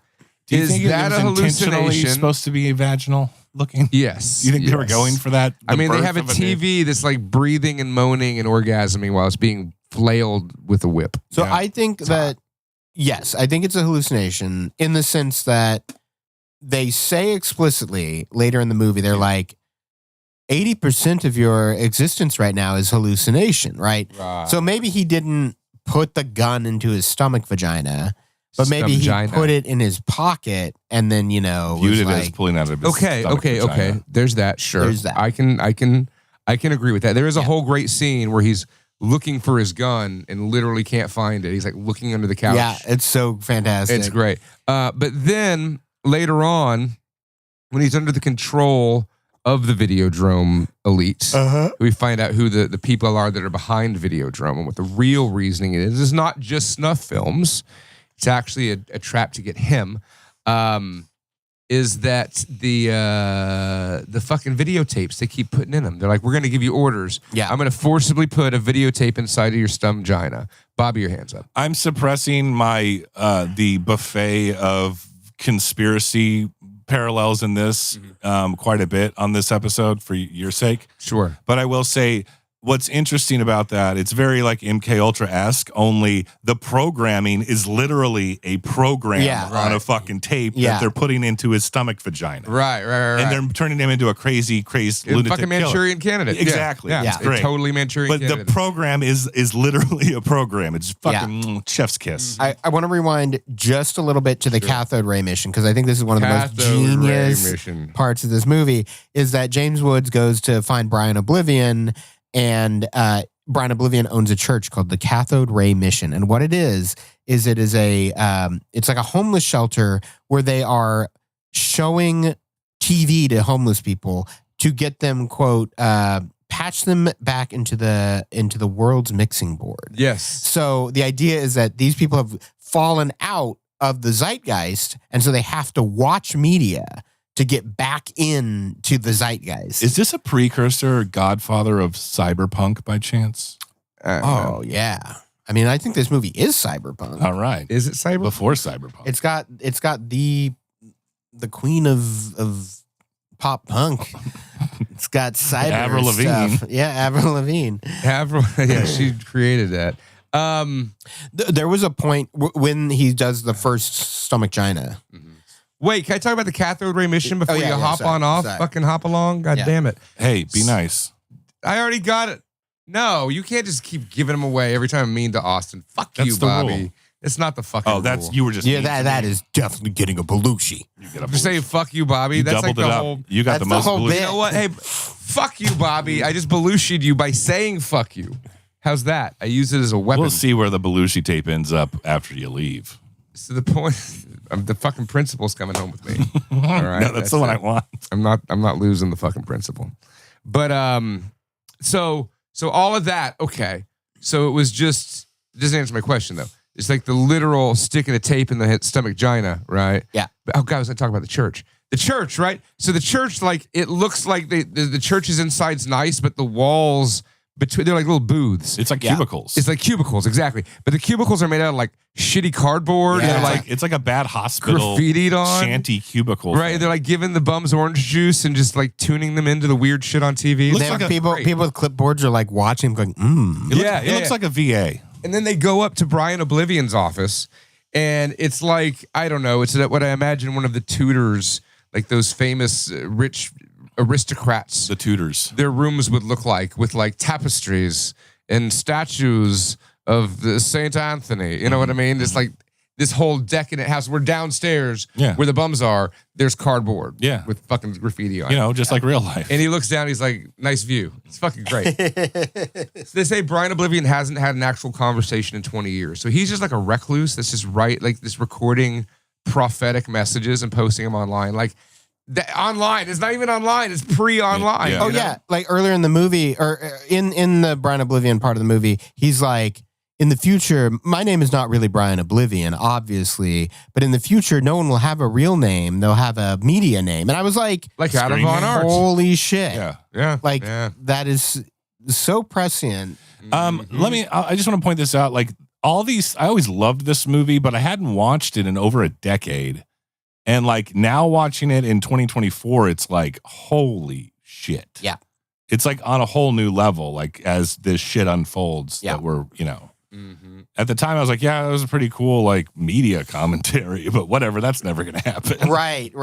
Do you Is think that it a was intentionally hallucination? supposed to be vaginal looking? Yes. You think they were going for that? I mean, they birth have a of new- TV that's like breathing and moaning and orgasming while it's being flailed with a whip. So Yeah. I think that, yes, I think it's a hallucination in the sense that they say explicitly later in the movie, they're like, 80% of your existence right now is hallucination, right? So maybe he didn't put the gun into his stomach vagina, but maybe he put it in his pocket and then, viewed was it like, as pulling out of his Okay. stomach vagina. There's that. Sure. There's that. I can agree with that. There is a whole great scene where he's looking for his gun and literally can't find it. He's like looking under the couch. yeah, it's so fantastic. It's great. But then later on, when he's under the control of the Videodrome elite, we find out who the people are that are behind Videodrome and what the real reasoning is. It's not just snuff films. It's actually a trap to get him. Is that the fucking videotapes they keep putting in them? They're like, we're going to give you orders. Yeah. I'm going to forcibly put a videotape inside of your vagina. Bobby, your hands up. I'm suppressing my the buffet of conspiracy parallels in this quite a bit on this episode for your sake. Sure. But I will say what's interesting about that, it's very like MK Ultra-esque, only the programming is literally a program on a fucking tape that they're putting into his stomach vagina. Right. And they're turning him into a crazy lunatic fucking Manchurian killer. candidate. Exactly. Yeah. It's great. Totally Manchurian But candidate. the program is literally a program. It's fucking chef's kiss. I want to rewind just a little bit to the cathode ray mission because I think this is one of the most Cathode ray genius mission. parts of this movie is that James Woods goes to find Brian Oblivion and Brian Oblivion owns a church called the Cathode Ray Mission. And what it is it is it's like a homeless shelter where they are showing TV to homeless people to get them, quote, patch them back into the world's mixing board. Yes. So the idea is that these people have fallen out of the zeitgeist, and so they have to watch media to get back into the zeitgeist. Is this a precursor or godfather of cyberpunk by chance? Oh, yeah. I mean, I think this movie is cyberpunk. All right. Is it cyber? Before cyberpunk. It's got the queen of pop punk. It's got cyber Avril Lavigne. stuff. Yeah, Avril Lavigne. Yeah, she created that. There was a point when he does the first stomach gina. Wait, can I talk about the cathode ray mission before you hop sorry, on off? sorry. Fucking hop along? God damn it. Hey, be nice. I already got it. No, you can't just keep giving them away every time I'm mean to Austin. Fuck That's you, the Bobby. rule. It's not the fucking Oh, that's rule. you were just Yeah, mean to that me. is definitely getting a Belushi. You get a Just say fuck you, Bobby. You That's like doubled the it up. whole. You got That's the the most whole blue. bit. You know what? Hey, fuck you, Bobby. I just Belushi'd you by saying fuck you. How's that? I use it as a weapon. We'll see where the Belushi tape ends up after you leave. So the point, the fucking principal's coming home with me. All right, No, that's the one it. I want. I'm not losing the fucking principal. But so all of that, okay. So it was just doesn't answer my question though. It's like the literal sticking a tape in the stomach gina, right? Yeah. But, oh God, I was talking about the church. The church, right? So the church, like it looks like the church's inside's nice, but the walls between they're like little booths. It's like cubicles. It's like cubicles, exactly. But the cubicles are made out of like shitty cardboard. Yeah, And they're like it's like a bad hospital graffitied on. shanty cubicle. Right, thing. they're like giving the bums orange juice and just like tuning them into the weird shit on TV. Looks They have like a- people with clipboards are like watching, going, It looks like a VA. And then they go up to Brian Oblivion's office, and it's like, I don't know, it's what I imagine one of the tutors, like those famous rich aristocrats, The Tudors. their rooms would look like, with like tapestries and statues of the Saint Anthony. You know what I mean? It's like this whole decadent house. We're downstairs where the bums are. There's cardboard with fucking graffiti on it. Just like real life. And he looks down. He's like, nice view. It's fucking great. So they say Brian Oblivion hasn't had an actual conversation in 20 years. So he's just like a recluse that's just like this recording prophetic messages and posting them online. Like online. It's not even online. It's pre-online. Oh yeah. Like earlier in the movie, or in the Brian Oblivion part of the movie, he's like, in the future, my name is not really Brian Oblivion, obviously, but in the future, no one will have a real name. They'll have a media name. And I was like Adam Von Art. Holy shit. Yeah. Like that is so prescient. I just want to point this out. Like all these, I always loved this movie, but I hadn't watched it in over a decade. And like now watching it in 2024, it's like, holy shit. Yeah. It's like on a whole new level, like as this shit unfolds that we're, at the time I was like, yeah, that was a pretty cool like media commentary, but whatever, that's never going to happen. Right.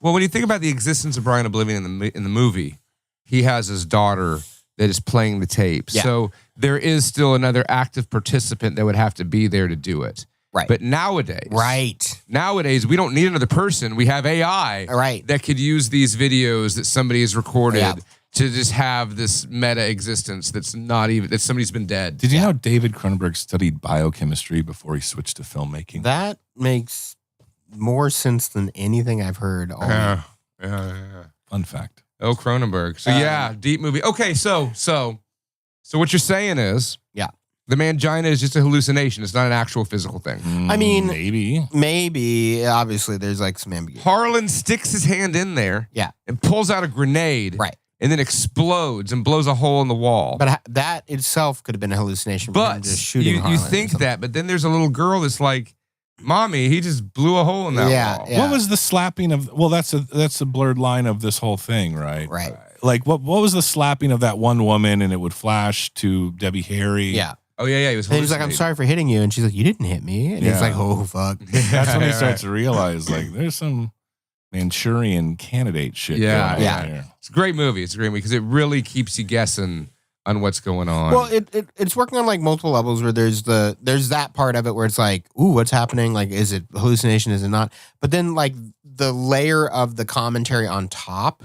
Well, when you think about the existence of Brian Oblivion in the movie, he has his daughter that is playing the tape. Yeah. So there is still another active participant that would have to be there to do it. Right. But nowadays, we don't need another person. We have AI that could use these videos that somebody has recorded to just have this meta existence that somebody's been dead. Did you know David Cronenberg studied biochemistry before he switched to filmmaking? That makes more sense than anything I've heard. Yeah. Fun fact. Oh, Cronenberg. So deep movie. Okay, so what you're saying is, the mangina is just a hallucination. It's not an actual physical thing. I mean, maybe. Obviously, there's like some ambiguity. Harlan sticks his hand in there, and pulls out a grenade, and then explodes and blows a hole in the wall. But that itself could have been a hallucination. But just shooting you think that, but then there's a little girl that's like, "Mommy, he just blew a hole in that wall." What was the slapping of? Well, that's a blurred line of this whole thing, right? Right. Like what was the slapping of that one woman, and it would flash to Debbie Harry? Yeah. Oh yeah. He was like, "I'm sorry for hitting you," and she's like, "You didn't hit me," and he's like, "Oh fuck." That's when he starts to realize like there's some Manchurian candidate shit. Going on here. It's a great movie. Because it really keeps you guessing on what's going on. Well, it's working on like multiple levels where there's that part of it where it's like, ooh, what's happening? Like, is it hallucination? Is it not? But then like the layer of the commentary on top.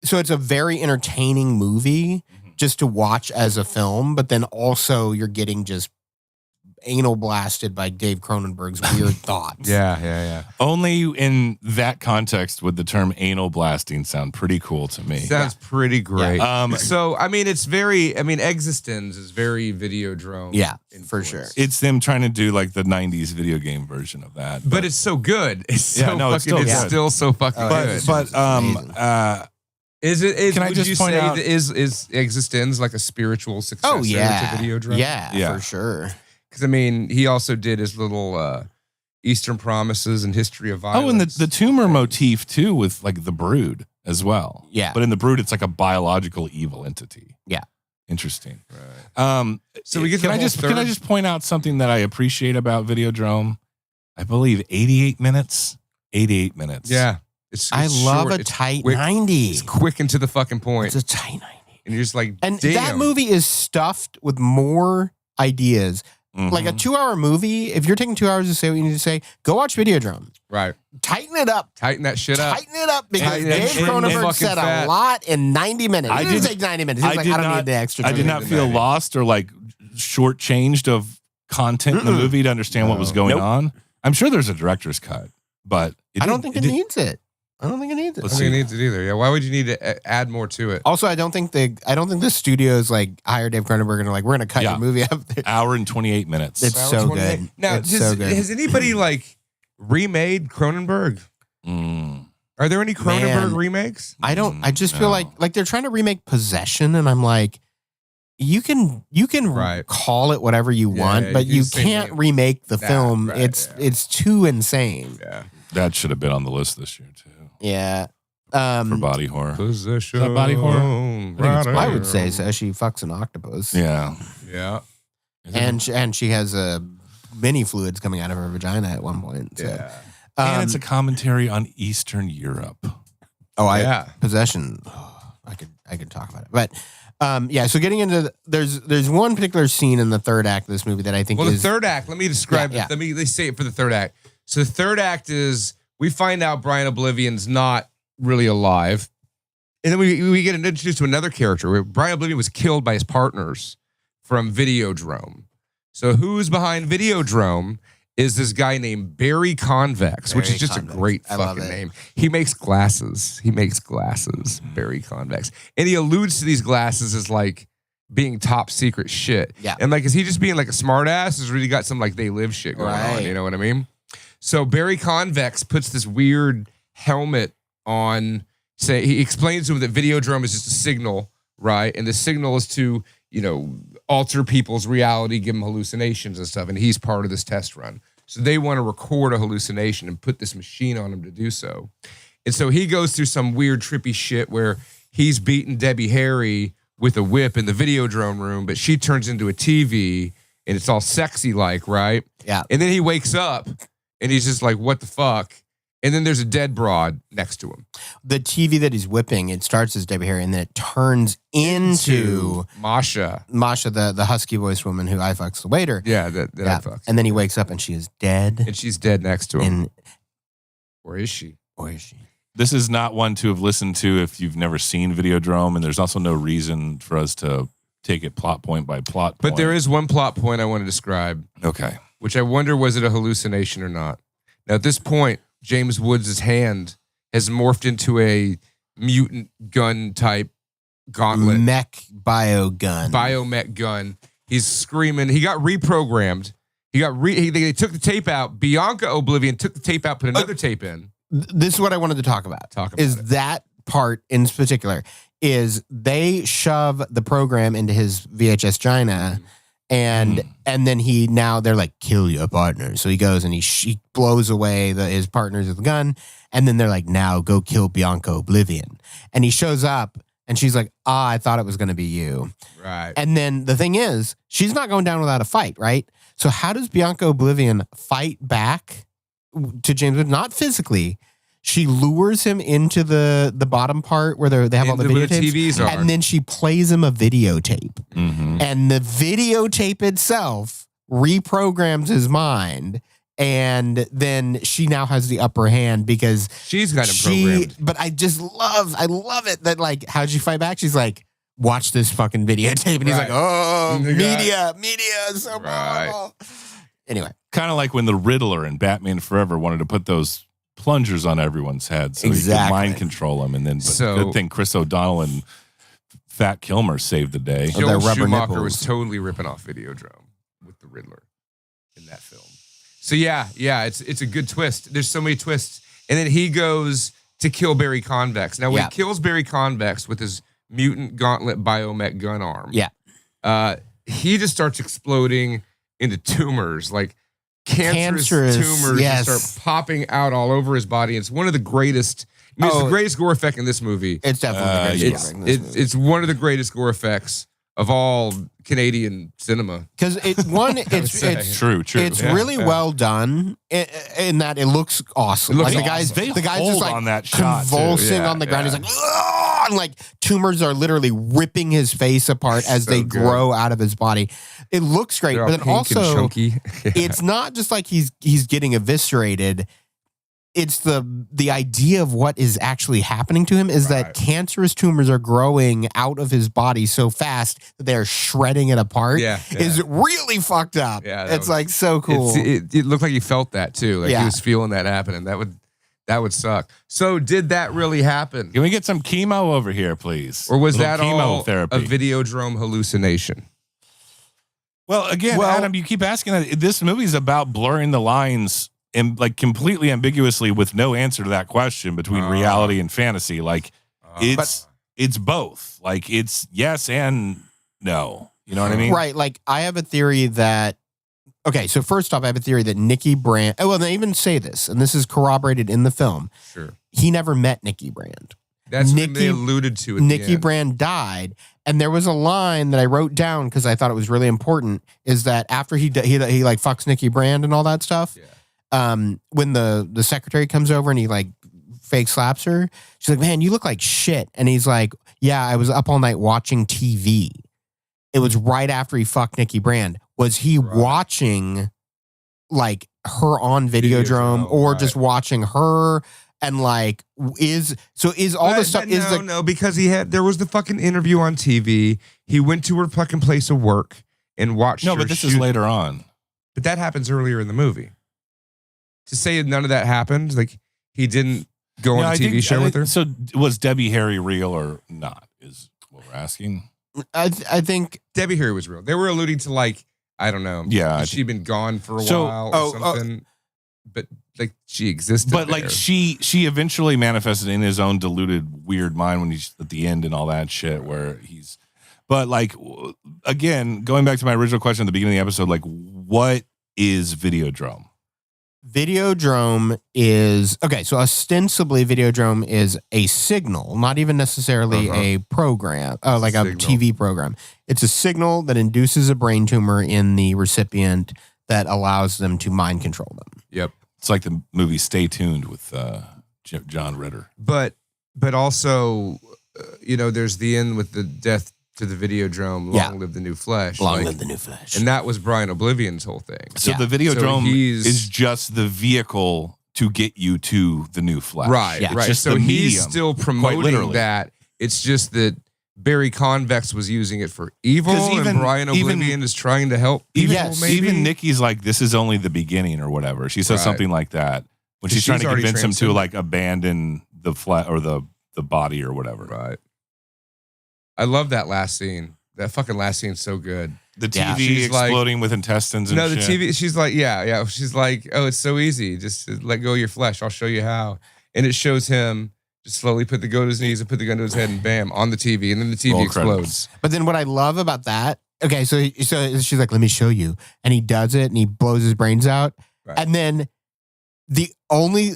So it's a very entertaining movie just to watch as a film, but then also you're getting just anal blasted by Dave Cronenberg's weird thoughts. Yeah. Only in that context would the term anal blasting sound pretty cool to me. Sounds pretty great. Yeah. So, I mean, Existence is very Videodrome. Yeah, influence. for sure. It's them trying to do like the 90s video game version of that. But it's so good. It's still so fucking good. But can I just point out, is Existence like a spiritual successor to Videodrome? Yeah, for sure. Because, I mean, he also did his little Eastern Promises and History of Violence. Oh, and the tumor motif, too, with, like, the Brood as well. Yeah. But in the Brood, it's like a biological evil entity. Yeah. Interesting. Right. So we get can I just point out something that I appreciate about Videodrome? I believe 88 minutes. 88 minutes. Yeah. I love a tight 90. It's quick and to the fucking point. It's a tight 90. And you're just like, and damn. That movie is stuffed with more ideas. Like a 2-hour movie, if you're taking 2 hours to say what you need to say, go watch Videodrome. Right. Tighten it up. Tighten that shit up. Tighten it up because Dave Cronenberg said a lot in 90 minutes. He didn't take 90 minutes. He was like, I don't need the extra time. I did not feel lost or like shortchanged of content in the movie to understand what was going on. I'm sure there's a director's cut, but I don't think it needs it. I don't think it needs it. I don't think it needs it either. Yeah. Why would you need to add more to it? Also, I don't think the studios like hire Dave Cronenberg and are like, we're going to cut your movie up. Hour and 28 minutes. It's so good. Now, has anybody like remade Cronenberg? Are there any Cronenberg remakes? I don't. I just feel like they're trying to remake Possession, and I'm like, you can call it whatever you want, but you can't remake the film. It's too insane. Yeah. That should have been on the list this year too. Yeah. For body horror. Possession. Is that body horror? I would say so. She fucks an octopus. Yeah. Yeah. And she has mini fluids coming out of her vagina at one point. So. Yeah. And it's a commentary on Eastern Europe. Possession. I could talk about it, but So getting into there's one particular scene in the third act of this movie that I think the third act. Let me describe it. Yeah. Let me say it for the third act. So the third act is we find out Brian Oblivion's not really alive, and then we get introduced to another character where Brian Oblivion was killed by his partners from Videodrome. So who's behind Videodrome is this guy named Barry Convex, which is just a great fucking name. He makes glasses. Barry Convex. And he alludes to these glasses as like being top secret shit. Yeah. And like, is he just being like a smart ass? Has really got some like they live shit going on? You know what I mean? So Barry Convex puts this weird helmet on. Say he explains to him that Videodrome is just a signal, right? And the signal is to, alter people's reality, give them hallucinations and stuff. And he's part of this test run. So they want to record a hallucination and put this machine on him to do so. And so he goes through some weird trippy shit where he's beating Debbie Harry with a whip in the Videodrome room, but she turns into a TV and it's all sexy like, right? Yeah. And then he wakes up and he's just like, what the fuck? And then there's a dead broad next to him. The TV that he's whipping, it starts as Debbie Harry, and then it turns into Masha. Masha, the husky voiced woman who I fucks the waiter. Yeah, that I fucks. And then he wakes up and she is dead. And she's dead next to him. Where is she? This is not one to have listened to if you've never seen Videodrome, and there's also no reason for us to take it plot point by plot point. But there is one plot point I want to describe. Okay. Which I wonder, was it a hallucination or not? Now, at this point, James Woods' hand has morphed into a mutant gun type gauntlet. Mech gun. Biomech gun. He's screaming. He got reprogrammed. They took the tape out. Bianca Oblivion took the tape out, put another tape in. This is what I wanted to talk about. That part in particular is they shove the program into his VHS Gina. And then they're like, kill your partner. So he goes and he blows away his partners with the gun. And then they're like, now go kill Bianca Oblivion. And he shows up and she's like, I thought it was going to be you. Right. And then the thing is, she's not going down without a fight, right? So how does Bianca Oblivion fight back to James Wood? Not physically. She lures him into the bottom part where they have all the videotapes, and then she plays him a videotape. Mm-hmm. And the videotape itself reprograms his mind, and then she now has the upper hand because she's got him programmed. But I love it that like, how'd you fight back? She's like, watch this fucking videotape, and he's like, oh, media is so powerful. Anyway, kind of like when the Riddler in Batman Forever wanted to put those plungers on everyone's head so he could mind control them, and then good thing Chris O'Donnell and Fat Kilmer saved the day. Joel Schumacher was totally ripping off Videodrome with the Riddler in that film. So yeah, it's a good twist. There's so many twists, and then he goes to kill Barry Convex. Now when he kills Barry Convex with his mutant gauntlet biomech gun arm, he just starts exploding into tumors like. Cancerous tumors start popping out all over his body. It's one of the greatest. It's the greatest gore effect in this movie. It's definitely the greatest gore effect in this movie. It's one of the greatest gore effects of all Canadian cinema. Because it's true. It's really well done in that it looks awesome. It looks like awesome. the guy's just like on that shot convulsing on the ground. He's like, "Ugh!" And like tumors are literally ripping his face apart as they grow out of his body. It looks great, but then also it's not just like he's getting eviscerated. It's the idea of what is actually happening to him is that cancerous tumors are growing out of his body so fast that they're shredding it apart. Is really fucked up. It's like so cool. It looked like he felt that too. Like he was feeling that happening. That would suck. So did that really happen? Can we get some chemo over here, please? Or was that all chemotherapy? a Videodrome hallucination? Well, again, Adam, you keep asking that. This movie is about blurring the lines and like completely ambiguously with no answer to that question between reality and fantasy. Like it's both. Like it's yes and no. You know what I mean? Right. Like I have a theory that. Okay, so first off, I have a theory that Nicky Brand. Oh, well, they even say this, and this is corroborated in the film. Sure. He never met Nicky Brand. That's what they alluded to at Nicky the end. Brand died, and there was a line that I wrote down because I thought it was really important. Is that after he like fucks Nicky Brand and all that stuff, when the secretary comes over and he like fake slaps her. She's like, man, you look like shit. And he's like, yeah, I was up all night watching TV. It was right after he fucked Nikki Brand. Was he watching like her on Videodrome or just watching her? And like, is all the stuff no, because there was the fucking interview on TV. He went to her fucking place of work and watched her. No, but this is later on. But that happens earlier in the movie. To say none of that happened, like he didn't go on a TV show with her. So was Debbie Harry real or not? Is what we're asking. I think Debbie Harry was real. They were alluding to like, I don't know. Yeah, she'd been gone for a while or something. But like she existed. But there. like she eventually manifested in his own deluded weird mind when he's at the end and all that shit where he's. But like again, going back to my original question at the beginning of the episode, like what is Videodrome? Videodrome is okay. So ostensibly, Videodrome is a signal, not even necessarily a program, like a TV program. It's a signal that induces a brain tumor in the recipient that allows them to mind control them. Yep, it's like the movie Stay Tuned with John Ritter. But also, there's the end with the death to the Videodrome. Long live the new flesh. Long live the new flesh. And that was Brian Oblivion's whole thing. So the Videodrome is just the vehicle to get you to the new flesh. Right, It's right. just So the he's medium, still promoting that. It's just that Barry Convex was using it for evil, and Brian Oblivion is trying to help people, maybe? Even Nikki's like, this is only the beginning or whatever. She says something like that when she's trying to convince him to like abandon the flesh or the body or whatever. Right. I love that last scene. That fucking last scene's so good. The TV exploding with intestines and no, the shit. TV, she's like, yeah. She's like, oh, it's so easy. Just let go of your flesh. I'll show you how. And it shows him just slowly put the go to his knees and put the gun to his head and bam, on the TV. And then the TV explodes. But then what I love about that, okay, so she's like, let me show you. And he does it and he blows his brains out. Right. And then the only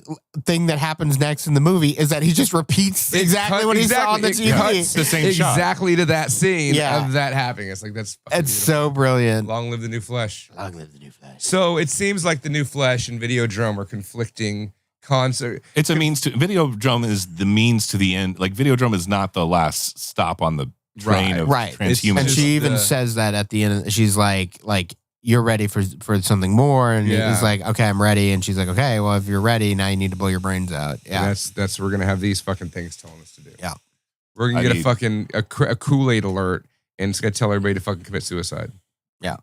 thing that happens next in the movie is that he just repeats exactly what he saw on the TV. Cuts the same exactly to that scene of that happening. It's like, that's it's so brilliant. Long live the new flesh. Long live the new flesh. So it seems like the new flesh and Videodrome are conflicting concepts. It's a means to Videodrome is the means to the end. Like Videodrome is not the last stop on the train of transhumanism. And she even says that at the end. She's like you're ready for something more, and he's like, okay, I'm ready, and she's like, okay, well, if you're ready, now you need to blow your brains out. Yeah, and that's we're gonna have these fucking things telling us to do. Yeah, we're gonna get a Kool-Aid alert, and it's gonna tell everybody to fucking commit suicide. Yeah.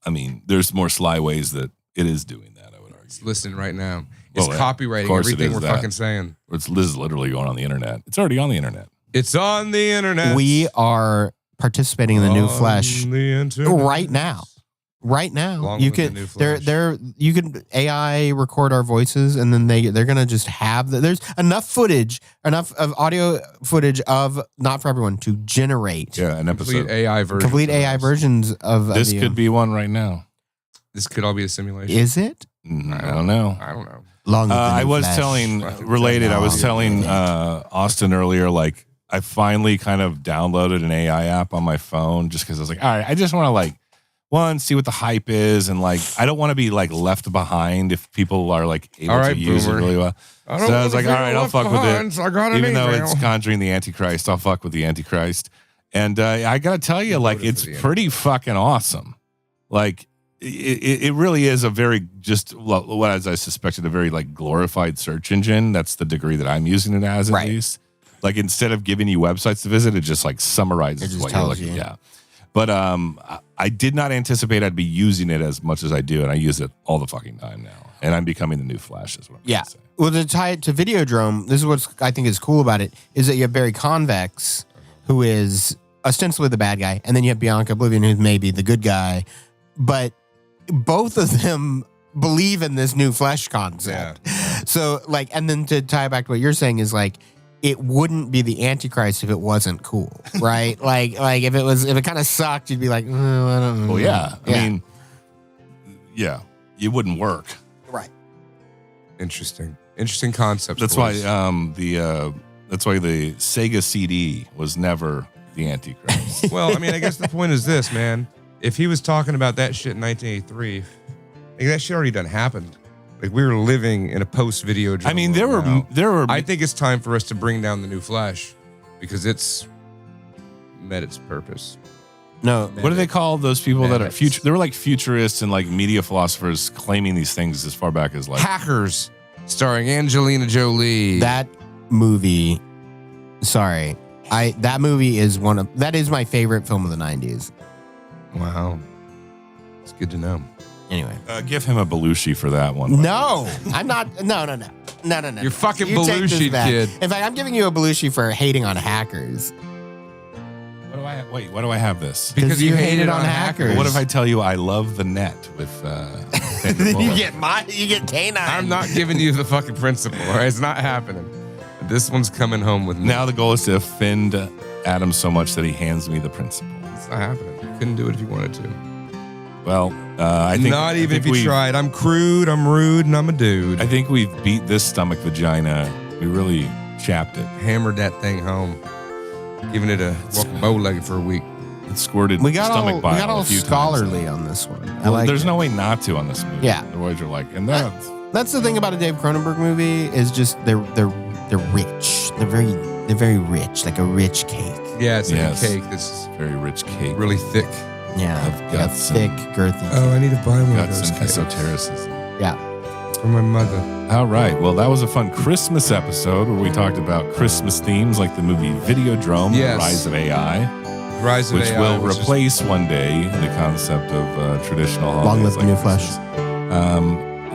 I mean, there's more sly ways that it is doing that. I would argue. It's listening right now. It's copywriting everything we're fucking saying. This is literally going on the internet. It's already on the internet. It's on the internet. We are participating in the new flesh right now. Right now, you can you can AI record our voices, and then they're gonna just have there's enough of audio footage of Not For Everyone to generate an episode complete AI versions of this could be one right now. This could all be a simulation. Is it? I don't know. I was telling Austin earlier, like I finally kind of downloaded an AI app on my phone just because I was like, all right, I just want to like. One, see what the hype is, and like I don't want to be like left behind if people are like able to use it really well. So I was like, all right, I'll fuck with it. Even though it's conjuring the Antichrist, I'll fuck with the Antichrist. And I gotta tell you, like it's pretty fucking awesome. Like it really is a very what as I suspected, a very like glorified search engine. That's the degree that I'm using it as, at least. Like instead of giving you websites to visit, it just like summarizes what you're looking at. Yeah. But I did not anticipate I'd be using it as much as I do, and I use it all the fucking time now. And I'm becoming the new Flash, is what I'm gonna say. Well, to tie it to Videodrome, this is what I think is cool about it, is that you have Barry Convex, who is ostensibly the bad guy, and then you have Bianca Oblivion, who's maybe the good guy. But both of them believe in this new Flesh concept. Yeah. So, like, and then to tie back to what you're saying is like, it wouldn't be the Antichrist if it wasn't cool, right? like if it kind of sucked, you'd be like, oh, I don't know. Well, yeah. I mean, it wouldn't work. Right. Interesting concept. That's why that's why the Sega CD was never the Antichrist. Well, I mean, I guess the point is this, man. If he was talking about that shit in 1983, like, that shit already done happened. Like we were living in a post-video. I mean, there were. I think it's time for us to bring down the new Flash because it's met its purpose. No, what do they call those people that are Minutes. future? They were like futurists and like media philosophers claiming these things as far back as like Hackers, starring Angelina Jolie. that movie. Sorry, that movie is that is my favorite film of the 90s. Wow, it's good to know. Anyway, give him a Belushi for that one. no, I'm not. No. You're fucking You take this Belushi, back. kid. In fact, I'm giving you a Belushi for hating on hackers. What do I have? Wait, why do I have this? Because you hated on hackers. What if I tell you I love the net with? Then you get canine. I'm not giving you the fucking principal. All right? It's not happening. This one's coming home with me. Now the goal is to offend Adam so much that he hands me the principal. It's not happening. You couldn't do it if you wanted to. Well, I think not even if you we've- tried. I'm crude, I'm rude, and I'm a dude. I think we've beat this stomach vagina. We really chapped it. Hammered that thing home. Giving it a bow-legged for a week. It squirted we got stomach bile all a few scholarly times. on this one. I Well, like there's it. no way not to on this movie. Yeah. Otherwise you're like, and That's the thing about a Dave Cronenberg movie is just they're rich. They're very rich, like a rich cake. Yeah, it's like Yes. a cake that's very rich cake. really thick. Yeah, Of like guts a thick, girthy. Oh, I need to buy one Guts of and those cakes esotericism. Yeah. for my mother. All right. Well, that was a fun Christmas episode where we talked about Christmas themes like the movie Videodrome, Yes. Rise of AI, Rise of which AI will was just- replace one day the concept of traditional holidays. Long live the new Christmas.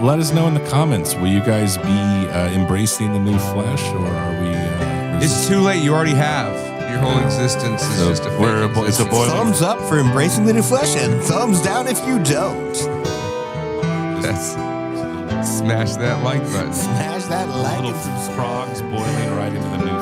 Let us know in the comments. Will you guys be embracing the new flesh, or are we? It's too late. You already have. Your whole existence is So just a we're fake a bo- it's a existence. boiling- Thumbs up for embracing the new flesh and thumbs down if you don't. That's, smash that like button. Smash that like little and subscribe. frogs boiling right into the new